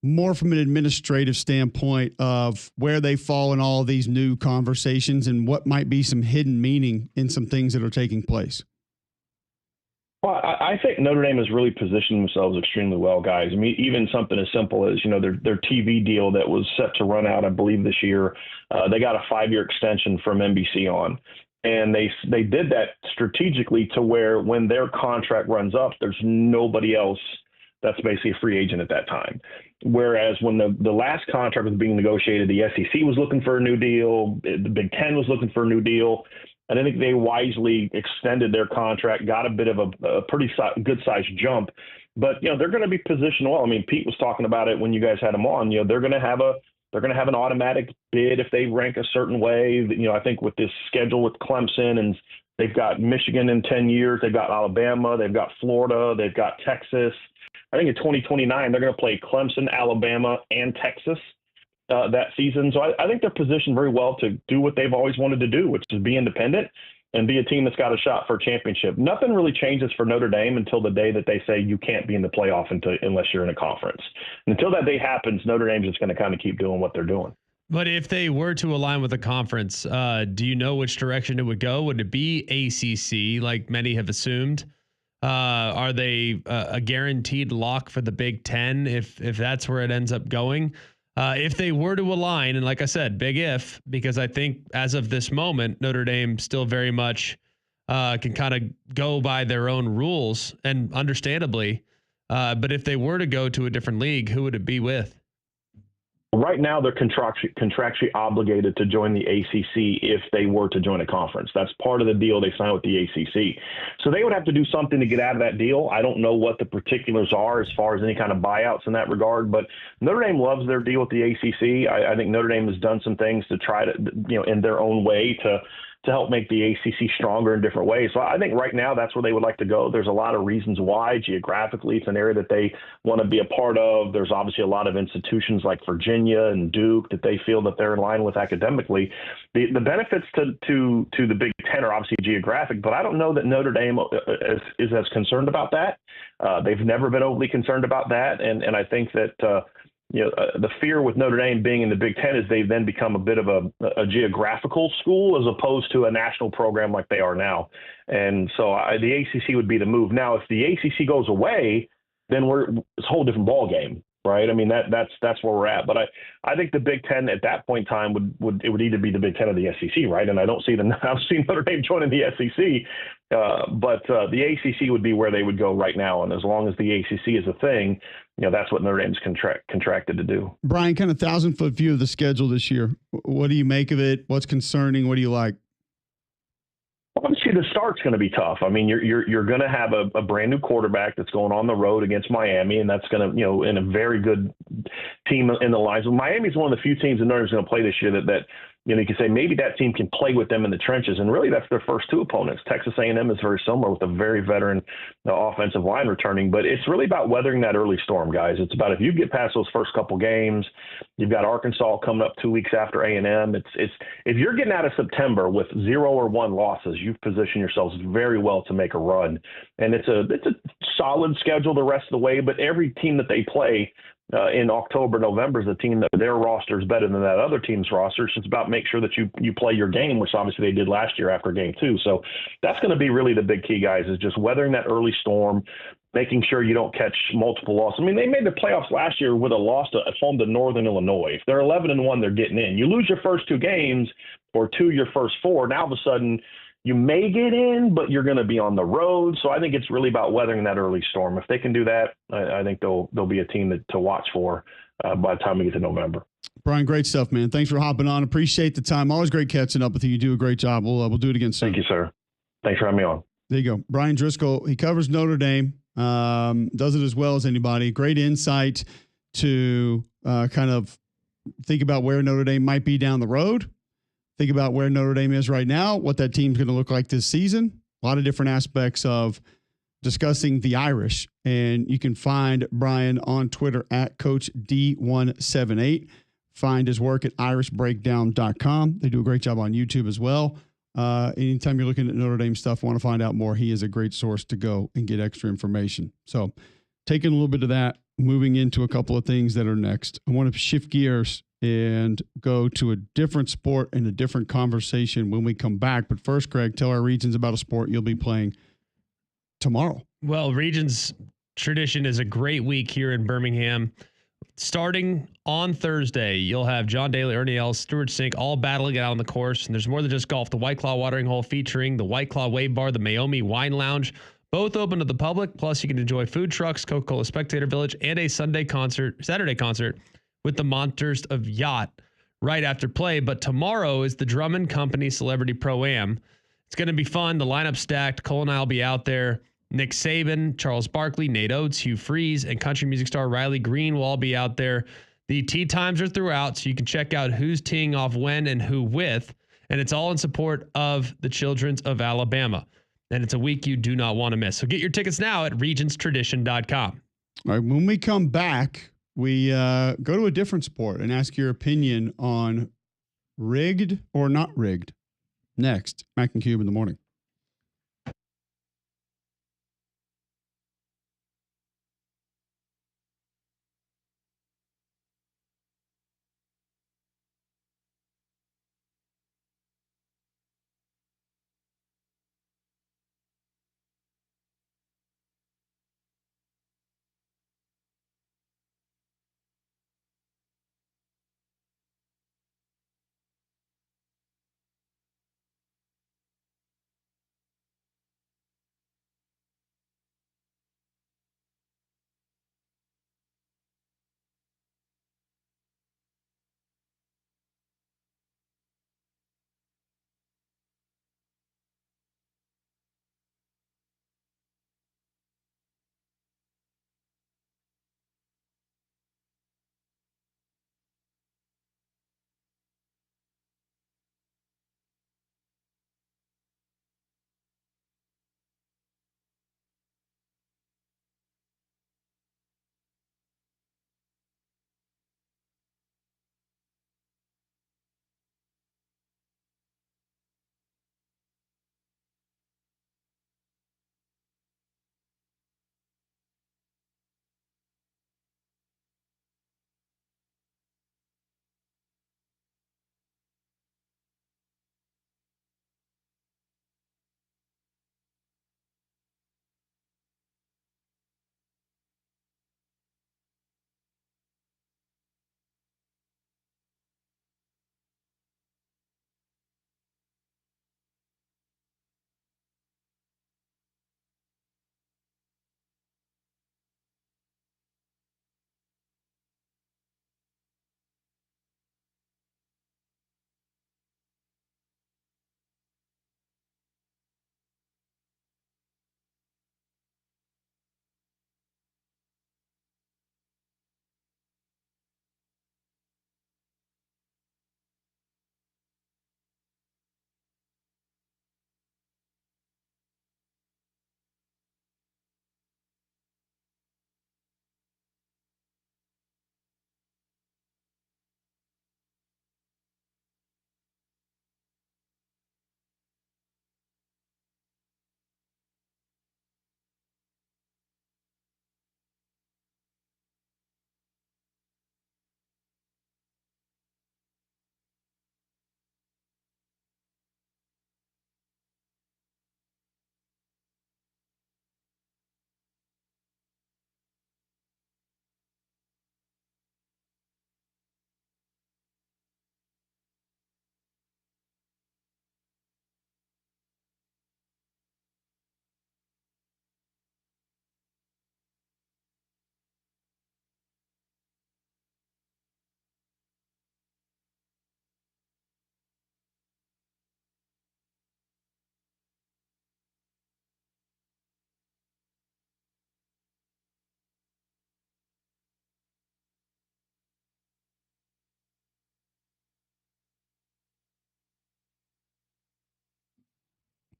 more from an administrative standpoint of where they fall in all of these new conversations and what might be some hidden meaning in some things that are taking place? Well, I think Notre Dame has really positioned themselves extremely well, guys. I mean, even something as simple as, their TV deal that was set to run out, I believe, this year, they got a 5-year extension from NBC on. And they did that strategically to where when their contract runs up, there's nobody else that's basically a free agent at that time. Whereas when the last contract was being negotiated, the SEC was looking for a new deal, the Big Ten was looking for a new deal. And I think they wisely extended their contract, got a bit of a pretty good-sized jump. But, they're going to be positioned well. I mean, Pete was talking about it when you guys had him on. They're going to have an automatic bid if they rank a certain way. I think with this schedule with Clemson, and they've got Michigan in 10 years, they've got Alabama, they've got Florida, they've got Texas. I think in 2029, they're going to play Clemson, Alabama, and Texas that season. So I think they're positioned very well to do what they've always wanted to do, which is be independent and be a team that's got a shot for a championship. Nothing really changes for Notre Dame until the day that they say you can't be in the playoff unless you're in a conference. And until that day happens, Notre Dame's just going to kind of keep doing what they're doing. But if they were to align with a conference, do you know which direction it would go? Would it be ACC, like many have assumed? Are they a guaranteed lock for the Big Ten if that's where it ends up going? If they were to align, and like I said, big if, because I think as of this moment, Notre Dame still very much can kind of go by their own rules, and understandably. But if they were to go to a different league, who would it be with? Right now, they're contractually obligated to join the ACC if they were to join a conference. That's part of the deal they signed with the ACC. So they would have to do something to get out of that deal. I don't know what the particulars are as far as any kind of buyouts in that regard, but Notre Dame loves their deal with the ACC. I think Notre Dame has done some things to try to, in their own way to help make the ACC stronger in different ways. So I think right now that's where they would like to go. There's a lot of reasons why. Geographically, it's an area that they want to be a part of. There's obviously a lot of institutions like Virginia and Duke that they feel that they're in line with academically. The benefits to the Big Ten are obviously geographic, but I don't know that Notre Dame is as concerned about that. They've never been overly concerned about that, and I think that the fear with Notre Dame being in the Big Ten is they then become a bit of a geographical school as opposed to a national program like they are now. And so the ACC would be the move. Now, if the ACC goes away, then it's a whole different ball game, right? I mean, that's where we're at. But I think the Big Ten at that point in time would either be the Big Ten or the SEC, right? And I don't see Notre Dame joining the SEC. But the ACC would be where they would go right now. And as long as the ACC is a thing, that's what Notre Dame's contracted to do. Brian, kind of 1,000-foot view of the schedule this year. What do you make of it? What's concerning? What do you like? Obviously, the start's going to be tough. I mean, you're going to have a brand new quarterback that's going on the road against Miami, and that's going to, in a very good team in the lines. Miami's one of the few teams that Notre Dame's going to play this year that you can say maybe that team can play with them in the trenches, and really that's their first two opponents. Texas A&M is very similar with a very veteran offensive line returning, but it's really about weathering that early storm, guys. It's about if you get past those first couple games, you've got Arkansas coming up 2 weeks after A&M. It's if you're getting out of September with 0 or 1 losses, you've positioned yourselves very well to make a run, and it's a solid schedule the rest of the way. But every team that they play in October, November is a team that their roster is better than that other team's roster. It's just about make sure that you play your game, which obviously they did last year after game 2. So that's going to be really the big key, guys, is just weathering that early storm, making sure you don't catch multiple losses. I mean, they made the playoffs last year with a loss at home to Northern Illinois. If they're 11-1, they're getting in. You lose your first 2 games or your first 4, now all of a sudden you may get in, but you're going to be on the road. So I think it's really about weathering that early storm. If they can do that, I think they'll be a team to watch for by the time we get to November. Brian, great stuff, man. Thanks for hopping on. Appreciate the time. Always great catching up with you. You do a great job. We'll do it again soon. Thank you, sir. Thanks for having me on. There you go. Brian Driscoll, he covers Notre Dame, does it as well as anybody. Great insight to kind of think about where Notre Dame might be down the road. Think about where Notre Dame is right now, what that team's going to look like this season. A lot of different aspects of discussing the Irish. And you can find Brian on Twitter at CoachD178. Find his work at irishbreakdown.com. They do a great job on YouTube as well. Anytime you're looking at Notre Dame stuff, want to find out more, he is a great source to go and get extra information. So taking a little bit of that, moving into a couple of things that are next. I want to shift gears and go to a different sport and a different conversation when we come back. But first, Greg, tell our regions about a sport you'll be playing tomorrow. Well, Regions Tradition is a great week here in Birmingham. Starting on Thursday, you'll have John Daly, Ernie Els, Stuart Sink all battling it out on the course. And there's more than just golf. The White Claw Watering Hole featuring the White Claw Wave Bar, the Maomi Wine Lounge, both open to the public. Plus, you can enjoy food trucks, Coca-Cola Spectator Village, and a Saturday concert with the Monsters of Yacht right after play. But tomorrow is the Drummond Company Celebrity Pro-Am. It's going to be fun. The lineup's stacked. Cole and I will be out there. Nick Saban, Charles Barkley, Nate Oates, Hugh Freeze, and country music star Riley Green will all be out there. The tee times are throughout, so you can check out who's teeing off when and who with. And it's all in support of the Children's of Alabama. And it's a week you do not want to miss. So get your tickets now at regentstradition.com. All right, when we come back, we go to a different sport and ask your opinion on rigged or not rigged. Next, Mac and Cube in the morning.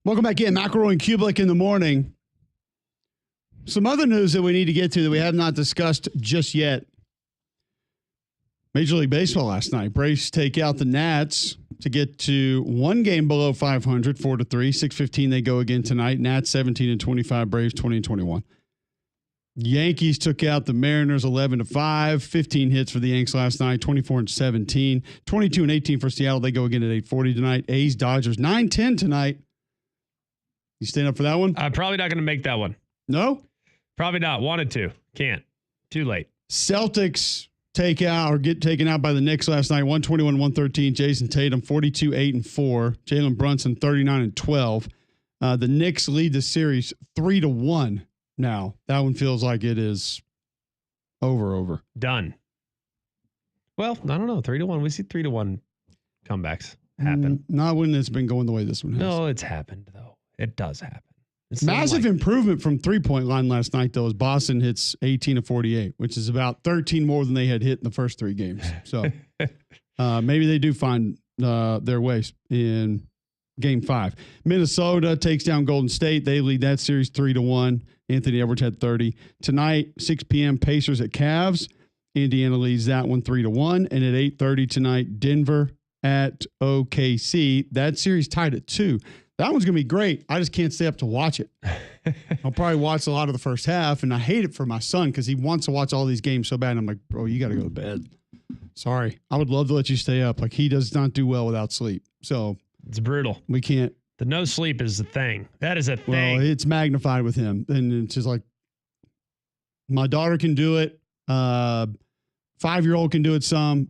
Welcome back in. McElroy and Cubelic in the morning. Some other news that we need to get to that we have not discussed just yet. Major League Baseball last night. Braves take out the Nats to get to one game below 500, 4-3. 6:15 they go again tonight. Nats 17-25, Braves 20-21. Yankees took out the Mariners 11-5. 15 hits for the Yanks last night, 24-17. 22-18 for Seattle. They go again at 8:40 tonight. A's, Dodgers 9-10 tonight. You staying up for that one? I'm probably not going to make that one. No? Probably not. Wanted to. Can't. Too late. Celtics take out or get taken out by the Knicks last night, 121-113. Jason Tatum, 42-8-4. Jalen Brunson, 39-12. The Knicks lead the series 3-1 now. That one feels like it is over. Done. Well, I don't know. 3-1. We see 3-1 comebacks happen. Not when it's been going the way this one has. No, it's happened, though. It does happen. It's massive improvement from three-point line last night, though, as Boston hits 18-48, which is about 13 more than they had hit in the first three games. So maybe they do find their ways in Game 5. Minnesota takes down Golden State. They lead that series 3-1. Anthony Edwards had 30. Tonight, 6 p.m., Pacers at Cavs. Indiana leads that one 3-1. And at 8:30 tonight, Denver at OKC. That series tied at 2. That one's going to be great. I just can't stay up to watch it. I'll probably watch a lot of the first half, and I hate it for my son because he wants to watch all these games so bad. And I'm like, bro, you got to go to bed. Sorry. I would love to let you stay up. Like, he does not do well without sleep. So it's brutal. We can't. The no sleep is the thing. That is a thing. Well, it's magnified with him. And it's just like, my daughter can do it. 5-year-old can do it some.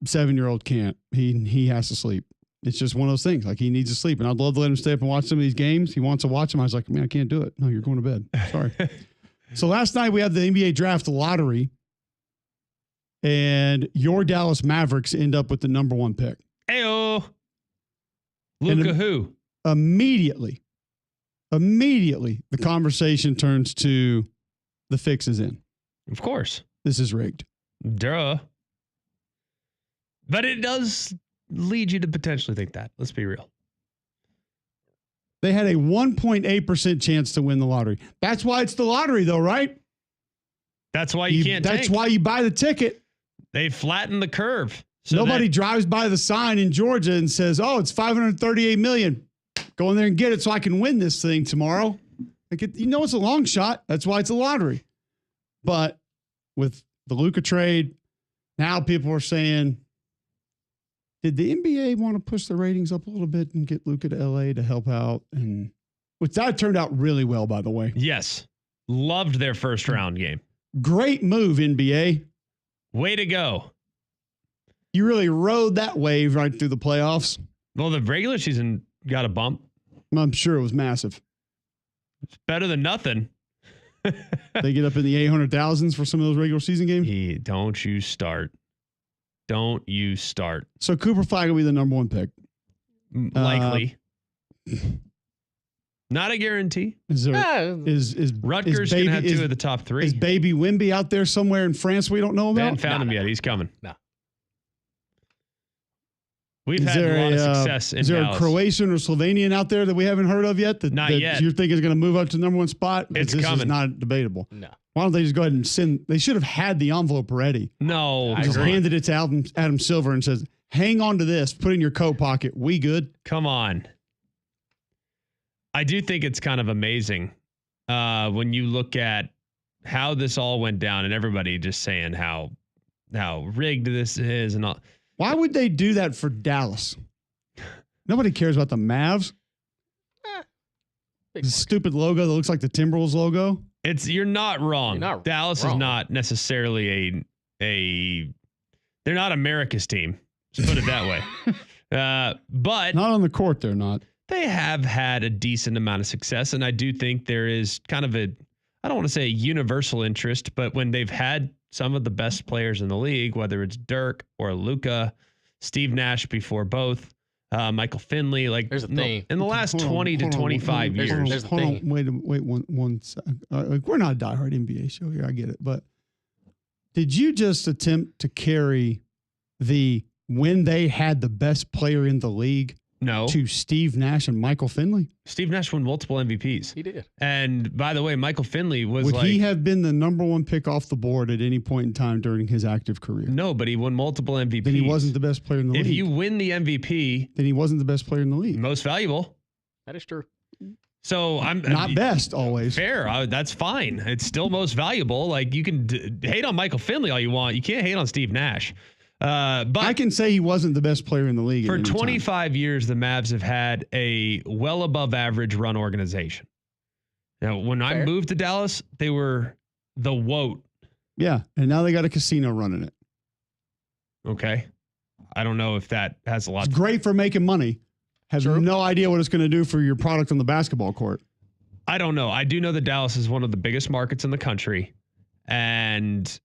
7-year-old can't. He has to sleep. It's just one of those things. Like, he needs to sleep. And I'd love to let him stay up and watch some of these games. He wants to watch them. I was like, man, I can't do it. No, you're going to bed. Sorry. So last night we had the NBA draft lottery. And your Dallas Mavericks end up with the number 1 pick. Ayo. Luka who? Immediately, the conversation turns to the fix is in. Of course. This is rigged. Duh. But it does lead you to potentially think that. Let's be real. They had a 1.8% chance to win the lottery. That's why it's the lottery, though, right? That's why you can't That's why you buy the ticket. They flatten the curve. So nobody drives by the sign in Georgia and says, oh, it's $538 million. Go in there and get it so I can win this thing tomorrow. Like, it's a long shot. That's why it's a lottery. But with the Luka trade, now people are saying, did the NBA want to push the ratings up a little bit and get Luka to LA to help out? And which that turned out really well, by the way. Yes. Loved their first round game. Great move, NBA. Way to go. You really rode that wave right through the playoffs. Well, the regular season got a bump. I'm sure it was massive. It's better than nothing. They get up in the 800,000s for some of those regular season games. Don't you start. Don't you start. So Cooper Flag will be the number 1 pick. Likely. Not a guarantee. Is Rutgers going to have 2 of the top 3. Is Baby Wimby out there somewhere in France we don't know about? They haven't found him yet. He's coming. No. We've had a lot of success in Is there Dallas. a Croatian or Slovenian out there that we haven't heard of yet? Not yet. You think is going to move up to the number 1 spot? It's this coming. Is not debatable. No. Why don't they just go ahead and send? They should have had the envelope ready. No. Just handed it to Adam Silver and says, hang on to this. Put it in your coat pocket. We good? Come on. I do think it's kind of amazing when you look at how this all went down and everybody just saying how rigged this is and all. Why would they do that for Dallas? Nobody cares about the Mavs. The stupid logo that looks like the Timberwolves logo. You're not wrong. Dallas is not necessarily they're not America's team. Let's put it that way. But not on the court, they're not. They have had a decent amount of success, and I do think there is kind of I don't want to say a universal interest, but when they've had some of the best players in the league, whether it's Dirk or Luka, Steve Nash before both, Michael Finley, there's a thing. In the last 20 to 25 years. There's a Hold thing. on, wait one second. We're not a diehard NBA show here. I get it. But did you just attempt to carry when they had the best player in the league No. To Steve Nash and Michael Finley? Steve Nash won multiple MVPs. He did. And by the way, Michael Finley was Would he have been the number one pick off the board at any point in time during his active career? No, but he won multiple MVPs. Then he wasn't the best player in the league. If you win the MVP, then he wasn't the best player in the league. Most valuable. That is true. So I'm not best always. Fair. That's fine. It's still most valuable. Like you can hate on Michael Finley all you want. You can't hate on Steve Nash. But I can say he wasn't the best player in the league. For 25 years, the Mavs have had a well above average run organization. Now, when I moved to Dallas, they were the WOT. Yeah, and now they got a casino running it. Okay. I don't know if that has a lot. It's great for making money. Have no idea what it's going to do for your product on the basketball court. I don't know. I do know that Dallas is one of the biggest markets in the country. And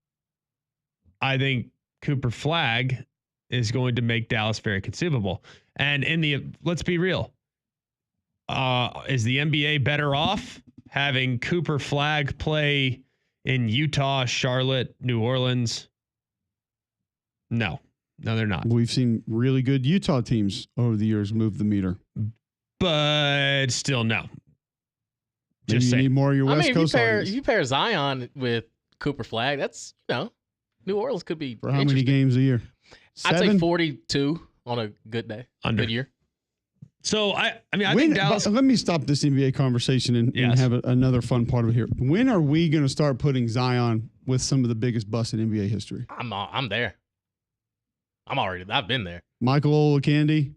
I think Cooper Flagg is going to make Dallas very consumable. And let's be real. Is the NBA better off having Cooper Flagg play in Utah, Charlotte, New Orleans? No, they're not. We've seen really good Utah teams over the years move the meter. But still, no. Maybe you need more of your West Coast audience. If you pair Zion with Cooper Flagg, that's, New Orleans could be for how many games a year? 7? I'd say 42 on a good day. Good year. So I think Dallas. Let me stop this NBA conversation and have another fun part of it here. When are we going to start putting Zion with some of the biggest busts in NBA history? I'm there. I've been there. Michael Olakandi,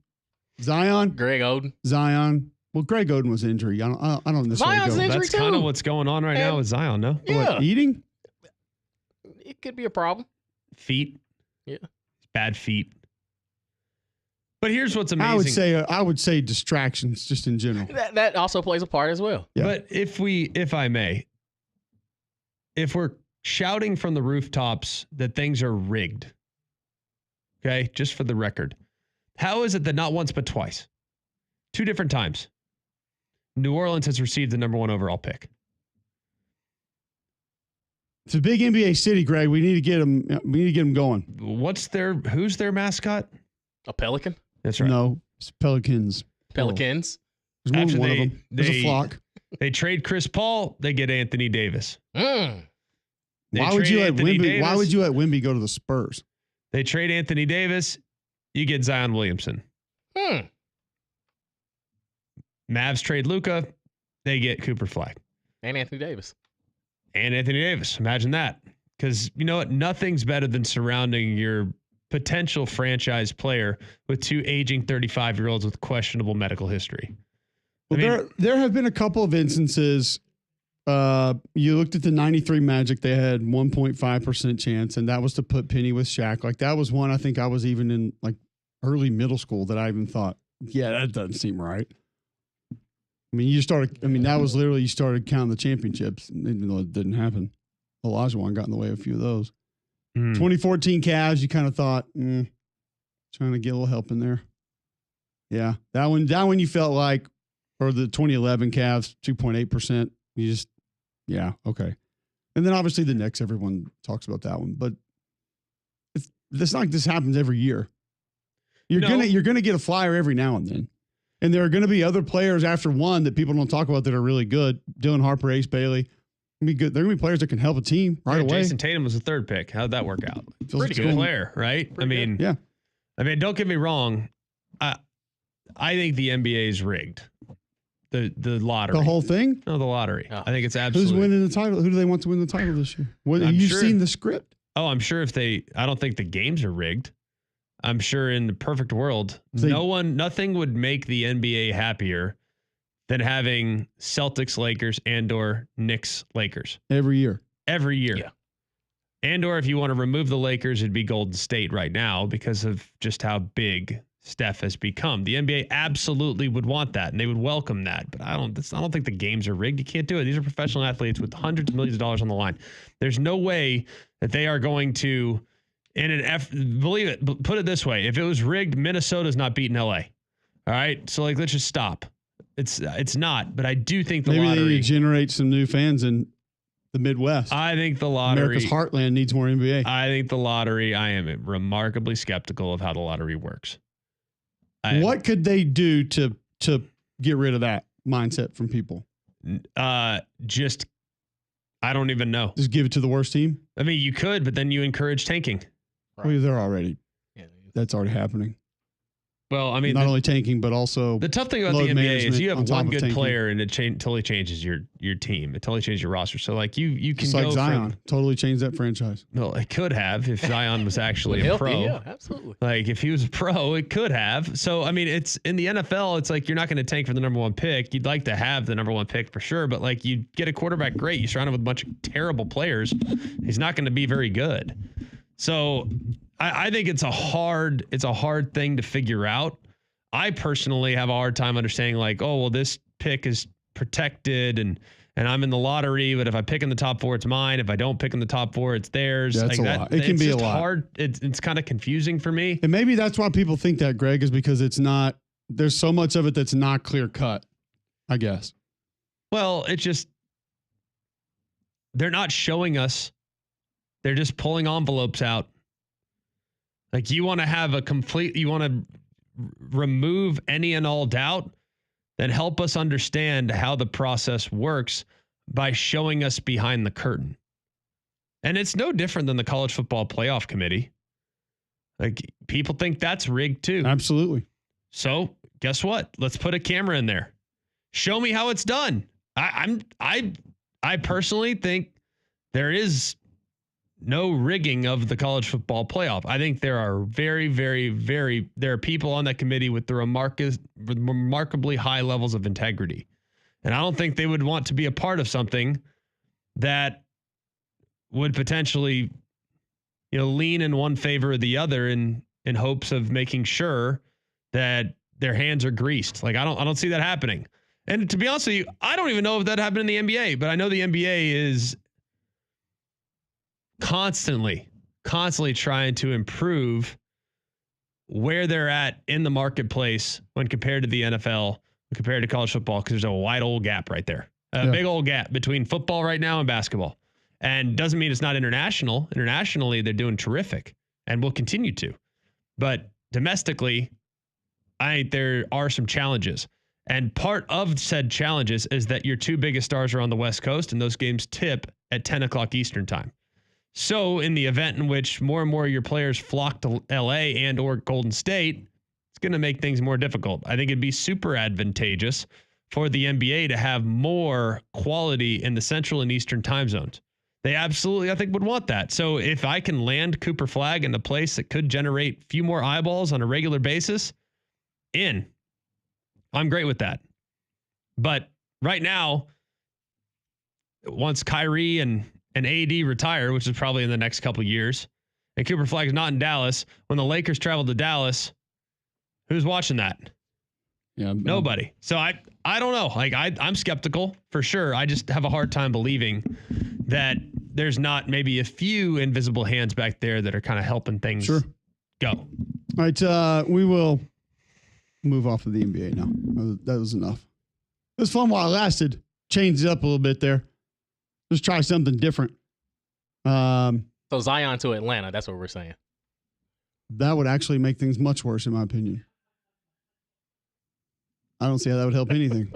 Zion, Greg Oden, Zion. Well, Greg Oden was injury. I don't necessarily Zion's go. injury That's kind of what's going on right now with Zion. No, yeah. What, eating? It could be a problem. Feet. Yeah. Bad feet. But here's what's amazing. I would say distractions just in general. That also plays a part as well. Yeah. But if we're shouting from the rooftops that things are rigged, okay, just for the record, how is it that not once but twice, 2 different times, New Orleans has received the number 1 overall pick? It's a big NBA city, Greg. We need to get them. We need to get them going. Who's their mascot? A pelican? That's right. No, it's Pelicans. Pelicans. There's one of them. There's a flock. They trade Chris Paul. They get Anthony Davis. Why would you let Wemby go to the Spurs? They trade Anthony Davis. You get Zion Williamson. Mavs trade Luka. They get Cooper Flagg. And Anthony Davis. Imagine that. Because you know what? Nothing's better than surrounding your potential franchise player with 2 aging 35-year-olds with questionable medical history. Well, there have been a couple of instances. You looked at the 93 Magic. They had 1.5% chance, and that was to put Penny with Shaq. Like, that was one I think I was even in, like, early middle school that I even thought, yeah, that doesn't seem right. I mean, that was literally, you started counting the championships, even though it didn't happen. Olajuwon got in the way of a few of those. 2014 Cavs, you kind of thought, trying to get a little help in there. Yeah, that one you felt like, or the 2011 Cavs, 2.8%. You just, yeah, okay. And then obviously the Knicks, everyone talks about that one. But it's not like this happens every year. You're gonna get a flyer every now and then. And there are going to be other players after one that people don't talk about that are really good. Dylan Harper, Ace Bailey. Be good. There are going to be players that can help a team right away. Jason Tatum was the 3rd pick. How'd that work out? Pretty good player, right? Pretty good. Yeah. I mean, don't get me wrong. I think the NBA is rigged. The lottery. The whole thing? No, the lottery. Oh. I think it's absolutely. Who's winning the title? Who do they want to win the title this year? Have you seen the script? Oh, I'm sure I don't think the games are rigged. I'm sure in the perfect world, nothing would make the NBA happier than having Celtics, Lakers, and/or Knicks, Lakers every year. Yeah. And/or if you want to remove the Lakers, it'd be Golden State right now because of just how big Steph has become. The NBA absolutely would want that, and they would welcome that. But I don't think the games are rigged. You can't do it. These are professional athletes with hundreds of millions of dollars on the line. There's no way that they are going to. Believe it, put it this way. If it was rigged, Minnesota's not beating LA. All right. So let's just stop. It's not, but I do think the lottery. Maybe they need to generate some new fans in the Midwest. I think the lottery. America's heartland needs more NBA. I think the lottery, I am remarkably skeptical of how the lottery works. What could they do to get rid of that mindset from people? Just I don't even know. Just give it to the worst team? I mean, you could, but then you encourage tanking. Right. Well, they're already. Yeah, That's already happening. Well, I mean, not only tanking, but also the tough thing about the NBA is you have one good tanking. player and it totally changes your team. It totally changes your roster. So like you can Just go like Zion, from, totally changed that franchise. well, it could have if Zion was actually a pro. Yeah, absolutely. Like if he was a pro, it could have. So I mean, it's in the NFL. It's like you're not going to tank for the number one pick. You'd like to have the number one pick for sure, but like you get a quarterback, great. You surround him with a bunch of terrible players. He's not going to be very good. So I think it's a hard thing to figure out. I personally have a hard time understanding like, oh, well, this pick is protected and I'm in the lottery, but if I pick in the top 4, it's mine. If I don't pick in the top 4, it's theirs. That's like a lot. It can be a lot. Hard. It's kind of confusing for me. And maybe that's why people think that, Greg, is because it's not, there's so much of it that's not clear cut, I guess. Well, it's just, they're not showing us. They're just pulling envelopes out. Like you want to remove any and all doubt, then help us understand how the process works by showing us behind the curtain. And it's no different than the college football playoff committee. Like people think that's rigged too. Absolutely. So guess what? Let's put a camera in there. Show me how it's done. I personally think there is no rigging of the college football playoff. I think there are there are people on that committee with the remarkably high levels of integrity. And I don't think they would want to be a part of something that would potentially, lean in one favor or the other in hopes of making sure that their hands are greased. Like I don't see that happening. And to be honest with you, I don't even know if that happened in the NBA, but I know the NBA is constantly trying to improve where they're at in the marketplace when compared to the NFL, when compared to college football, because there's a wide old gap right there. Big old gap between football right now and basketball. And doesn't mean it's not international. Internationally, they're doing terrific and will continue to. But domestically, I think there are some challenges. And part of said challenges is that your 2 biggest stars are on the West Coast and those games tip at 10 o'clock Eastern time. So in the event in which more and more of your players flock to LA and or Golden State, it's going to make things more difficult. I think it'd be super advantageous for the NBA to have more quality in the Central and Eastern time zones. They absolutely, I think, would want that. So if I can land Cooper Flagg in a place that could generate a few more eyeballs on a regular basis, I'm great with that. But right now, once Kyrie and AD retire, which is probably in the next couple of years, and Cooper Flagg's not in Dallas, when the Lakers travel to Dallas, who's watching that? Yeah, nobody. So I don't know. Like I'm skeptical for sure. I just have a hard time believing that there's not maybe a few invisible hands back there that are kind of helping things go. All right, we will move off of the NBA now. That was enough. It was fun while it lasted. Changed it up a little bit there. Let's try something different. So Zion to Atlanta, that's what we're saying. That would actually make things much worse, in my opinion. I don't see how that would help anything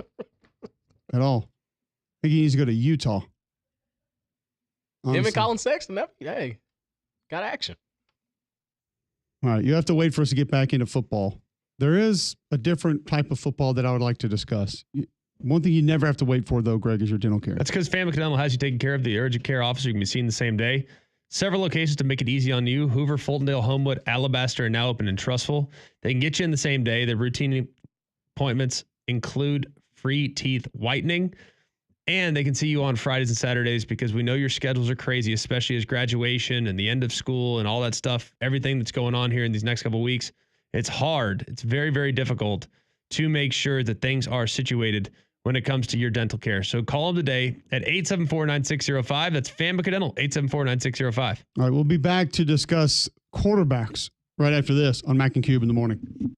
at all. I think he needs to go to Utah. Him and Colin Sexton, hey, got action. All right, you have to wait for us to get back into football. There is a different type of football that I would like to discuss. One thing you never have to wait for, though, Greg, is your dental care. That's because Family Dental has you taken care of. The urgent care officer you can be seen the same day. Several locations to make it easy on you. Hoover, Fultondale, Homewood, Alabaster are now open in Trussville. They can get you in the same day. Their routine appointments include free teeth whitening. And they can see you on Fridays and Saturdays because we know your schedules are crazy, especially as graduation and the end of school and all that stuff. Everything that's going on here in these next couple of weeks. It's hard. It's very, very difficult to make sure that things are situated when it comes to your dental care. So call them today at 874-9605. That's Family Dental, 874-9605. All right, we'll be back to discuss quarterbacks right after this on Mac and Cube in the morning.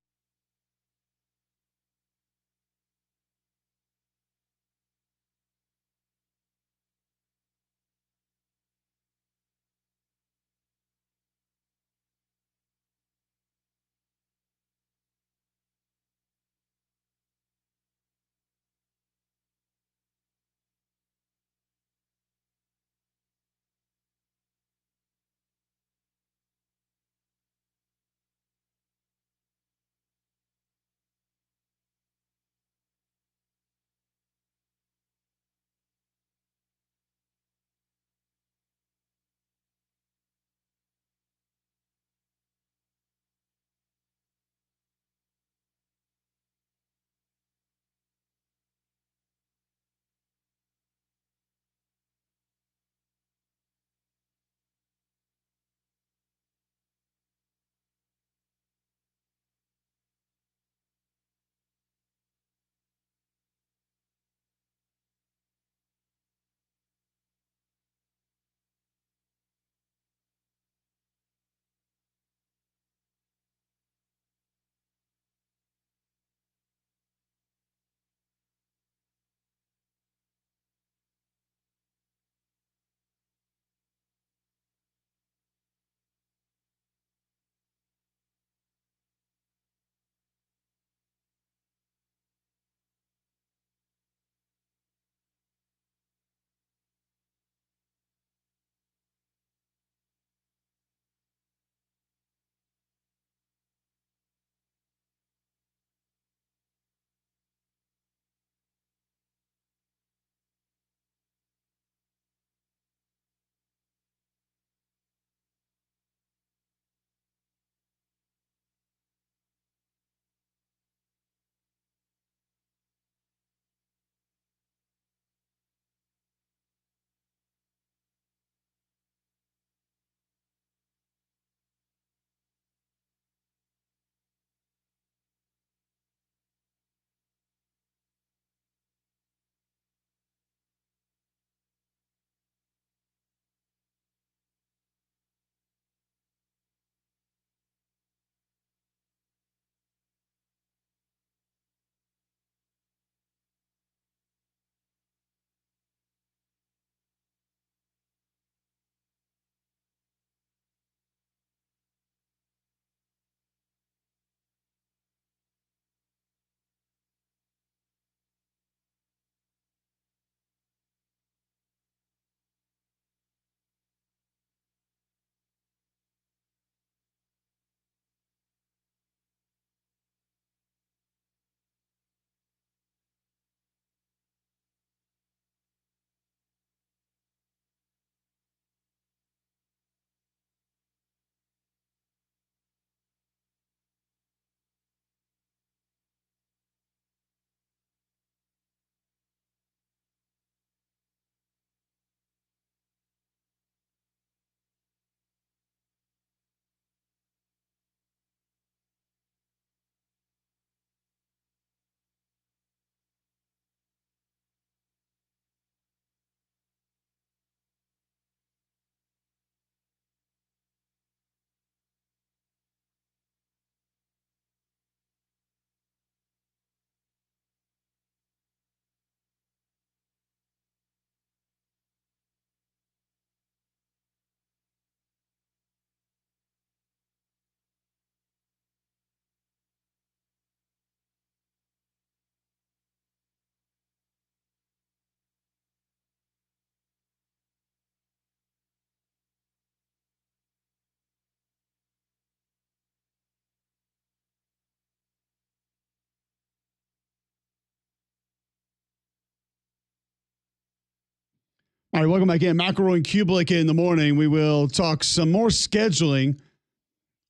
All right, welcome back in. McElroy and Cubelic in the morning. We will talk some more scheduling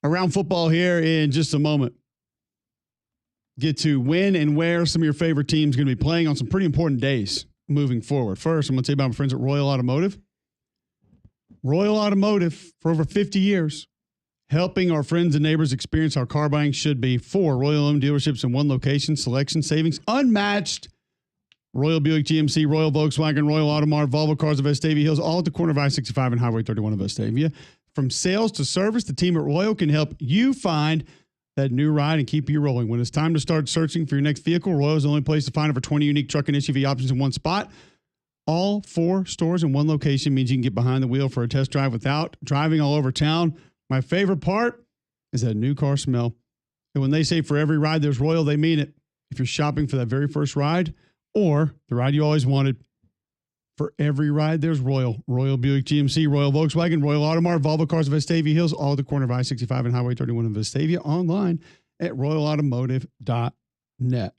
around football here in just a moment. Get to when and where some of your favorite teams are going to be playing on some pretty important days moving forward. First, I'm going to tell you about my friends at Royal Automotive. Royal Automotive, for over 50 years, helping our friends and neighbors experience how car buying should be. 4 Royal-owned dealerships in one location, selection, savings, unmatched. Royal Buick GMC, Royal Volkswagen, Royal Automart, Volvo Cars of Vestavia Hills, all at the corner of I-65 and Highway 31 of Vestavia. From sales to service, the team at Royal can help you find that new ride and keep you rolling. When it's time to start searching for your next vehicle, Royal is the only place to find over 20 unique truck and SUV options in one spot. All 4 stores in one location means you can get behind the wheel for a test drive without driving all over town. My favorite part is that new car smell. And when they say for every ride there's Royal, they mean it. If you're shopping for that very first ride or the ride you always wanted, for every ride there's Royal. Royal Buick GMC, Royal Volkswagen, Royal Automart, Volvo Cars of Vestavia Hills, all at the corner of I-65 and Highway 31 in Vestavia, online at royalautomotive.net.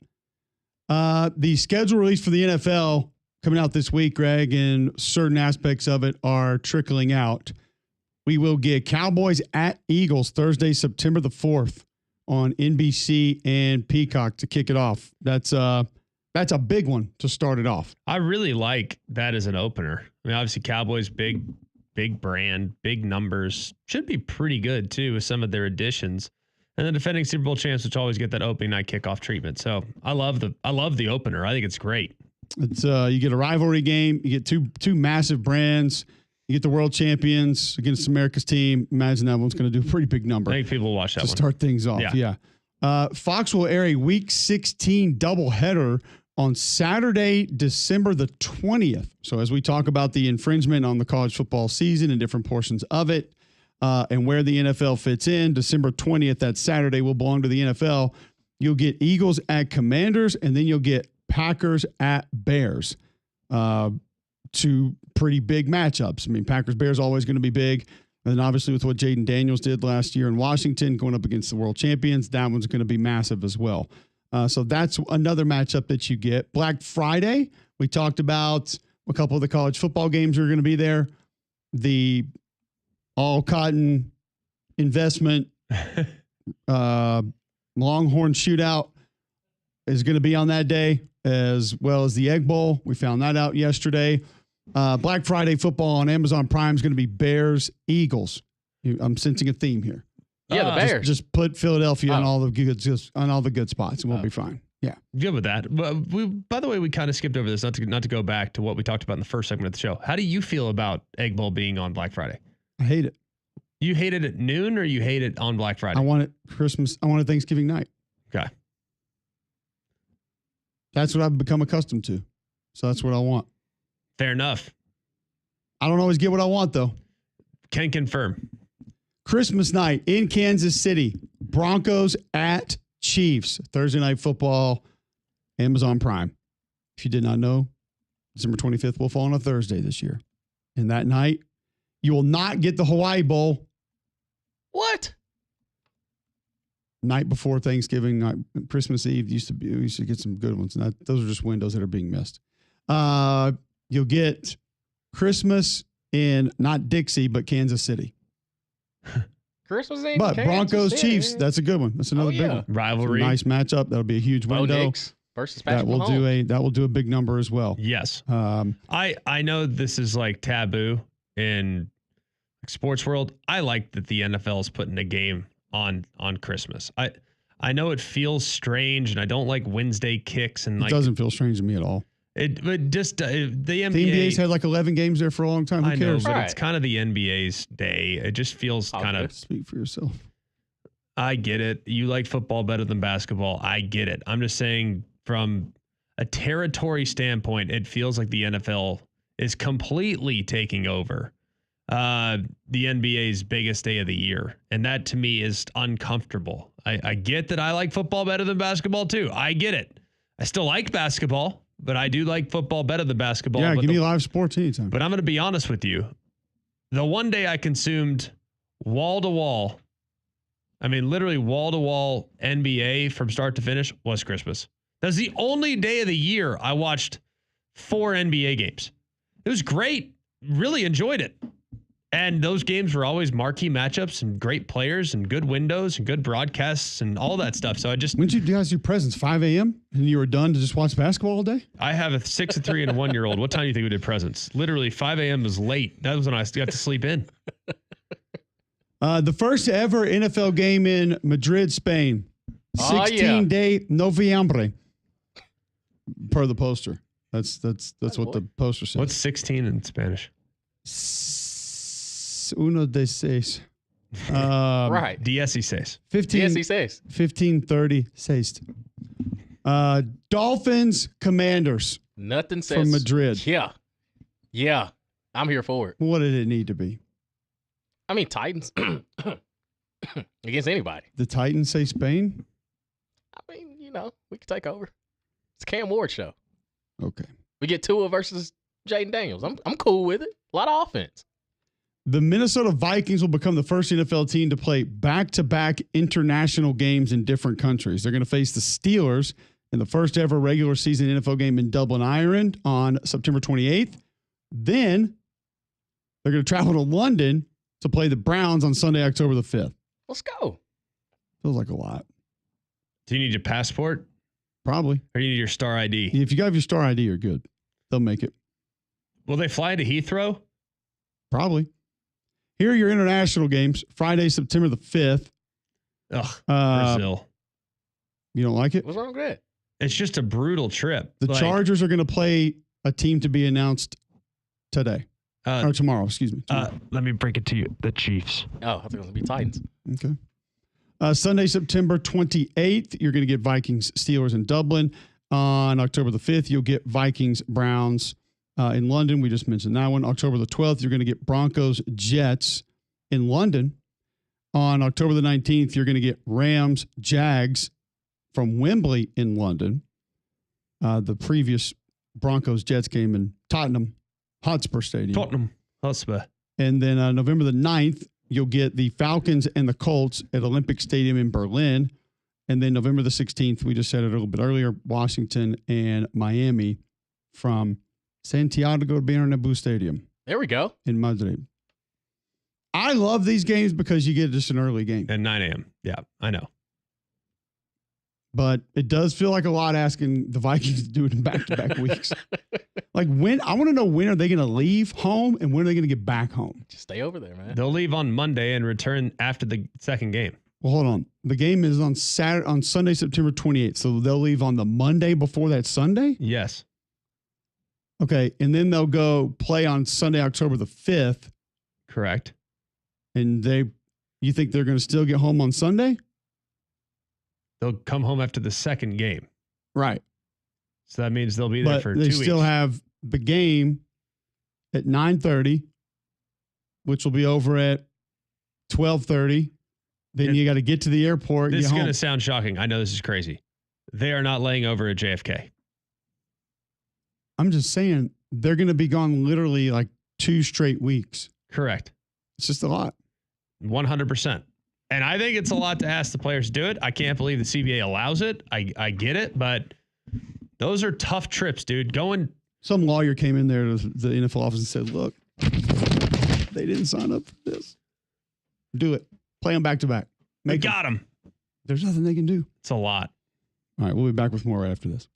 The schedule release for the NFL coming out this week, Greg, and certain aspects of it are trickling out. We will get Cowboys at Eagles Thursday, September the 4th on NBC and Peacock to kick it off. That's a big one to start it off. I really like that as an opener. I mean, obviously Cowboys, big brand, big numbers, should be pretty good too with some of their additions. And the defending Super Bowl champs, which always get that opening night kickoff treatment. So I love the opener. I think it's great. It's you get a rivalry game. You get two massive brands. You get the world champions against America's team. Imagine that one's going to do a pretty big number. I think people will watch that to start things off. Yeah. Fox will air a Week 16 doubleheader on Saturday, December the 20th. So as we talk about the infringement on the college football season and different portions of it, and where the NFL fits in, December 20th, that Saturday, will belong to the NFL. You'll get Eagles at Commanders, and then you'll get Packers at Bears. 2 pretty big matchups. I mean, Packers-Bears always going to be big. And then obviously with what Jaden Daniels did last year in Washington, going up against the world champions, that one's going to be massive as well. So that's another matchup that you get. Black Friday, we talked about a couple of the college football games are going to be there. The all cotton investment Longhorn shootout is going to be on that day, as well as the Egg Bowl. We found that out yesterday. Black Friday football on Amazon Prime is going to be Bears Eagles. I'm sensing a theme here. Yeah, the Bears. Just put Philadelphia on all the good spots, and we'll be fine. Yeah, good with that. By the way, we kind of skipped over this, not to go back to what we talked about in the first segment of the show. How do you feel about Egg Bowl being on Black Friday? I hate it. You hate it at noon, or you hate it on Black Friday? I want it Christmas. I want it Thanksgiving night. Okay. That's what I've become accustomed to. So that's what I want. Fair enough. I don't always get what I want, though. Can confirm. Christmas night in Kansas City. Broncos at Chiefs. Thursday night football. Amazon Prime. If you did not know, December 25th will fall on a Thursday this year. And that night, you will not get the Hawaii Bowl. What? Night before Thanksgiving, night, Christmas Eve we used to get some good ones. And those are just windows that are being missed. You'll get Christmas in not Dixie, but Kansas City. Christmas Eve, but Kansas Broncos City. Chiefs, that's a good one. That's another big one. Rivalry, nice matchup. That'll be a huge Bo window. Nix versus Patrick Mahomes. That will do a big number as well. Yes. I know this is like taboo in sports world. I like that the NFL is putting a game on Christmas. I know it feels strange, and I don't like Wednesday kicks, and it doesn't feel strange to me at all. But just the NBA. The NBA's had like 11 games there for a long time. Who cares? But it's kind of the NBA's day. It just feels kind of. Speak for yourself. I get it. You like football better than basketball. I get it. I'm just saying from a territory standpoint, it feels like the NFL is completely taking over the NBA's biggest day of the year. And that to me is uncomfortable. I get that I like football better than basketball too. I get it. I still like basketball, but I do like football better than basketball. Yeah, give me live sports anytime. But I'm going to be honest with you. The one day I consumed wall to wall, I mean, literally wall to wall NBA from start to finish was Christmas. That's the only day of the year I watched 4 NBA games. It was great. really enjoyed it. And those games were always marquee matchups and great players and good windows and good broadcasts and all that stuff. So When did you guys do presents? 5 a.m. and you were done to just watch basketball all day? I have a 6, a 3, and a 1-year-old. What time do you think we did presents? Literally 5 a.m. was late. That was when I got to sleep in. The first ever NFL game in Madrid, Spain. 16-day Noviembre. Per the poster. That's what the poster says. What's 16 in Spanish? Uno de seis. Right. 16. 15:36. Dolphins, Commanders. Nothing says from Madrid. Yeah. I'm here for it. What did it need to be? I mean, Titans against anybody. The Titans say Spain? I mean, we can take over. It's a Cam Ward show. Okay. We get Tua versus Jaden Daniels. I'm cool with it. A lot of offense. The Minnesota Vikings will become the first NFL team to play back-to-back international games in different countries. They're going to face the Steelers in the first ever regular season NFL game in Dublin, Ireland on September 28th. Then they're going to travel to London to play the Browns on Sunday, October the 5th. Let's go. Feels like a lot. Do you need your passport? Probably. Or you need your star ID? If you got your star ID, you're good. They'll make it. Will they fly to Heathrow? Probably. Here are your international games. Friday, September the 5th. Ugh, Brazil. You don't like it? What's wrong with that? It's just a brutal trip. The Chargers are going to play a team to be announced today. Or tomorrow, excuse me. Tomorrow. Let me break it to you. The Chiefs. Oh, I think it was going to be Titans. Okay. Sunday, September 28th, you're going to get Vikings, Steelers in Dublin. On October the 5th, you'll get Vikings, Browns in London. We just mentioned that one. October the 12th, you're going to get Broncos, Jets in London. On October the 19th, you're going to get Rams, Jags from Wembley in London. The previous Broncos, Jets game in Tottenham Hotspur Stadium. Tottenham Hotspur. And then November the 9th, you'll get the Falcons and the Colts at Olympic Stadium in Berlin. And then November the 16th, we just said it a little bit earlier, Washington and Miami from Santiago Bernabeu Stadium. There we go. In Madrid. I love these games because you get just an early game. At 9 a.m. Yeah, I know. But it does feel like a lot asking the Vikings to do it in back-to-back weeks. Like when I want to know when are they going to leave home and when are they going to get back home? Just stay over there, man. They'll leave on Monday and return after the second game. Well, hold on. The game is on Sunday, September 28th. So they'll leave on the Monday before that Sunday? Yes. Okay. And then they'll go play on Sunday, October the 5th. Correct. And you think they're going to still get home on Sunday? They'll come home after the second game. Right. So that means they'll be there for 2 weeks. They still have the game at 9:30, which will be over at 12:30. Then you got to get to the airport. This is going to sound shocking. I know this is crazy. They are not laying over at JFK. I'm just saying they're going to be gone literally like 2 straight weeks. Correct. It's just a lot. 100%. And I think it's a lot to ask the players to do it. I can't believe the CBA allows it. I get it, but those are tough trips, dude. Some lawyer came in there to the NFL office and said, look, they didn't sign up for this. Do it. Play them back to back. They got them. There's nothing they can do. It's a lot. All right, we'll be back with more right after this.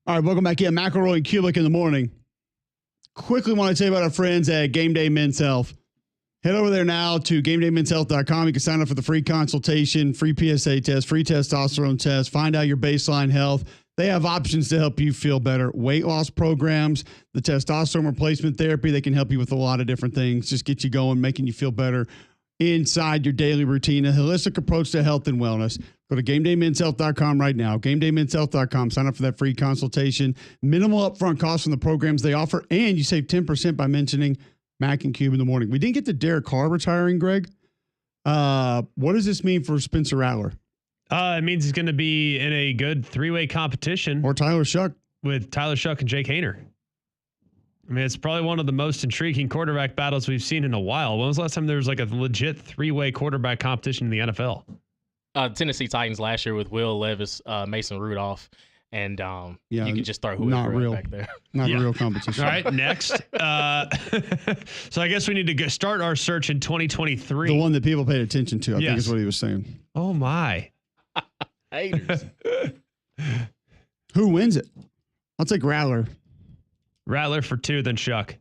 All right, welcome back in. McElroy and Cubelic in the morning. Quickly want to tell you about our friends at Game Day Men's Health. Head over there now to GameDayMen'sHealth.com. You can sign up for the free consultation, free PSA test, free testosterone test, find out your baseline health. They have options to help you feel better. Weight loss programs, the testosterone replacement therapy, they can help you with a lot of different things. Just get you going, making you feel better inside your daily routine. A holistic approach to health and wellness. Go to GameDayMen'sHealth.com right now. GameDayMen'sHealth.com. Sign up for that free consultation. Minimal upfront costs from the programs they offer, and you save 10% by mentioning Mac and Cube in the morning. We didn't get to Derek Carr retiring, Greg. What does this mean for Spencer Rattler? It means he's going to be in a good three-way competition. Or Tyler Shuck. With Tyler Shuck and Jake Haener. I mean, it's probably one of the most intriguing quarterback battles we've seen in a while. When was the last time there was like a legit three-way quarterback competition in the NFL? Tennessee Titans last year with Will Levis, Mason Rudolph, and you can just throw whoever real back there. Not real competition. All right, next. So I guess we need to start our search in 2023. The one that people paid attention to, I think is what he was saying. Oh, my. Haters. Who wins it? I'll take Rattler. Rattler for 2, then Shuck.